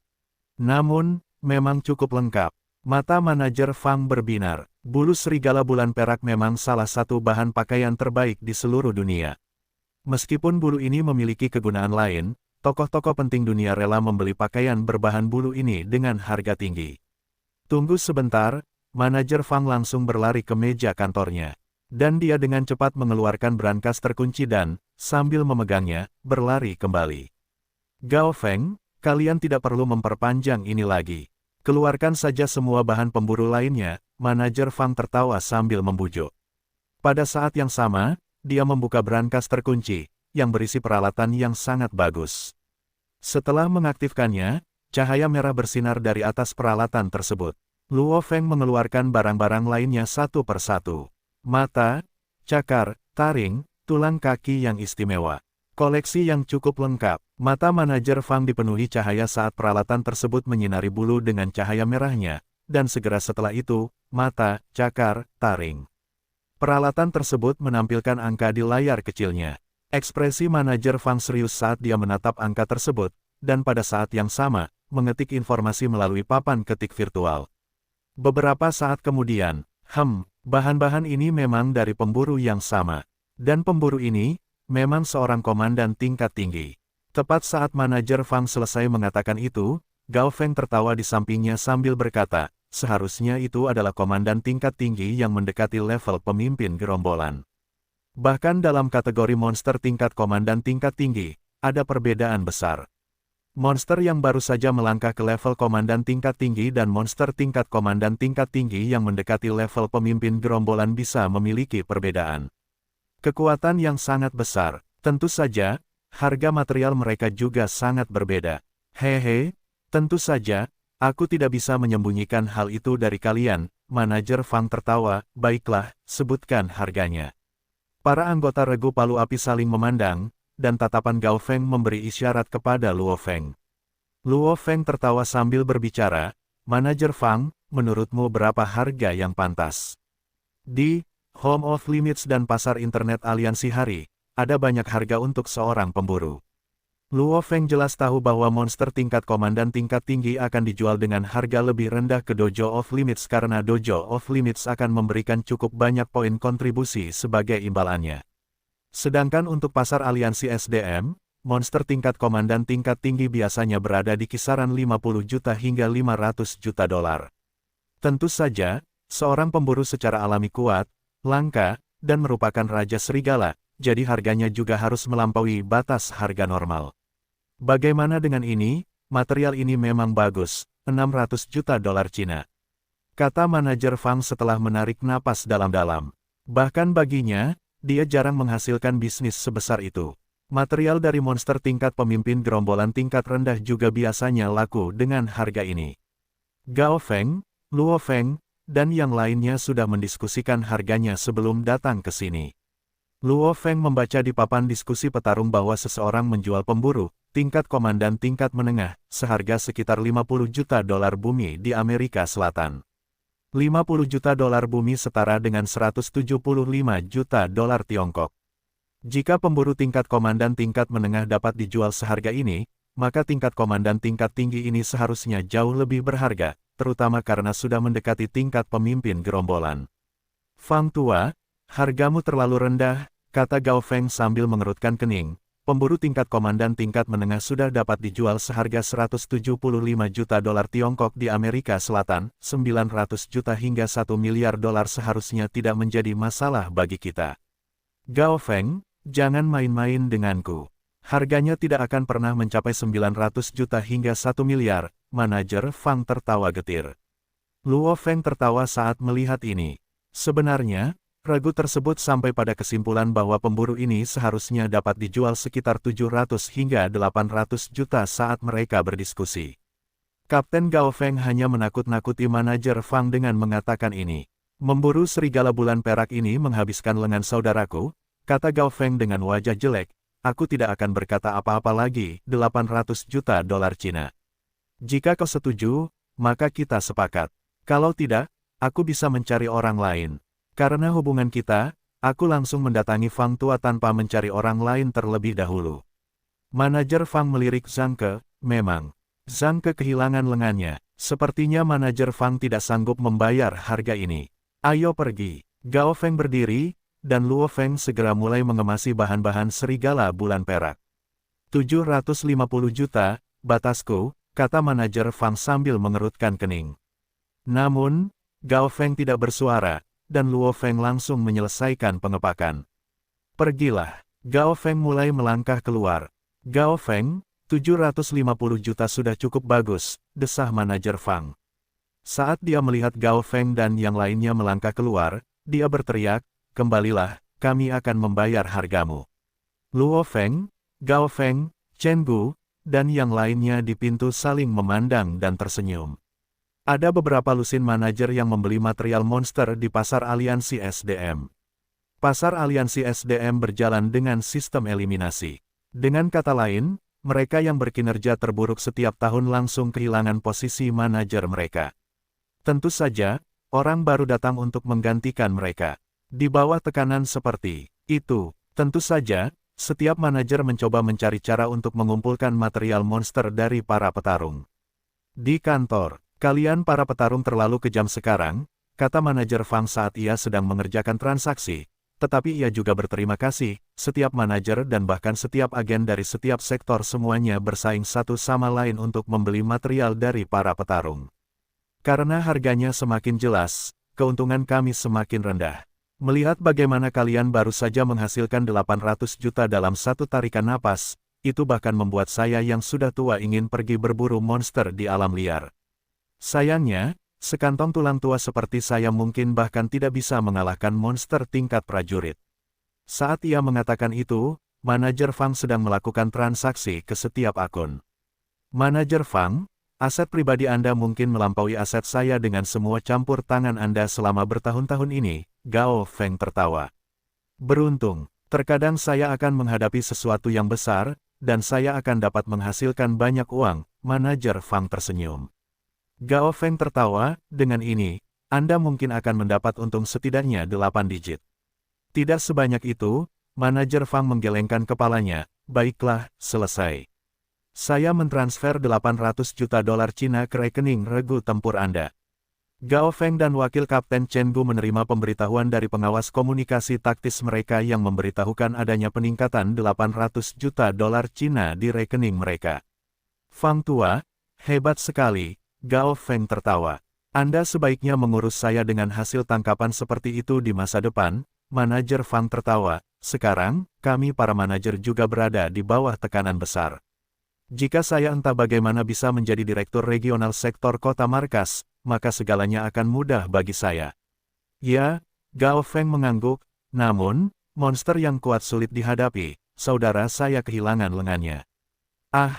Namun, memang cukup lengkap. Mata manajer Fang berbinar. Bulu serigala bulan perak memang salah satu bahan pakaian terbaik di seluruh dunia. Meskipun bulu ini memiliki kegunaan lain, tokoh-tokoh penting dunia rela membeli pakaian berbahan bulu ini dengan harga tinggi. Tunggu sebentar, manajer Fang langsung berlari ke meja kantornya. Dan dia dengan cepat mengeluarkan brankas terkunci dan, sambil memegangnya, berlari kembali. Gao Feng, kalian tidak perlu memperpanjang ini lagi. Keluarkan saja semua bahan pemburu lainnya, manajer Fang tertawa sambil membujuk. Pada saat yang sama, dia membuka brankas terkunci, yang berisi peralatan yang sangat bagus. Setelah mengaktifkannya, cahaya merah bersinar dari atas peralatan tersebut. Luo Feng mengeluarkan barang-barang lainnya satu persatu. Mata, cakar, taring, tulang kaki yang istimewa. Koleksi yang cukup lengkap. Mata manajer Fang dipenuhi cahaya saat peralatan tersebut menyinari bulu dengan cahaya merahnya, dan segera setelah itu, mata, cakar, taring. Peralatan tersebut menampilkan angka di layar kecilnya. Ekspresi manajer Fang serius saat dia menatap angka tersebut, dan pada saat yang sama, mengetik informasi melalui papan ketik virtual. Beberapa saat kemudian, bahan-bahan ini memang dari pemburu yang sama. Dan pemburu ini, memang seorang komandan tingkat tinggi. Tepat saat manajer Fang selesai mengatakan itu, Gao Feng tertawa di sampingnya sambil berkata, seharusnya itu adalah komandan tingkat tinggi yang mendekati level pemimpin gerombolan. Bahkan dalam kategori monster tingkat komandan tingkat tinggi, ada perbedaan besar. Monster yang baru saja melangkah ke level komandan tingkat tinggi dan monster tingkat komandan tingkat tinggi yang mendekati level pemimpin gerombolan bisa memiliki perbedaan. Kekuatan yang sangat besar, tentu saja, harga material mereka juga sangat berbeda. Hehe, tentu saja, aku tidak bisa menyembunyikan hal itu dari kalian, manajer Fang tertawa, baiklah, sebutkan harganya. Para anggota regu palu api saling memandang, dan tatapan Gao Feng memberi isyarat kepada Luo Feng. Luo Feng tertawa sambil berbicara, manajer Fang, menurutmu berapa harga yang pantas? Di Home of Limits dan pasar internet aliansi hari, ada banyak harga untuk seorang pemburu. Luo Feng jelas tahu bahwa monster tingkat komandan tingkat tinggi akan dijual dengan harga lebih rendah ke Dojo of Limits karena Dojo of Limits akan memberikan cukup banyak poin kontribusi sebagai imbalannya. Sedangkan untuk pasar aliansi SDM, monster tingkat komandan tingkat tinggi biasanya berada di kisaran 50 juta hingga 500 juta dolar. Tentu saja, seorang pemburu secara alami kuat, langka, dan merupakan raja serigala, jadi harganya juga harus melampaui batas harga normal. Bagaimana dengan ini? Material ini memang bagus, 600 juta dolar Cina. Kata manajer Fang setelah menarik napas dalam-dalam. Bahkan baginya, dia jarang menghasilkan bisnis sebesar itu. Material dari monster tingkat pemimpin gerombolan tingkat rendah juga biasanya laku dengan harga ini. Gao Feng, Luo Feng, dan yang lainnya sudah mendiskusikan harganya sebelum datang ke sini. Luo Feng membaca di papan diskusi petarung bahwa seseorang menjual pemburu, tingkat komandan tingkat menengah, seharga sekitar 50 juta dolar bumi di Amerika Selatan. 50 juta dolar bumi setara dengan 175 juta dolar Tiongkok. Jika pemburu tingkat komandan tingkat menengah dapat dijual seharga ini, maka tingkat komandan tingkat tinggi ini seharusnya jauh lebih berharga, terutama karena sudah mendekati tingkat pemimpin gerombolan. Fang tua, hargamu terlalu rendah, kata Gao Feng sambil mengerutkan kening. Pemburu tingkat komandan tingkat menengah sudah dapat dijual seharga 175 juta dolar Tiongkok di Amerika Selatan, 900 juta hingga 1 miliar dolar seharusnya tidak menjadi masalah bagi kita. Gao Feng, jangan main-main denganku. Harganya tidak akan pernah mencapai 900 juta hingga 1 miliar, manajer Fang tertawa getir. Luo Feng tertawa saat melihat ini. Sebenarnya, ragu tersebut sampai pada kesimpulan bahwa pemburu ini seharusnya dapat dijual sekitar 700 hingga 800 juta saat mereka berdiskusi. Kapten Gao Feng hanya menakut-nakuti manajer Fang dengan mengatakan ini. Memburu serigala bulan perak ini menghabiskan lengan saudaraku, kata Gao Feng dengan wajah jelek. Aku tidak akan berkata apa-apa lagi, 800 juta dolar Cina. Jika kau setuju, maka kita sepakat. Kalau tidak, aku bisa mencari orang lain. Karena hubungan kita, aku langsung mendatangi Fang tua tanpa mencari orang lain terlebih dahulu. Manajer Fang melirik Zhang Ke, memang. Zhang Ke kehilangan lengannya, sepertinya manajer Fang tidak sanggup membayar harga ini. Ayo pergi. Gao Feng berdiri, dan Luo Feng segera mulai mengemasi bahan-bahan serigala bulan perak. 750 juta, batasku, kata manajer Fang sambil mengerutkan kening. Namun, Gao Feng tidak bersuara, dan Luo Feng langsung menyelesaikan pengepakan. Pergilah. Gao Feng mulai melangkah keluar. Gao Feng, 750 juta sudah cukup bagus, desah manajer Fang. Saat dia melihat Gao Feng dan yang lainnya melangkah keluar, dia berteriak, kembalilah, kami akan membayar hargamu. Luo Feng, Gao Feng, Chen Gu, dan yang lainnya di pintu saling memandang dan tersenyum. Ada beberapa lusin manajer yang membeli material monster di pasar aliansi SDM. Pasar aliansi SDM berjalan dengan sistem eliminasi. Dengan kata lain, mereka yang berkinerja terburuk setiap tahun langsung kehilangan posisi manajer mereka. Tentu saja, orang baru datang untuk menggantikan mereka. Di bawah tekanan seperti itu, tentu saja, setiap manajer mencoba mencari cara untuk mengumpulkan material monster dari para petarung. Di kantor, kalian para petarung terlalu kejam sekarang, kata manajer Fang saat ia sedang mengerjakan transaksi, tetapi ia juga berterima kasih, setiap manajer dan bahkan setiap agen dari setiap sektor semuanya bersaing satu sama lain untuk membeli material dari para petarung. Karena harganya semakin jelas, keuntungan kami semakin rendah. Melihat bagaimana kalian baru saja menghasilkan 800 juta dalam satu tarikan napas, itu bahkan membuat saya yang sudah tua ingin pergi berburu monster di alam liar. Sayangnya, sekantong tulang tua seperti saya mungkin bahkan tidak bisa mengalahkan monster tingkat prajurit. Saat ia mengatakan itu, manajer Fang sedang melakukan transaksi ke setiap akun. Manajer Fang, aset pribadi Anda mungkin melampaui aset saya dengan semua campur tangan Anda selama bertahun-tahun ini, Gao Feng tertawa. Beruntung, terkadang saya akan menghadapi sesuatu yang besar, dan saya akan dapat menghasilkan banyak uang, manajer Fang tersenyum. Gao Feng tertawa, dengan ini, Anda mungkin akan mendapat untung setidaknya 8 digit. Tidak sebanyak itu, manajer Fang menggelengkan kepalanya, baiklah, selesai. Saya mentransfer 800 juta dolar Cina ke rekening regu tempur Anda. Gao Feng dan wakil Kapten Chen Gu menerima pemberitahuan dari pengawas komunikasi taktis mereka yang memberitahukan adanya peningkatan 800 juta dolar Cina di rekening mereka. Fang tua, hebat sekali. Gao Feng tertawa. Anda sebaiknya mengurus saya dengan hasil tangkapan seperti itu di masa depan, manajer Fang tertawa. Sekarang, kami para manajer juga berada di bawah tekanan besar. Jika saya entah bagaimana bisa menjadi direktur regional sektor kota markas, maka segalanya akan mudah bagi saya. Ya, Gao Feng mengangguk, namun, monster yang kuat sulit dihadapi, saudara saya kehilangan lengannya. Ah,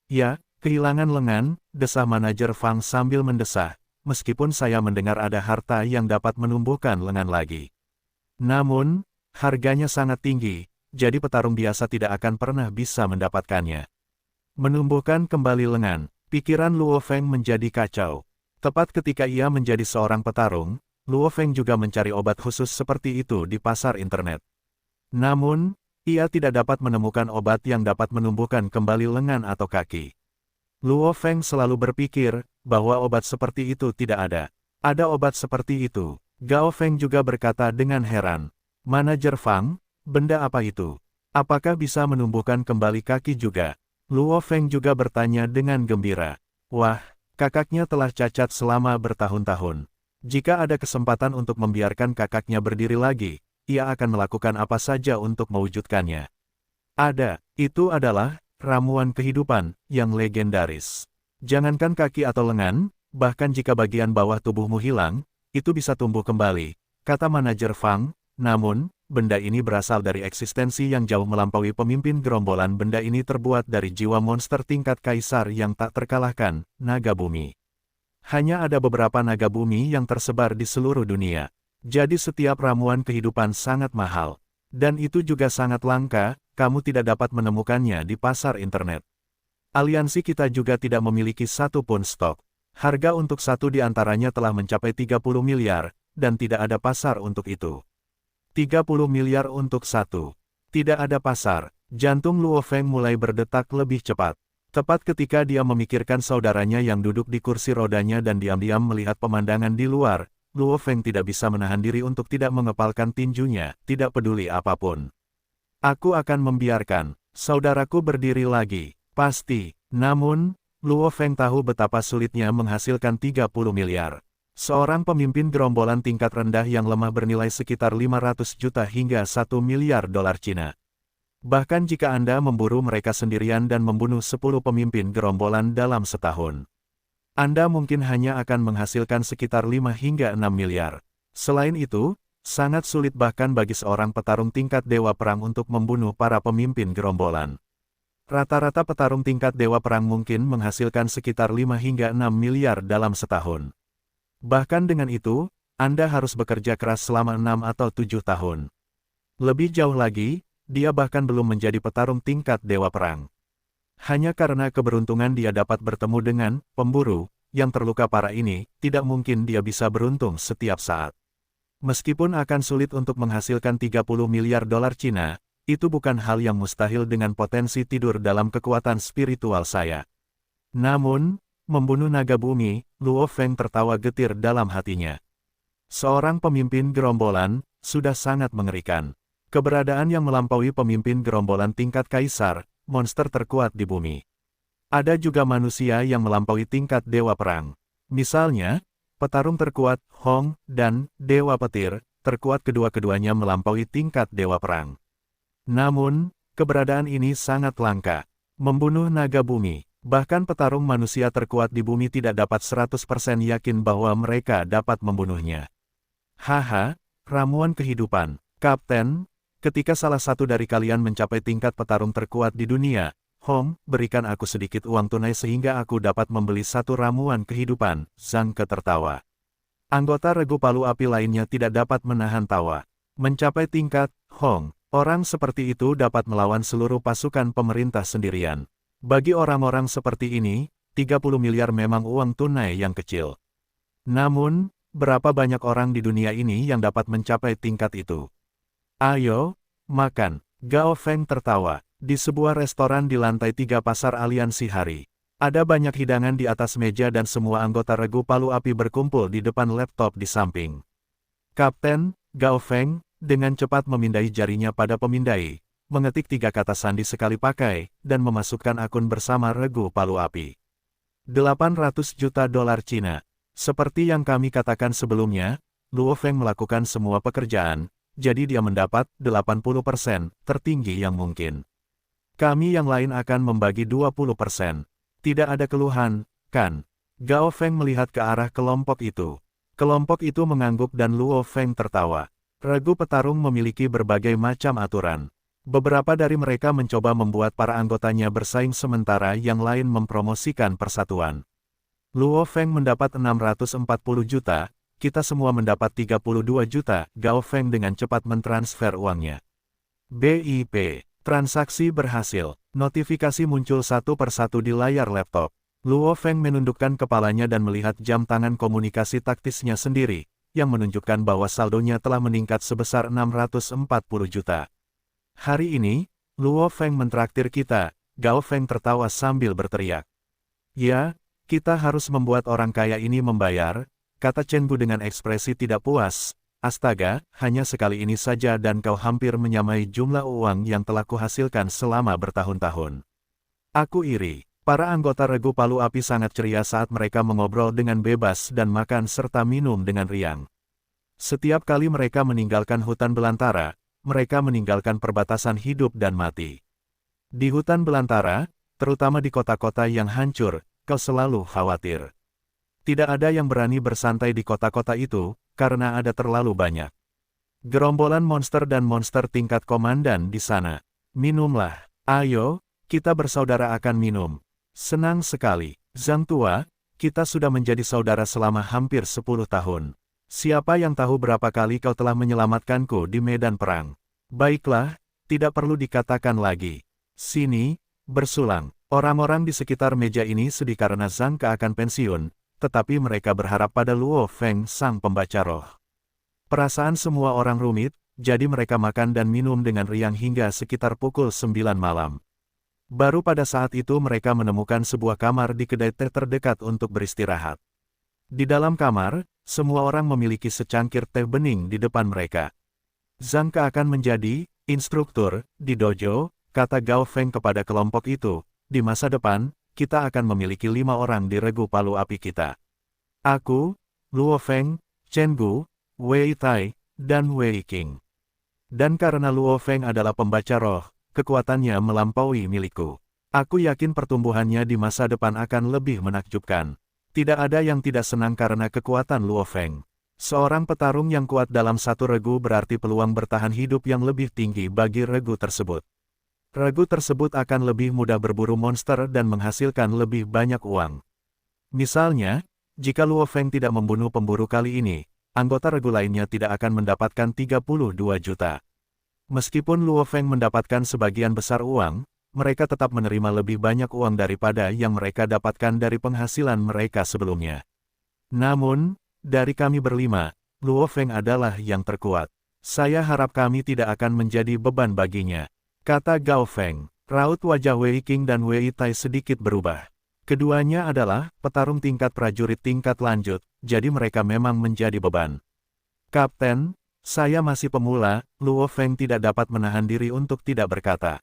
ya, kehilangan lengan, desah manajer Fang sambil mendesah, meskipun saya mendengar ada harta yang dapat menumbuhkan lengan lagi. Namun, harganya sangat tinggi, jadi petarung biasa tidak akan pernah bisa mendapatkannya. Menumbuhkan kembali lengan, pikiran Luo Feng menjadi kacau. Tepat ketika ia menjadi seorang petarung, Luo Feng juga mencari obat khusus seperti itu di pasar internet. Namun, Ia tidak dapat menemukan obat yang dapat menumbuhkan kembali lengan atau kaki. Luo Feng selalu berpikir bahwa obat seperti itu tidak ada. Ada obat seperti itu. Gao Feng juga berkata dengan heran. Manajer Fang, benda apa itu? Apakah bisa menumbuhkan kembali kaki juga? Luo Feng juga bertanya dengan gembira. Wah, kakaknya telah cacat selama bertahun-tahun. Jika ada kesempatan untuk membiarkan kakaknya berdiri lagi, ia akan melakukan apa saja untuk mewujudkannya. Ada, itu adalah ramuan kehidupan yang legendaris. Jangankan kaki atau lengan, bahkan jika bagian bawah tubuhmu hilang, itu bisa tumbuh kembali, kata manajer Fang. Namun, benda ini berasal dari eksistensi yang jauh melampaui pemimpin gerombolan. Benda ini terbuat dari jiwa monster tingkat kaisar yang tak terkalahkan, naga bumi. Hanya ada beberapa naga bumi yang tersebar di seluruh dunia. Jadi setiap ramuan kehidupan sangat mahal. Dan itu juga sangat langka, kamu tidak dapat menemukannya di pasar internet. Aliansi kita juga tidak memiliki satu pun stok. Harga untuk satu di antaranya telah mencapai 30 miliar, dan tidak ada pasar untuk itu. 30 miliar untuk satu. Tidak ada pasar. Jantung Luo Feng mulai berdetak lebih cepat. Tepat ketika dia memikirkan saudaranya yang duduk di kursi rodanya dan diam-diam melihat pemandangan di luar, Luo Feng tidak bisa menahan diri untuk tidak mengepalkan tinjunya, tidak peduli apapun. Aku akan membiarkan saudaraku berdiri lagi, pasti. Namun, Luo Feng tahu betapa sulitnya menghasilkan 30 miliar. Seorang pemimpin gerombolan tingkat rendah yang lemah bernilai sekitar 500 juta hingga 1 miliar dolar Cina. Bahkan jika Anda memburu mereka sendirian dan membunuh 10 pemimpin gerombolan dalam setahun, Anda mungkin hanya akan menghasilkan sekitar 5 hingga 6 miliar. Selain itu, sangat sulit bahkan bagi seorang petarung tingkat dewa perang untuk membunuh para pemimpin gerombolan. Rata-rata petarung tingkat dewa perang mungkin menghasilkan sekitar 5 hingga 6 miliar dalam setahun. Bahkan dengan itu, Anda harus bekerja keras selama 6 atau 7 tahun. Lebih jauh lagi, dia bahkan belum menjadi petarung tingkat dewa perang. Hanya karena keberuntungan dia dapat bertemu dengan pemburu yang terluka parah ini, tidak mungkin dia bisa beruntung setiap saat. Meskipun akan sulit untuk menghasilkan 30 miliar dolar Cina, itu bukan hal yang mustahil dengan potensi tidur dalam kekuatan spiritual saya. Namun, membunuh naga bumi, Luo Feng tertawa getir dalam hatinya. Seorang pemimpin gerombolan, sudah sangat mengerikan. Keberadaan yang melampaui pemimpin gerombolan tingkat kaisar, monster terkuat di bumi. Ada juga manusia yang melampaui tingkat dewa perang. Misalnya, petarung terkuat, Hong, dan dewa petir, terkuat kedua-keduanya melampaui tingkat dewa perang. Namun, keberadaan ini sangat langka. Membunuh naga bumi. Bahkan petarung manusia terkuat di bumi tidak dapat 100% yakin bahwa mereka dapat membunuhnya. Haha, ramuan kehidupan. Kapten, ketika salah satu dari kalian mencapai tingkat petarung terkuat di dunia, Hong, berikan aku sedikit uang tunai sehingga aku dapat membeli satu ramuan kehidupan. Zhang Ke tertawa. Anggota regu palu api lainnya tidak dapat menahan tawa. Mencapai tingkat Hong, orang seperti itu dapat melawan seluruh pasukan pemerintah sendirian. Bagi orang-orang seperti ini, 30 miliar memang uang tunai yang kecil. Namun, berapa banyak orang di dunia ini yang dapat mencapai tingkat itu? Ayo, makan. Gao Feng tertawa. Di sebuah restoran di lantai 3 pasar aliansi hari. Ada banyak hidangan di atas meja dan semua anggota regu palu api berkumpul di depan laptop di samping. Kapten, Gao Feng, dengan cepat memindai jarinya pada pemindai, mengetik 3 kata sandi sekali pakai, dan memasukkan akun bersama regu palu api. 800 juta dolar Cina. Seperti yang kami katakan sebelumnya, Luo Feng melakukan semua pekerjaan, jadi dia mendapat 80%, tertinggi yang mungkin. Kami yang lain akan membagi 20%. Tidak ada keluhan, kan? Gao Feng melihat ke arah kelompok itu. Kelompok itu mengangguk dan Luo Feng tertawa. Regu petarung memiliki berbagai macam aturan. Beberapa dari mereka mencoba membuat para anggotanya bersaing sementara yang lain mempromosikan persatuan. Luo Feng mendapat 640 juta, kita semua mendapat 32 juta, Gao Feng dengan cepat mentransfer uangnya. BIP, transaksi berhasil, notifikasi muncul satu persatu di layar laptop. Luo Feng menundukkan kepalanya dan melihat jam tangan komunikasi taktisnya sendiri, yang menunjukkan bahwa saldonya telah meningkat sebesar 640 juta. Hari ini, Luo Feng mentraktir kita, Gao Feng tertawa sambil berteriak. Ya, kita harus membuat orang kaya ini membayar, kata Chen Bu dengan ekspresi tidak puas. Astaga, hanya sekali ini saja dan kau hampir menyamai jumlah uang yang telah kuhasilkan selama bertahun-tahun. Aku iri. Para anggota regu palu api sangat ceria saat mereka mengobrol dengan bebas dan makan serta minum dengan riang. Setiap kali mereka meninggalkan hutan belantara, mereka meninggalkan perbatasan hidup dan mati. Di hutan belantara, terutama di kota-kota yang hancur, kau selalu khawatir. Tidak ada yang berani bersantai di kota-kota itu, karena ada terlalu banyak gerombolan monster dan monster tingkat komandan di sana. Minumlah. Ayo, kita bersaudara akan minum. Senang sekali. Zhang Tua, kita sudah menjadi saudara selama hampir 10 tahun. Siapa yang tahu berapa kali kau telah menyelamatkanku di medan perang? Baiklah, tidak perlu dikatakan lagi. Sini, bersulang. Orang-orang di sekitar meja ini sedih karena Zhang Ke akan pensiun, tetapi mereka berharap pada Luo Feng sang pembaca roh. Perasaan semua orang rumit, jadi mereka makan dan minum dengan riang hingga sekitar pukul 9 malam. Baru pada saat itu mereka menemukan sebuah kamar di kedai teh terdekat untuk beristirahat. Di dalam kamar, semua orang memiliki secangkir teh bening di depan mereka. Zhang Ke akan menjadi instruktur di dojo, kata Gao Feng kepada kelompok itu. Di masa depan, kita akan memiliki 5 orang di regu palu api kita. Aku, Luo Feng, Chen Gu, Wei Tai, dan Wei Qing. Dan karena Luo Feng adalah pembaca roh, kekuatannya melampaui milikku. Aku yakin pertumbuhannya di masa depan akan lebih menakjubkan. Tidak ada yang tidak senang karena kekuatan Luo Feng. Seorang petarung yang kuat dalam satu regu berarti peluang bertahan hidup yang lebih tinggi bagi regu tersebut. Regu tersebut akan lebih mudah berburu monster dan menghasilkan lebih banyak uang. Misalnya, jika Luo Feng tidak membunuh pemburu kali ini, anggota regu lainnya tidak akan mendapatkan 32 juta. Meskipun Luo Feng mendapatkan sebagian besar uang, mereka tetap menerima lebih banyak uang daripada yang mereka dapatkan dari penghasilan mereka sebelumnya. Namun, dari kami berlima, Luo Feng adalah yang terkuat. Saya harap kami tidak akan menjadi beban baginya, kata Gao Feng. Raut wajah Wei Qing dan Wei Tai sedikit berubah. Keduanya adalah petarung tingkat prajurit tingkat lanjut, jadi mereka memang menjadi beban. Kapten, saya masih pemula, Luo Feng tidak dapat menahan diri untuk tidak berkata.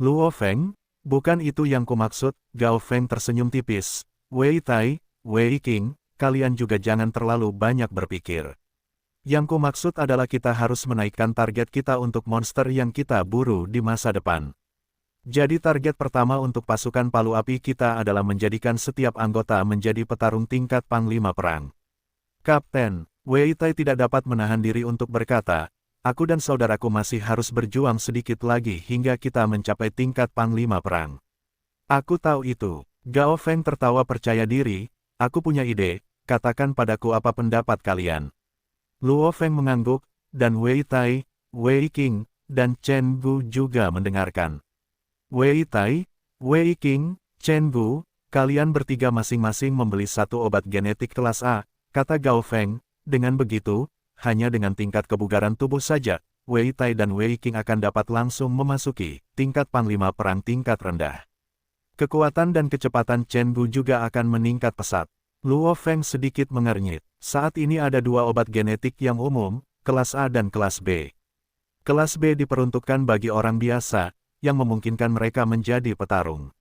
Luo Feng, bukan itu yang kumaksud, Gao Feng tersenyum tipis. Wei Tai, Wei Qing, kalian juga jangan terlalu banyak berpikir. Yang kumaksud adalah kita harus menaikkan target kita untuk monster yang kita buru di masa depan. Jadi target pertama untuk pasukan palu api kita adalah menjadikan setiap anggota menjadi petarung tingkat panglima perang. Kapten, Wei Tai tidak dapat menahan diri untuk berkata, aku dan saudaraku masih harus berjuang sedikit lagi hingga kita mencapai tingkat panglima perang. Aku tahu itu. Gao Feng tertawa percaya diri, aku punya ide, katakan padaku apa pendapat kalian. Luo Feng mengangguk, dan Wei Tai, Wei Qing, dan Chen Gu juga mendengarkan. Wei Tai, Wei Qing, Chen Gu, kalian bertiga masing-masing membeli satu obat genetik kelas A, kata Gao Feng. Dengan begitu, hanya dengan tingkat kebugaran tubuh saja, Wei Tai dan Wei Qing akan dapat langsung memasuki tingkat panglima perang tingkat rendah. Kekuatan dan kecepatan Chen Gu juga akan meningkat pesat. Luo Feng sedikit mengernyit. Saat ini ada 2 obat genetik yang umum, kelas A dan kelas B. Kelas B diperuntukkan bagi orang biasa, yang memungkinkan mereka menjadi petarung.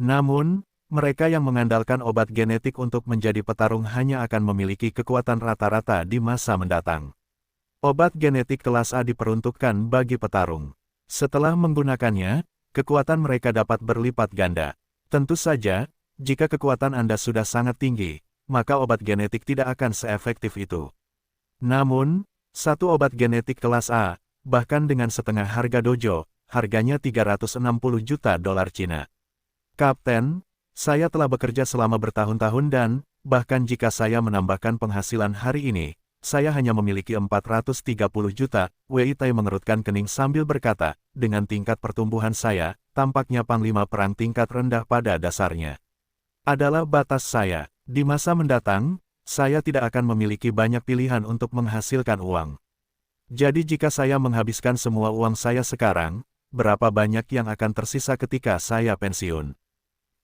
Namun, mereka yang mengandalkan obat genetik untuk menjadi petarung hanya akan memiliki kekuatan rata-rata di masa mendatang. Obat genetik kelas A diperuntukkan bagi petarung. Setelah menggunakannya, kekuatan mereka dapat berlipat ganda. Tentu saja, jika kekuatan Anda sudah sangat tinggi, maka obat genetik tidak akan seefektif itu. Namun, satu obat genetik kelas A, bahkan dengan setengah harga dojo, harganya 360 juta dolar Cina. Kapten, saya telah bekerja selama bertahun-tahun dan, bahkan jika saya menambahkan penghasilan hari ini, saya hanya memiliki 430 juta, Wei Tai mengerutkan kening sambil berkata, dengan tingkat pertumbuhan saya, tampaknya panglima perang tingkat rendah pada dasarnya adalah batas saya. Di masa mendatang, saya tidak akan memiliki banyak pilihan untuk menghasilkan uang. Jadi jika saya menghabiskan semua uang saya sekarang, berapa banyak yang akan tersisa ketika saya pensiun?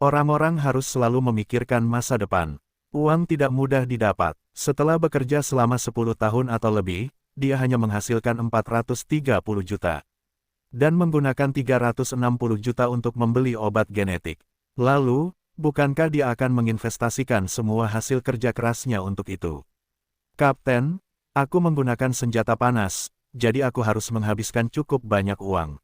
Orang-orang harus selalu memikirkan masa depan. Uang tidak mudah didapat. Setelah bekerja selama 10 tahun atau lebih, dia hanya menghasilkan 430 juta. Dan menggunakan 360 juta untuk membeli obat genetik. Lalu, bukankah dia akan menginvestasikan semua hasil kerja kerasnya untuk itu? Kapten, aku menggunakan senjata panas, jadi aku harus menghabiskan cukup banyak uang.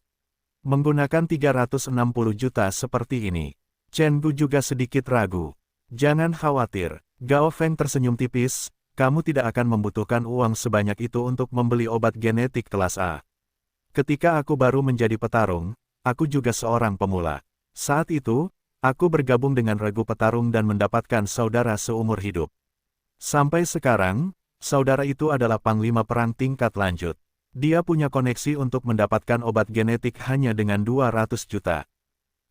Menggunakan 360 juta seperti ini. Chen Gu juga sedikit ragu. Jangan khawatir, Gao Feng tersenyum tipis, kamu tidak akan membutuhkan uang sebanyak itu untuk membeli obat genetik kelas A. Ketika aku baru menjadi petarung, aku juga seorang pemula. Saat itu, aku bergabung dengan regu petarung dan mendapatkan saudara seumur hidup. Sampai sekarang, saudara itu adalah panglima perang tingkat lanjut. Dia punya koneksi untuk mendapatkan obat genetik hanya dengan 200 juta.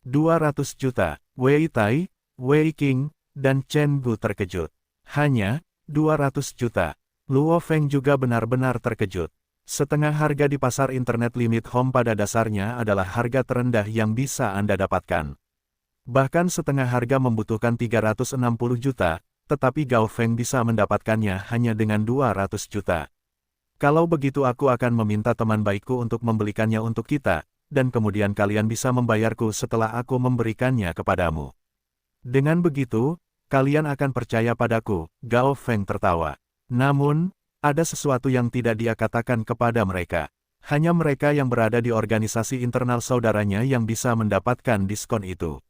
200 juta, Wei Tai, Wei Qing, dan Chen Gu terkejut. Hanya 200 juta. Luo Feng juga benar-benar terkejut. Setengah harga di pasar internet limit home pada dasarnya adalah harga terendah yang bisa Anda dapatkan. Bahkan setengah harga membutuhkan 360 juta, tetapi Gao Feng bisa mendapatkannya hanya dengan 200 juta. Kalau begitu aku akan meminta teman baikku untuk membelikannya untuk kita, dan kemudian kalian bisa membayarku setelah aku memberikannya kepadamu. Dengan begitu, kalian akan percaya padaku, Gao Feng tertawa. Namun, ada sesuatu yang tidak dia katakan kepada mereka. Hanya mereka yang berada di organisasi internal saudaranya yang bisa mendapatkan diskon itu.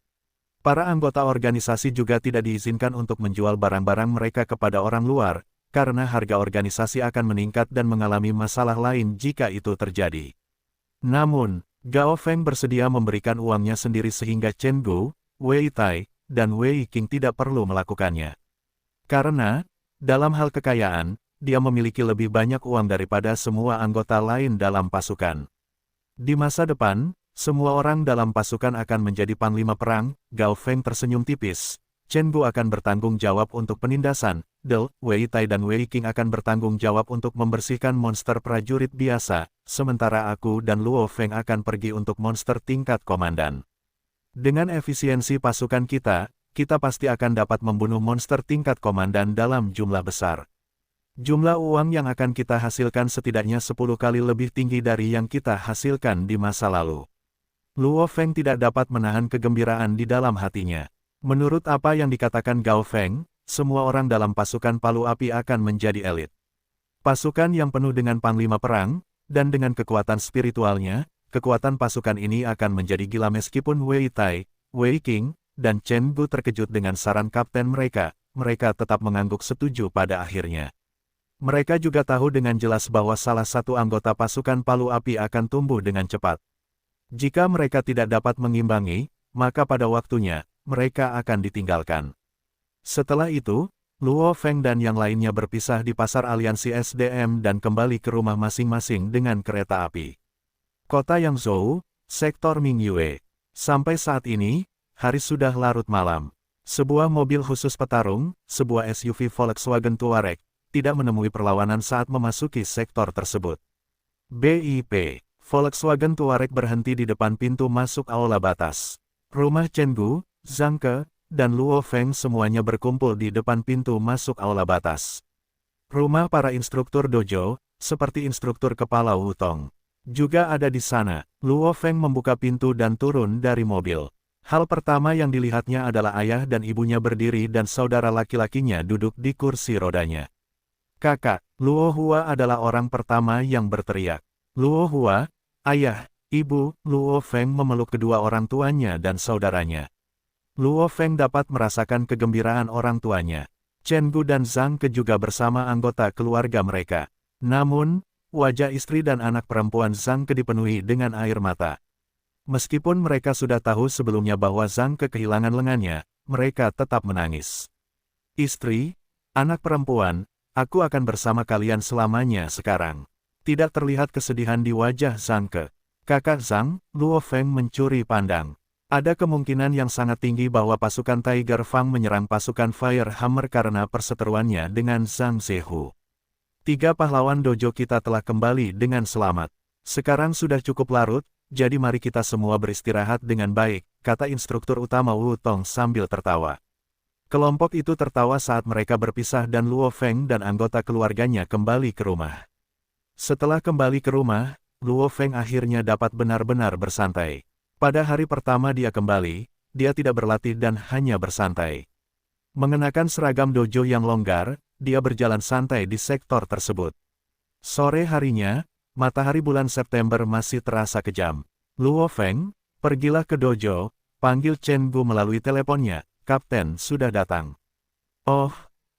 Para anggota organisasi juga tidak diizinkan untuk menjual barang-barang mereka kepada orang luar, karena harga organisasi akan meningkat dan mengalami masalah lain jika itu terjadi. Namun, Gao Feng bersedia memberikan uangnya sendiri sehingga Chen Gu, Wei Tai, dan Wei Qing tidak perlu melakukannya. Karena, dalam hal kekayaan, dia memiliki lebih banyak uang daripada semua anggota lain dalam pasukan. Di masa depan, semua orang dalam pasukan akan menjadi panglima perang. Gao Feng tersenyum tipis. Chen Gu akan bertanggung jawab untuk penindasan, Wei Tai dan Wei Qing akan bertanggung jawab untuk membersihkan monster prajurit biasa, sementara aku dan Luo Feng akan pergi untuk monster tingkat komandan. Dengan efisiensi pasukan kita pasti akan dapat membunuh monster tingkat komandan dalam jumlah besar. Jumlah uang yang akan kita hasilkan setidaknya 10 kali lebih tinggi dari yang kita hasilkan di masa lalu. Luo Feng tidak dapat menahan kegembiraan di dalam hatinya. Menurut apa yang dikatakan Gao Feng, semua orang dalam pasukan palu api akan menjadi elit. Pasukan yang penuh dengan panglima perang, dan dengan kekuatan spiritualnya, kekuatan pasukan ini akan menjadi gila meskipun Wei Tai, Wei Qing, dan Chen Gu terkejut dengan saran kapten mereka tetap mengangguk setuju pada akhirnya. Mereka juga tahu dengan jelas bahwa salah satu anggota pasukan palu api akan tumbuh dengan cepat. Jika mereka tidak dapat mengimbangi, maka pada waktunya, mereka akan ditinggalkan. Setelah itu, Luo Feng dan yang lainnya berpisah di pasar aliansi SDM dan kembali ke rumah masing-masing dengan kereta api. Kota Yangzhou, sektor Mingyue. Sampai saat ini, hari sudah larut malam. Sebuah mobil khusus petarung, sebuah SUV Volkswagen Touareg, tidak menemui perlawanan saat memasuki sektor tersebut. BIP, Volkswagen Touareg berhenti di depan pintu masuk aula batas. Rumah Chen Gu, Zhang Ke, dan Luo Feng semuanya berkumpul di depan pintu masuk aula batas. Rumah para instruktur dojo, seperti instruktur kepala Wutong, juga ada di sana. Luo Feng membuka pintu dan turun dari mobil. Hal pertama yang dilihatnya adalah ayah dan ibunya berdiri dan saudara laki-lakinya duduk di kursi rodanya. Kakak, Luo Hua adalah orang pertama yang berteriak. Luo Hua, ayah, ibu, Luo Feng memeluk kedua orang tuanya dan saudaranya. Luo Feng dapat merasakan kegembiraan orang tuanya. Chen Gu dan Zhang Ke juga bersama anggota keluarga mereka. Namun, wajah istri dan anak perempuan Zhang Ke dipenuhi dengan air mata. Meskipun mereka sudah tahu sebelumnya bahwa Zhang Ke kehilangan lengannya, mereka tetap menangis. Istri, anak perempuan, aku akan bersama kalian selamanya sekarang. Tidak terlihat kesedihan di wajah Zhang Ke. Kakak Zhang, Luo Feng mencuri pandang. Ada kemungkinan yang sangat tinggi bahwa pasukan Tiger Fang menyerang pasukan Fire Hammer karena perseteruannya dengan Zhang Zehu. 3 pahlawan dojo kita telah kembali dengan selamat. Sekarang sudah cukup larut, jadi mari kita semua beristirahat dengan baik, kata instruktur utama Wu Tong sambil tertawa. Kelompok itu tertawa saat mereka berpisah dan Luo Feng dan anggota keluarganya kembali ke rumah. Setelah kembali ke rumah, Luo Feng akhirnya dapat benar-benar bersantai. Pada hari pertama dia kembali, dia tidak berlatih dan hanya bersantai. Mengenakan seragam dojo yang longgar, dia berjalan santai di sektor tersebut. Sore harinya, matahari bulan September masih terasa kejam. Luo Feng, pergilah ke dojo, panggil Chen Gu melalui teleponnya, Kapten sudah datang. Oh,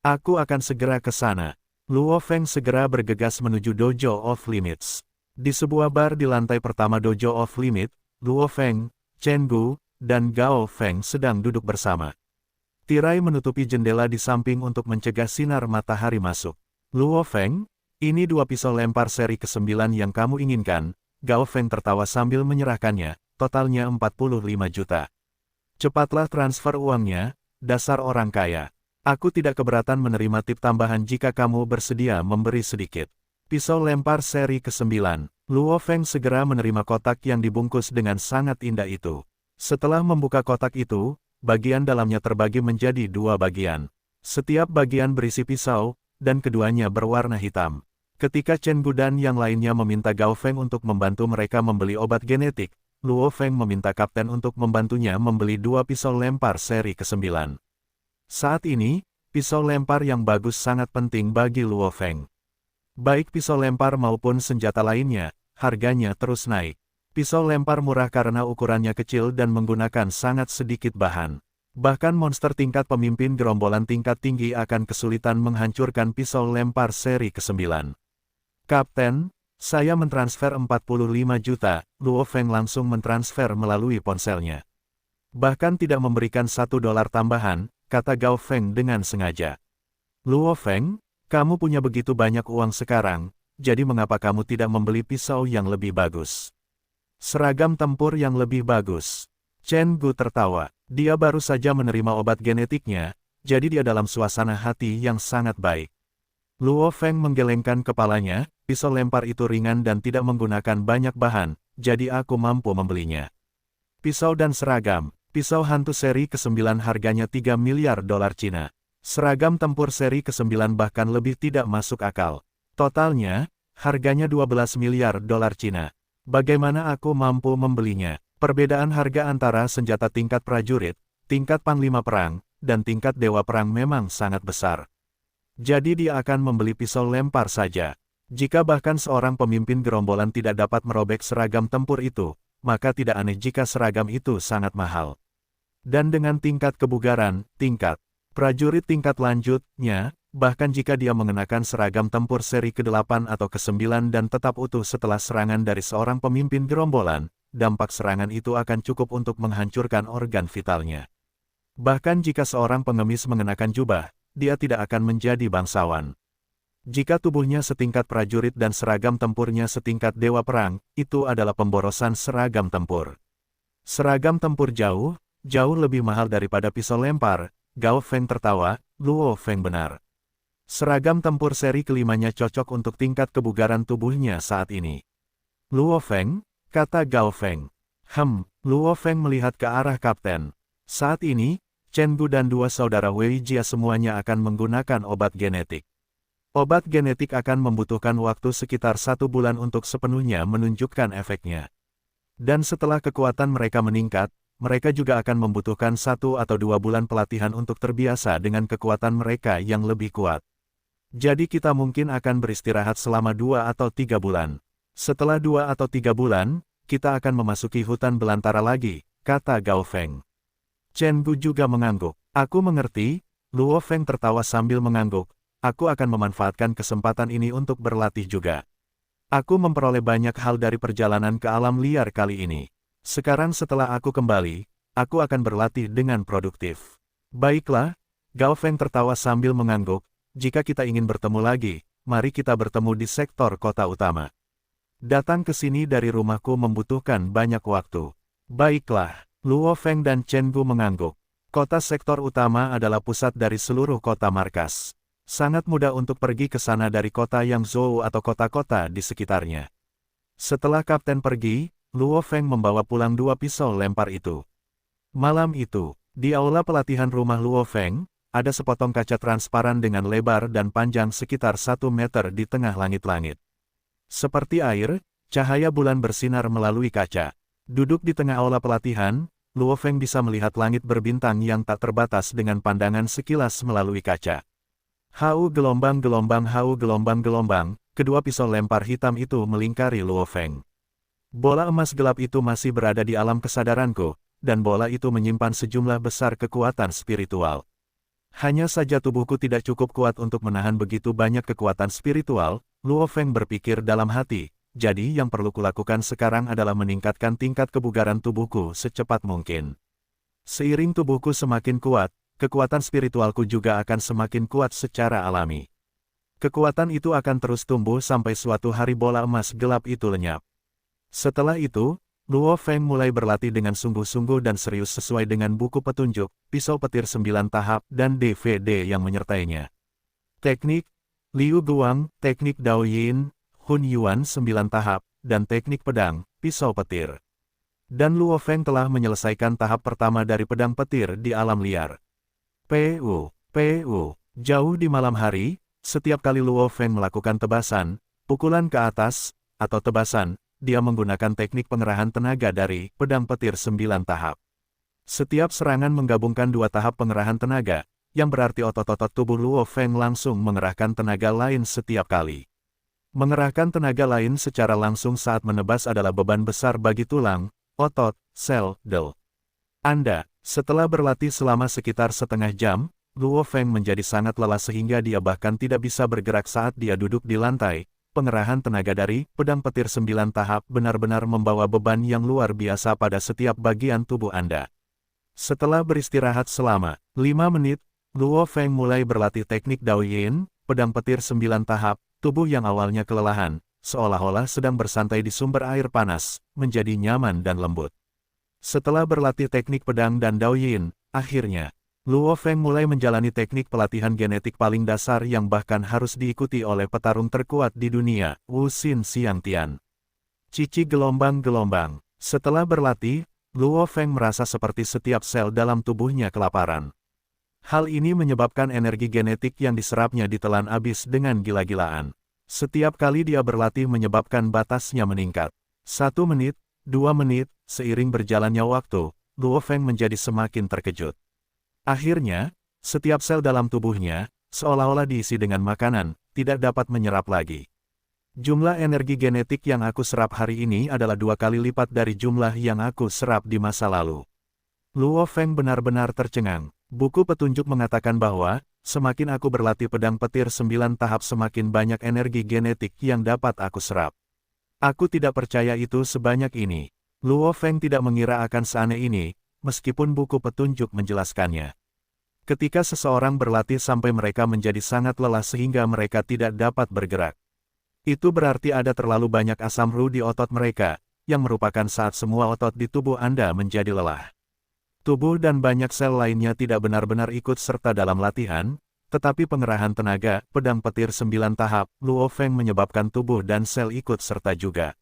aku akan segera ke sana. Luo Feng segera bergegas menuju Dojo Off Limits. Di sebuah bar di lantai pertama Dojo Off Limit, Luo Feng, Chen Gu, dan Gao Feng sedang duduk bersama. Tirai menutupi jendela di samping untuk mencegah sinar matahari masuk. Luo Feng, ini 2 pisau lempar seri ke-9 yang kamu inginkan. Gao Feng tertawa sambil menyerahkannya, totalnya 45 juta. Cepatlah transfer uangnya, dasar orang kaya. Aku tidak keberatan menerima tip tambahan jika kamu bersedia memberi sedikit. Pisau lempar seri ke-9. Luo Feng segera menerima kotak yang dibungkus dengan sangat indah itu. Setelah membuka kotak itu, bagian dalamnya terbagi menjadi 2 bagian. Setiap bagian berisi pisau, dan keduanya berwarna hitam. Ketika Chen Gu dan yang lainnya meminta Gao Feng untuk membantu mereka membeli obat genetik, Luo Feng meminta kapten untuk membantunya membeli 2 pisau lempar seri ke-9. Saat ini, pisau lempar yang bagus sangat penting bagi Luo Feng. Baik pisau lempar maupun senjata lainnya, harganya terus naik. Pisau lempar murah karena ukurannya kecil dan menggunakan sangat sedikit bahan. Bahkan monster tingkat pemimpin gerombolan tingkat tinggi akan kesulitan menghancurkan pisau lempar seri ke-9. Kapten, saya mentransfer 45 juta, Luo Feng langsung mentransfer melalui ponselnya. Bahkan tidak memberikan $1 tambahan, kata Gao Feng dengan sengaja. Luo Feng, kamu punya begitu banyak uang sekarang, jadi mengapa kamu tidak membeli pisau yang lebih bagus? Seragam tempur yang lebih bagus. Chen Gu tertawa. Dia baru saja menerima obat genetiknya, jadi dia dalam suasana hati yang sangat baik. Luo Feng menggelengkan kepalanya, pisau lempar itu ringan dan tidak menggunakan banyak bahan, jadi aku mampu membelinya. Pisau dan seragam. Pisau hantu seri ke-9 harganya $3 miliar Cina. Seragam tempur seri ke-9 bahkan lebih tidak masuk akal. Totalnya, harganya $12 miliar Cina. Bagaimana aku mampu membelinya? Perbedaan harga antara senjata tingkat prajurit, tingkat panglima perang, dan tingkat dewa perang memang sangat besar. Jadi dia akan membeli pisau lempar saja. Jika bahkan seorang pemimpin gerombolan tidak dapat merobek seragam tempur itu, maka tidak aneh jika seragam itu sangat mahal. Dan dengan tingkat kebugaran, tingkat prajurit tingkat lanjutnya, bahkan jika dia mengenakan seragam tempur seri ke-8 atau ke-9 dan tetap utuh setelah serangan dari seorang pemimpin gerombolan, dampak serangan itu akan cukup untuk menghancurkan organ vitalnya. Bahkan jika seorang pengemis mengenakan jubah, dia tidak akan menjadi bangsawan. Jika tubuhnya setingkat prajurit dan seragam tempurnya setingkat dewa perang, itu adalah pemborosan seragam tempur. Seragam tempur jauh lebih mahal daripada pisau lempar. Gao Feng tertawa, Luo Feng benar. Seragam tempur seri kelimanya cocok untuk tingkat kebugaran tubuhnya saat ini. Luo Feng, kata Gao Feng. Luo Feng melihat ke arah kapten. Saat ini, Chen Gu dan 2 saudara Wei Jia semuanya akan menggunakan obat genetik. Obat genetik akan membutuhkan waktu sekitar 1 bulan untuk sepenuhnya menunjukkan efeknya. Dan setelah kekuatan mereka meningkat, mereka juga akan membutuhkan 1 atau 2 bulan pelatihan untuk terbiasa dengan kekuatan mereka yang lebih kuat. Jadi kita mungkin akan beristirahat selama 2 atau 3 bulan. Setelah 2 atau 3 bulan, kita akan memasuki hutan belantara lagi, kata Gao Feng. Chen Gu juga mengangguk. Aku mengerti, Luo Feng tertawa sambil mengangguk. Aku akan memanfaatkan kesempatan ini untuk berlatih juga. Aku memperoleh banyak hal dari perjalanan ke alam liar kali ini. Sekarang setelah aku kembali, aku akan berlatih dengan produktif. Baiklah, Gao Feng tertawa sambil mengangguk. Jika kita ingin bertemu lagi, mari kita bertemu di sektor kota utama. Datang ke sini dari rumahku membutuhkan banyak waktu. Baiklah, Luo Feng dan Chen Gu mengangguk. Kota sektor utama adalah pusat dari seluruh kota markas. Sangat mudah untuk pergi ke sana dari kota Yangzhou atau kota-kota di sekitarnya. Setelah kapten pergi, Luo Feng membawa pulang 2 pisau lempar itu. Malam itu, di aula pelatihan rumah Luo Feng, ada sepotong kaca transparan dengan lebar dan panjang sekitar 1 meter di tengah langit-langit. Seperti air, cahaya bulan bersinar melalui kaca. Duduk di tengah aula pelatihan, Luo Feng bisa melihat langit berbintang yang tak terbatas dengan pandangan sekilas melalui kaca. Hau gelombang-gelombang, hau gelombang-gelombang, kedua pisau lempar hitam itu melingkari Luo Feng. Bola emas gelap itu masih berada di alam kesadaranku, dan bola itu menyimpan sejumlah besar kekuatan spiritual. Hanya saja tubuhku tidak cukup kuat untuk menahan begitu banyak kekuatan spiritual, Luo Feng berpikir dalam hati, jadi yang perlu kulakukan sekarang adalah meningkatkan tingkat kebugaran tubuhku secepat mungkin. Seiring tubuhku semakin kuat, kekuatan spiritualku juga akan semakin kuat secara alami. Kekuatan itu akan terus tumbuh sampai suatu hari bola emas gelap itu lenyap. Setelah itu, Luo Feng mulai berlatih dengan sungguh-sungguh dan serius sesuai dengan buku petunjuk, pisau petir 9 tahap, dan DVD yang menyertainya. Teknik Liu Guang, teknik Dao Yin, Hun Yuan 9 tahap, dan teknik pedang, pisau petir. Dan Luo Feng telah menyelesaikan tahap pertama dari pedang petir di alam liar. Jauh di malam hari, setiap kali Luo Feng melakukan tebasan, pukulan ke atas, atau tebasan, dia menggunakan teknik pengerahan tenaga dari pedang petir 9 tahap. Setiap serangan menggabungkan 2 tahap pengerahan tenaga, yang berarti otot-otot tubuh Luo Feng langsung mengerahkan tenaga lain setiap kali. Mengerahkan tenaga lain secara langsung saat menebas adalah beban besar bagi tulang, otot, sel, del. Setelah berlatih selama sekitar setengah jam, Luo Feng menjadi sangat lelah sehingga dia bahkan tidak bisa bergerak saat dia duduk di lantai. Pengerahan tenaga dari pedang petir 9 tahap benar-benar membawa beban yang luar biasa pada setiap bagian tubuh Anda. Setelah beristirahat selama 5 menit, Luo Feng mulai berlatih teknik Dao Yin, pedang petir 9 tahap, tubuh yang awalnya kelelahan, seolah-olah sedang bersantai di sumber air panas, menjadi nyaman dan lembut. Setelah berlatih teknik pedang dan Dao Yin, akhirnya, Luo Feng mulai menjalani teknik pelatihan genetik paling dasar yang bahkan harus diikuti oleh petarung terkuat di dunia, Wu Xin Xiangtian. Cici gelombang-gelombang. Setelah berlatih, Luo Feng merasa seperti setiap sel dalam tubuhnya kelaparan. Hal ini menyebabkan energi genetik yang diserapnya ditelan habis dengan gila-gilaan. Setiap kali dia berlatih menyebabkan batasnya meningkat. 1 menit, 2 menit, seiring berjalannya waktu, Luo Feng menjadi semakin terkejut. Akhirnya, setiap sel dalam tubuhnya, seolah-olah diisi dengan makanan, tidak dapat menyerap lagi. Jumlah energi genetik yang aku serap hari ini adalah 2 kali lipat dari jumlah yang aku serap di masa lalu. Luo Feng benar-benar tercengang. Buku petunjuk mengatakan bahwa, semakin aku berlatih pedang petir 9 tahap semakin banyak energi genetik yang dapat aku serap. Aku tidak percaya itu sebanyak ini. Luo Feng tidak mengira akan seaneh ini, meskipun buku petunjuk menjelaskannya. Ketika seseorang berlatih sampai mereka menjadi sangat lelah sehingga mereka tidak dapat bergerak. Itu berarti ada terlalu banyak asam ru di otot mereka, yang merupakan saat semua otot di tubuh Anda menjadi lelah. Tubuh dan banyak sel lainnya tidak benar-benar ikut serta dalam latihan, tetapi pengerahan tenaga, pedang petir 9 tahap, Luo Feng menyebabkan tubuh dan sel ikut serta juga.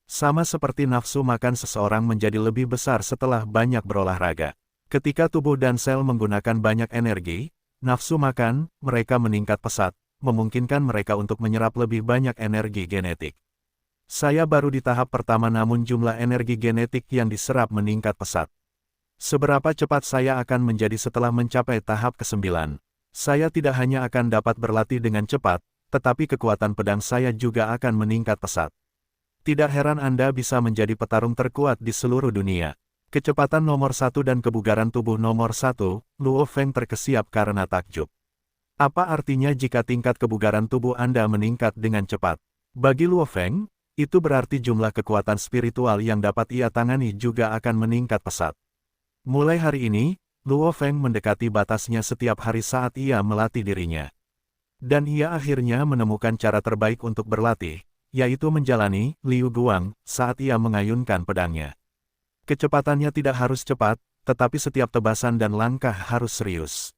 Sama seperti nafsu makan seseorang menjadi lebih besar setelah banyak berolahraga. Ketika tubuh dan sel menggunakan banyak energi, nafsu makan, mereka meningkat pesat, memungkinkan mereka untuk menyerap lebih banyak energi genetik. Saya baru di tahap pertama namun jumlah energi genetik yang diserap meningkat pesat. Seberapa cepat saya akan menjadi setelah mencapai tahap ke-9? Saya tidak hanya akan dapat berlatih dengan cepat, tetapi kekuatan pedang saya juga akan meningkat pesat. Tidak heran Anda bisa menjadi petarung terkuat di seluruh dunia. Kecepatan nomor 1 dan kebugaran tubuh nomor 1, Luo Feng terkesiap karena takjub. Apa artinya jika tingkat kebugaran tubuh Anda meningkat dengan cepat? Bagi Luo Feng, itu berarti jumlah kekuatan spiritual yang dapat ia tangani juga akan meningkat pesat. Mulai hari ini, Luo Feng mendekati batasnya setiap hari saat ia melatih dirinya. Dan ia akhirnya menemukan cara terbaik untuk berlatih, yaitu menjalani Liu Guang saat ia mengayunkan pedangnya. Kecepatannya tidak harus cepat, tetapi setiap tebasan dan langkah harus serius.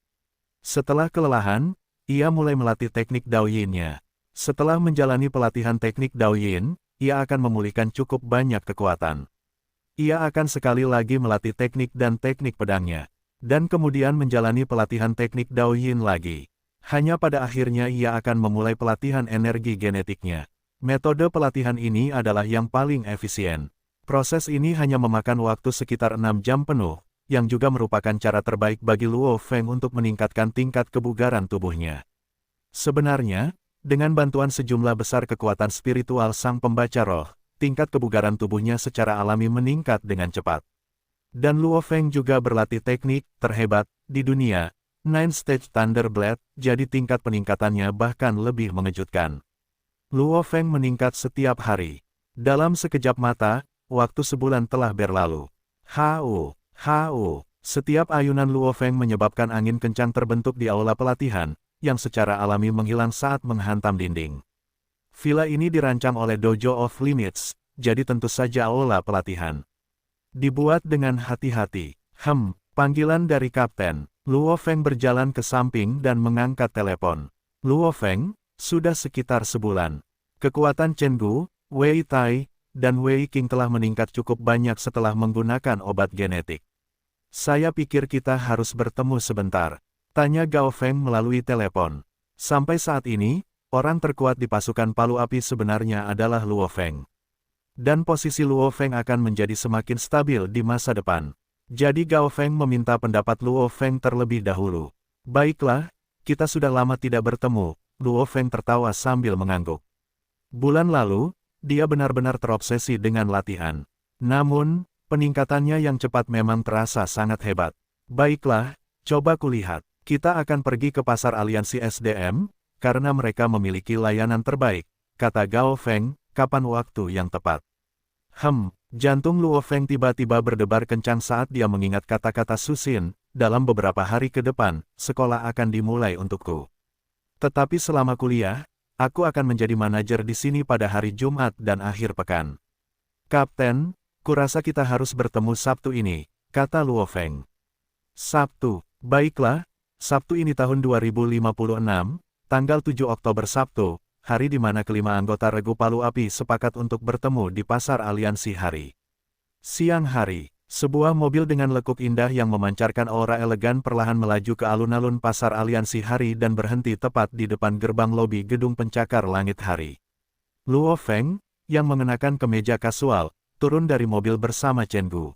Setelah kelelahan, ia mulai melatih teknik Daoyin-nya. Setelah menjalani pelatihan teknik Daoyin, ia akan memulihkan cukup banyak kekuatan. Ia akan sekali lagi melatih teknik dan teknik pedangnya, dan kemudian menjalani pelatihan teknik Daoyin lagi. Hanya pada akhirnya ia akan memulai pelatihan energi genetiknya. Metode pelatihan ini adalah yang paling efisien. Proses ini hanya memakan waktu sekitar 6 jam penuh, yang juga merupakan cara terbaik bagi Luo Feng untuk meningkatkan tingkat kebugaran tubuhnya. Sebenarnya, dengan bantuan sejumlah besar kekuatan spiritual sang pembaca roh, tingkat kebugaran tubuhnya secara alami meningkat dengan cepat. Dan Luo Feng juga berlatih teknik terhebat di dunia, Nine Stage Thunder Blade, jadi tingkat peningkatannya bahkan lebih mengejutkan. Luo Feng meningkat setiap hari. Dalam sekejap mata, waktu sebulan telah berlalu. Hau. Setiap ayunan Luo Feng menyebabkan angin kencang terbentuk di aula pelatihan, yang secara alami menghilang saat menghantam dinding. Villa ini dirancang oleh Dojo of Limits, jadi tentu saja aula pelatihan. Dibuat dengan hati-hati. Panggilan dari kapten. Luo Feng berjalan ke samping dan mengangkat telepon. Luo Feng, sudah sekitar sebulan. Kekuatan Chen Gu, Wei Tai, dan Wei Qing telah meningkat cukup banyak setelah menggunakan obat genetik. Saya pikir kita harus bertemu sebentar, tanya Gao Feng melalui telepon. Sampai saat ini, orang terkuat di pasukan Palu Api sebenarnya adalah Luo Feng. Dan posisi Luo Feng akan menjadi semakin stabil di masa depan. Jadi Gao Feng meminta pendapat Luo Feng terlebih dahulu. Baiklah, kita sudah lama tidak bertemu, Luo Feng tertawa sambil mengangguk. Bulan lalu, dia benar-benar terobsesi dengan latihan. Namun, peningkatannya yang cepat memang terasa sangat hebat. Baiklah, coba kulihat. Kita akan pergi ke pasar aliansi SDM, karena mereka memiliki layanan terbaik, kata Gao Feng, kapan waktu yang tepat. Jantung Luo Feng tiba-tiba berdebar kencang saat dia mengingat kata-kata Susin, dalam beberapa hari ke depan, sekolah akan dimulai untukku. Tetapi selama kuliah, aku akan menjadi manajer di sini pada hari Jumat dan akhir pekan. Kapten, kurasa kita harus bertemu Sabtu ini, kata Luo Feng. Sabtu, baiklah, Sabtu ini tahun 2056, tanggal 7 Oktober Sabtu, hari di mana kelima anggota Regu Palu Api sepakat untuk bertemu di Pasar Aliansi hari. Siang hari, sebuah mobil dengan lekuk indah yang memancarkan aura elegan perlahan melaju ke alun-alun Pasar Aliansi hari dan berhenti tepat di depan gerbang lobi gedung pencakar langit hari. Luo Feng, yang mengenakan kemeja kasual, turun dari mobil bersama Chen Gu.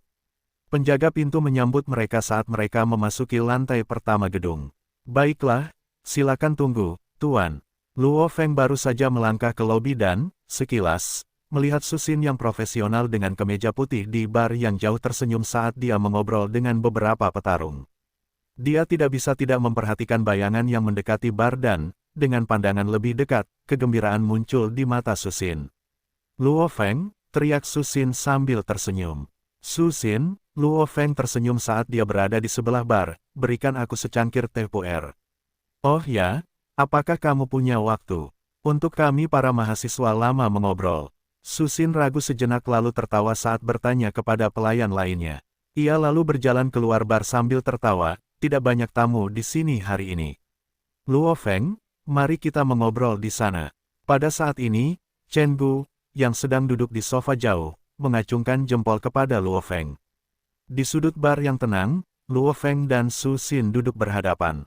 Penjaga pintu menyambut mereka saat mereka memasuki lantai pertama gedung. Baiklah, silakan tunggu, Tuan. Luo Feng baru saja melangkah ke lobi dan, sekilas, melihat Susin yang profesional dengan kemeja putih di bar yang jauh tersenyum saat dia mengobrol dengan beberapa petarung. Dia tidak bisa tidak memperhatikan bayangan yang mendekati bar dan, dengan pandangan lebih dekat, kegembiraan muncul di mata Susin. Luo Feng, teriak Susin sambil tersenyum. Susin, Luo Feng tersenyum saat dia berada di sebelah bar, berikan aku secangkir teh puer. Oh ya, apakah kamu punya waktu? Untuk kami para mahasiswa lama mengobrol. Susin ragu sejenak lalu tertawa saat bertanya kepada pelayan lainnya. Ia lalu berjalan keluar bar sambil tertawa, tidak banyak tamu di sini hari ini. Luo Feng, mari kita mengobrol di sana. Pada saat ini, Chen Gu, yang sedang duduk di sofa jauh, mengacungkan jempol kepada Luo Feng. Di sudut bar yang tenang, Luo Feng dan Susin duduk berhadapan.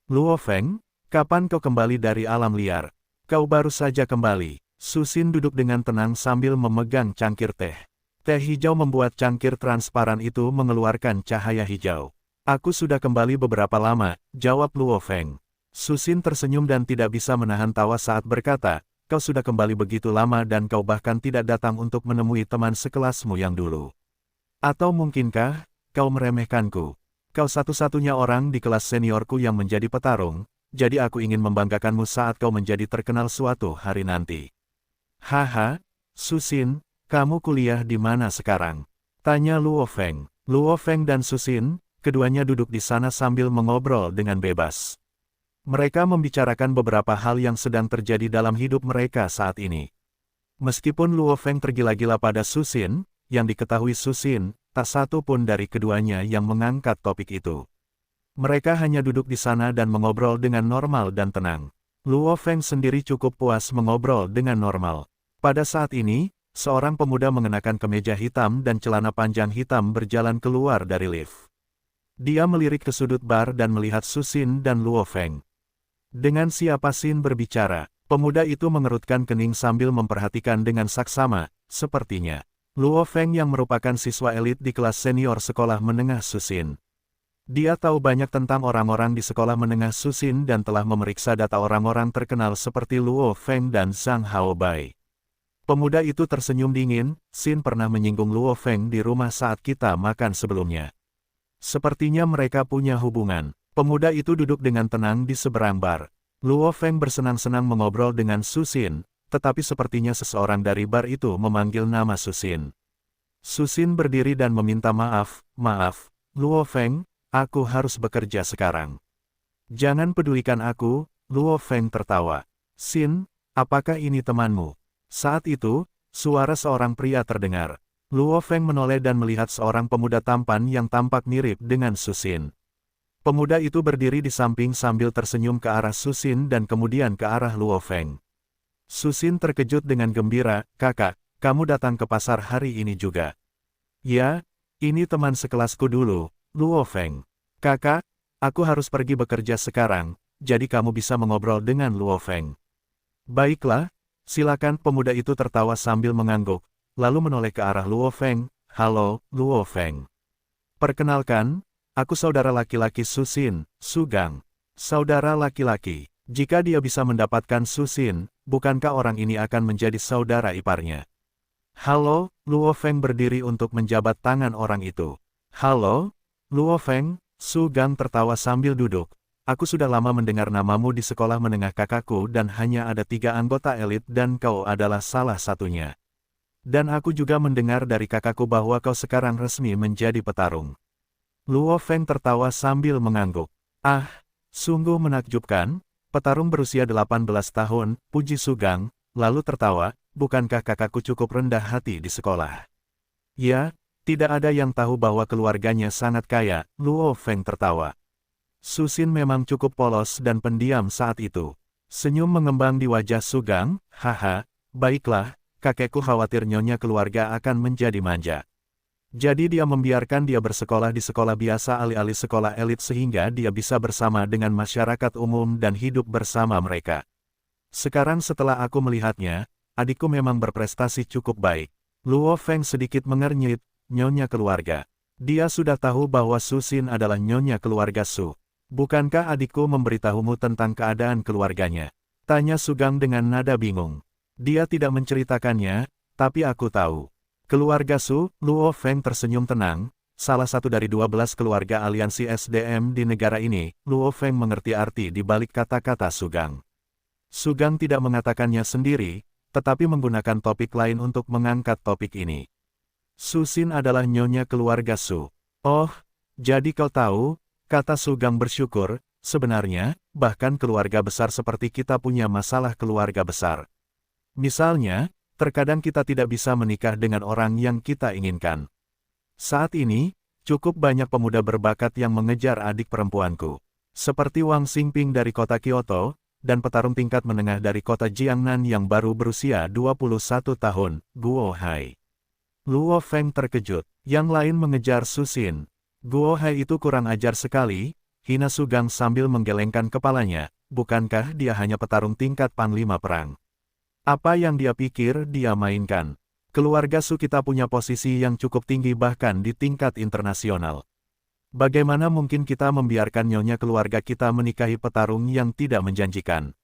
Luo Feng, kapan kau kembali dari alam liar? Kau baru saja kembali. Susin duduk dengan tenang sambil memegang cangkir teh. Teh hijau membuat cangkir transparan itu mengeluarkan cahaya hijau. Aku sudah kembali beberapa lama, jawab Luo Feng. Susin tersenyum dan tidak bisa menahan tawa saat berkata, kau sudah kembali begitu lama dan kau bahkan tidak datang untuk menemui teman sekelasmu yang dulu. Atau mungkinkah, kau meremehkanku? Kau satu-satunya orang di kelas seniorku yang menjadi petarung, jadi aku ingin membanggakanmu saat kau menjadi terkenal suatu hari nanti. Haha, Susin, kamu kuliah di mana sekarang? Tanya Luo Feng. Luo Feng dan Susin, keduanya duduk di sana sambil mengobrol dengan bebas. Mereka membicarakan beberapa hal yang sedang terjadi dalam hidup mereka saat ini. Meskipun Luo Feng tergila-gila pada Susin, yang diketahui Susin, tak satu pun dari keduanya yang mengangkat topik itu. Mereka hanya duduk di sana dan mengobrol dengan normal dan tenang. Luo Feng sendiri cukup puas mengobrol dengan normal. Pada saat ini, seorang pemuda mengenakan kemeja hitam dan celana panjang hitam berjalan keluar dari lift. Dia melirik ke sudut bar dan melihat Su Xin dan Luo Feng. Dengan siapa Xin berbicara, pemuda itu mengerutkan kening sambil memperhatikan dengan saksama, sepertinya. Luo Feng yang merupakan siswa elit di kelas senior sekolah menengah Su Xin. Dia tahu banyak tentang orang-orang di sekolah menengah Su Xin dan telah memeriksa data orang-orang terkenal seperti Luo Feng dan Zhang Haobai. Pemuda itu tersenyum dingin. Xin pernah menyinggung Luo Feng di rumah saat kita makan sebelumnya. Sepertinya mereka punya hubungan. Pemuda itu duduk dengan tenang di seberang bar. Luo Feng bersenang-senang mengobrol dengan Su Xin, tetapi sepertinya seseorang dari bar itu memanggil nama Su Xin. Su Xin berdiri dan meminta maaf, "Maaf, Luo Feng. Aku harus bekerja sekarang." "Jangan pedulikan aku," Luo Feng tertawa. "Xin, apakah ini temanmu?" Saat itu, suara seorang pria terdengar. Luo Feng menoleh dan melihat seorang pemuda tampan yang tampak mirip dengan Su Xin. Pemuda itu berdiri di samping sambil tersenyum ke arah Su Xin dan kemudian ke arah Luo Feng. Su Xin terkejut dengan gembira, "Kakak, kamu datang ke pasar hari ini juga?" "Ya, ini teman sekelasku dulu, Luo Feng." "Kakak, aku harus pergi bekerja sekarang, jadi kamu bisa mengobrol dengan Luo Feng." "Baiklah, silakan." Pemuda itu tertawa sambil mengangguk, lalu menoleh ke arah Luo Feng. "Halo, Luo Feng. Perkenalkan, aku saudara laki-laki Su Xin, Su Gang." "Saudara laki-laki." Jika dia bisa mendapatkan Su Xin, bukankah orang ini akan menjadi saudara iparnya? "Halo," Luo Feng berdiri untuk menjabat tangan orang itu. "Halo, Luo Feng." Su Gang tertawa sambil duduk. "Aku sudah lama mendengar namamu di sekolah menengah kakakku dan hanya ada 3 anggota elit dan kau adalah salah satunya. Dan aku juga mendengar dari kakakku bahwa kau sekarang resmi menjadi petarung." Luo Feng tertawa sambil mengangguk. "Ah, sungguh menakjubkan, petarung berusia 18 tahun, puji Su Gang, lalu tertawa, "Bukankah kakakku cukup rendah hati di sekolah?" "Ya, tidak ada yang tahu bahwa keluarganya sangat kaya," Luo Feng tertawa. Su Xin memang cukup polos dan pendiam saat itu. Senyum mengembang di wajah Su Gang. "Haha, baiklah, kakekku khawatir nyonya keluarga akan menjadi manja. Jadi dia membiarkan dia bersekolah di sekolah biasa alih-alih sekolah elit sehingga dia bisa bersama dengan masyarakat umum dan hidup bersama mereka. Sekarang setelah aku melihatnya, adikku memang berprestasi cukup baik." Luo Feng sedikit mengernyit. "Nyonya keluarga. Dia sudah tahu bahwa Su Xin adalah nyonya keluarga Su. Bukankah adikku memberitahumu tentang keadaan keluarganya?" tanya Su Gang dengan nada bingung. "Dia tidak menceritakannya, tapi aku tahu." "Keluarga Su," Luo Feng tersenyum tenang, "salah satu dari 12 keluarga aliansi SDM di negara ini." Luo Feng mengerti arti di balik kata-kata Su Gang. Su Gang tidak mengatakannya sendiri, tetapi menggunakan topik lain untuk mengangkat topik ini. "Su Xin adalah nyonya keluarga Su." "Oh, jadi kau tahu," kata Su Gang bersyukur, "sebenarnya, bahkan keluarga besar seperti kita punya masalah keluarga besar. Misalnya, terkadang kita tidak bisa menikah dengan orang yang kita inginkan. Saat ini, cukup banyak pemuda berbakat yang mengejar adik perempuanku. Seperti Wang Xingping dari kota Kyoto, dan petarung tingkat menengah dari kota Jiangnan yang baru berusia 21 tahun, Guo Hai." Luo Feng terkejut. Yang lain mengejar Su Xin. "Guo Hai itu kurang ajar sekali," hina Su Gang sambil menggelengkan kepalanya. "Bukankah dia hanya petarung tingkat panglima perang? Apa yang dia pikir dia mainkan? Keluarga Su kita punya posisi yang cukup tinggi bahkan di tingkat internasional. Bagaimana mungkin kita membiarkan nyonya keluarga kita menikahi petarung yang tidak menjanjikan?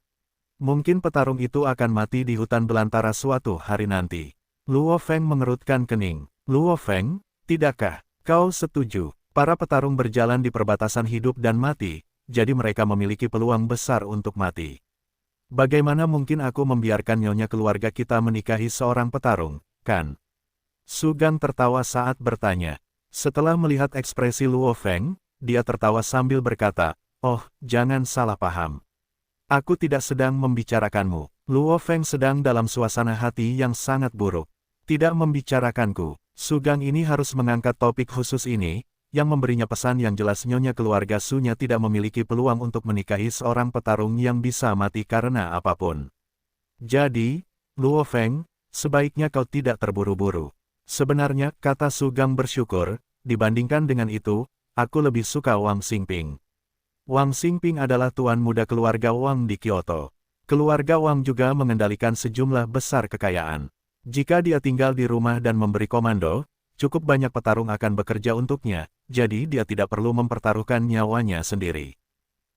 Mungkin petarung itu akan mati di hutan belantara suatu hari nanti." Luo Feng mengerutkan kening. "Luo Feng, tidakkah kau setuju? Para petarung berjalan di perbatasan hidup dan mati, jadi mereka memiliki peluang besar untuk mati. Bagaimana mungkin aku membiarkan nyonya keluarga kita menikahi seorang petarung, kan?" Su Gang tertawa saat bertanya. Setelah melihat ekspresi Luo Feng, dia tertawa sambil berkata, "Oh, jangan salah paham. Aku tidak sedang membicarakanmu." Luo Feng sedang dalam suasana hati yang sangat buruk. "Tidak membicarakanku." Su Gang ini harus mengangkat topik khusus ini, yang memberinya pesan yang jelas nyonya keluarga Su-nya tidak memiliki peluang untuk menikahi seorang petarung yang bisa mati karena apapun. Jadi, Luo Feng, sebaiknya kau tidak terburu-buru. Sebenarnya, kata Su Gang bersyukur, dibandingkan dengan itu, aku lebih suka Wang Xingping. Wang Xingping adalah tuan muda keluarga Wang di Kyoto. Keluarga Wang juga mengendalikan sejumlah besar kekayaan. Jika dia tinggal di rumah dan memberi komando, cukup banyak petarung akan bekerja untuknya, jadi dia tidak perlu mempertaruhkan nyawanya sendiri.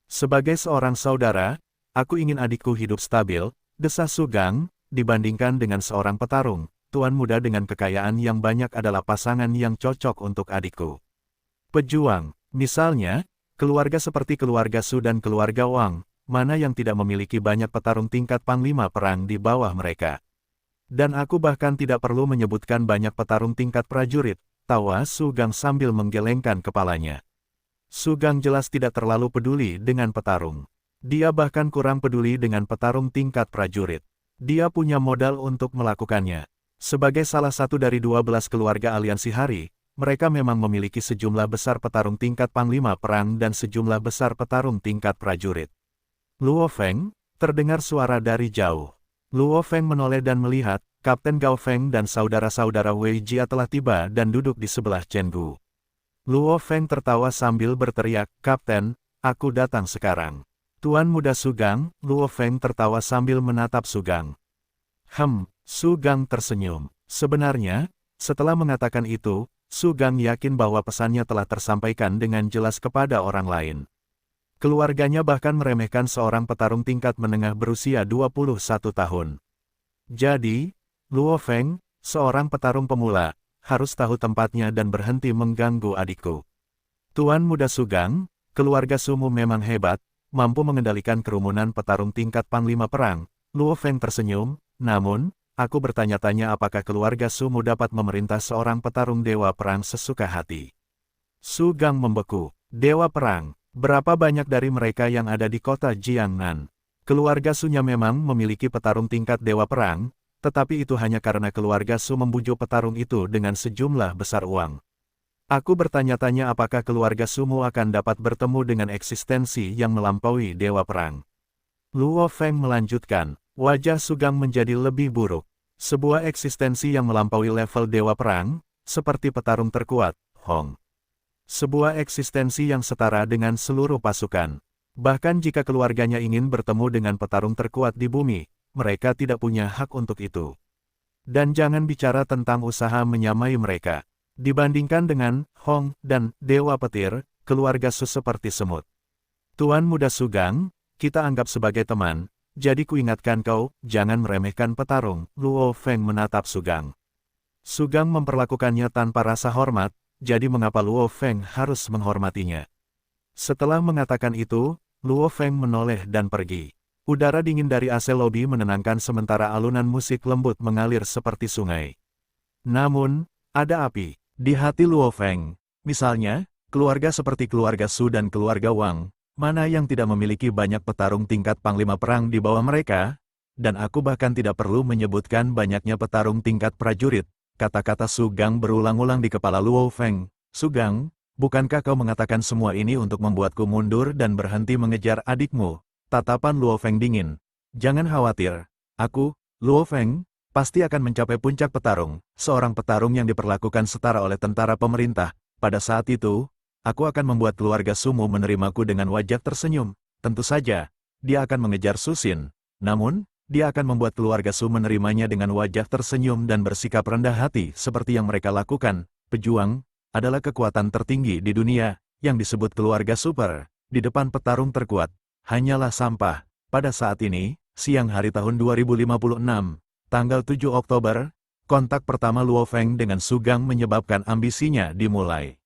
Sebagai seorang saudara, aku ingin adikku hidup stabil, desas Su Gang, dibandingkan dengan seorang petarung, tuan muda dengan kekayaan yang banyak adalah pasangan yang cocok untuk adikku. Pejuang, misalnya, keluarga seperti keluarga Su dan keluarga Wang, mana yang tidak memiliki banyak petarung tingkat panglima perang di bawah mereka. Dan aku bahkan tidak perlu menyebutkan banyak petarung tingkat prajurit, tawa Su Gang sambil menggelengkan kepalanya. Su Gang jelas tidak terlalu peduli dengan petarung. Dia bahkan kurang peduli dengan petarung tingkat prajurit. Dia punya modal untuk melakukannya. Sebagai salah satu dari 12 keluarga aliansi Hari, mereka memang memiliki sejumlah besar petarung tingkat panglima perang dan sejumlah besar petarung tingkat prajurit. Luo Feng, terdengar suara dari jauh. Luo Feng menoleh dan melihat, Kapten Gao Feng dan saudara-saudara Wei Jia telah tiba dan duduk di sebelah Chen Gu. Luo Feng tertawa sambil berteriak, "Kapten, aku datang sekarang." Tuan muda Su Gang, Luo Feng tertawa sambil menatap Su Gang. Su Gang tersenyum. Sebenarnya, setelah mengatakan itu, Su Gang yakin bahwa pesannya telah tersampaikan dengan jelas kepada orang lain. Keluarganya bahkan meremehkan seorang petarung tingkat menengah berusia 21 tahun. Jadi, Luo Feng, seorang petarung pemula, harus tahu tempatnya dan berhenti mengganggu adikku. Tuan muda Su Gang, keluarga Sumu memang hebat, mampu mengendalikan kerumunan petarung tingkat panglima perang. Luo Feng tersenyum, namun, aku bertanya-tanya apakah keluarga Sumu dapat memerintah seorang petarung dewa perang sesuka hati. Su Gang membeku. Dewa perang. Berapa banyak dari mereka yang ada di kota Jiangnan? Keluarga Su-nya memang memiliki petarung tingkat dewa perang, tetapi itu hanya karena keluarga Su membujuk petarung itu dengan sejumlah besar uang. Aku bertanya-tanya apakah keluarga Sumu akan dapat bertemu dengan eksistensi yang melampaui dewa perang. Luo Feng melanjutkan, wajah Su Gang menjadi lebih buruk. Sebuah eksistensi yang melampaui level dewa perang, seperti petarung terkuat, Hong. Sebuah eksistensi yang setara dengan seluruh pasukan. Bahkan jika keluarganya ingin bertemu dengan petarung terkuat di bumi, mereka tidak punya hak untuk itu. Dan jangan bicara tentang usaha menyamai mereka. Dibandingkan dengan Hong dan Dewa Petir, keluarga Su seperti semut. Tuan muda Su Gang, kita anggap sebagai teman, jadi kuingatkan kau, jangan meremehkan petarung. Luo Feng menatap Su Gang. Su Gang memperlakukannya tanpa rasa hormat, jadi mengapa Luo Feng harus menghormatinya? Setelah mengatakan itu, Luo Feng menoleh dan pergi. Udara dingin dari AC lobi menenangkan sementara alunan musik lembut mengalir seperti sungai. Namun, ada api di hati Luo Feng. Misalnya, keluarga seperti keluarga Su dan keluarga Wang, mana yang tidak memiliki banyak petarung tingkat panglima perang di bawah mereka? Dan aku bahkan tidak perlu menyebutkan banyaknya petarung tingkat prajurit. Kata-kata Su Gang berulang-ulang di kepala Luo Feng. Su Gang, bukankah kau mengatakan semua ini untuk membuatku mundur dan berhenti mengejar adikmu? Tatapan Luo Feng dingin. Jangan khawatir. Aku, Luo Feng, pasti akan mencapai puncak petarung. Seorang petarung yang diperlakukan setara oleh tentara pemerintah. Pada saat itu, aku akan membuat keluarga Sumu menerimaku dengan wajah tersenyum. Tentu saja, dia akan mengejar Su Xin. Namun, dia akan membuat keluarga Su menerimanya dengan wajah tersenyum dan bersikap rendah hati seperti yang mereka lakukan. Pejuang adalah kekuatan tertinggi di dunia, yang disebut keluarga super. Di depan petarung terkuat, hanyalah sampah. Pada saat ini, siang hari tahun 2056, tanggal 7 Oktober, kontak pertama Luo Feng dengan Su Gang menyebabkan ambisinya dimulai.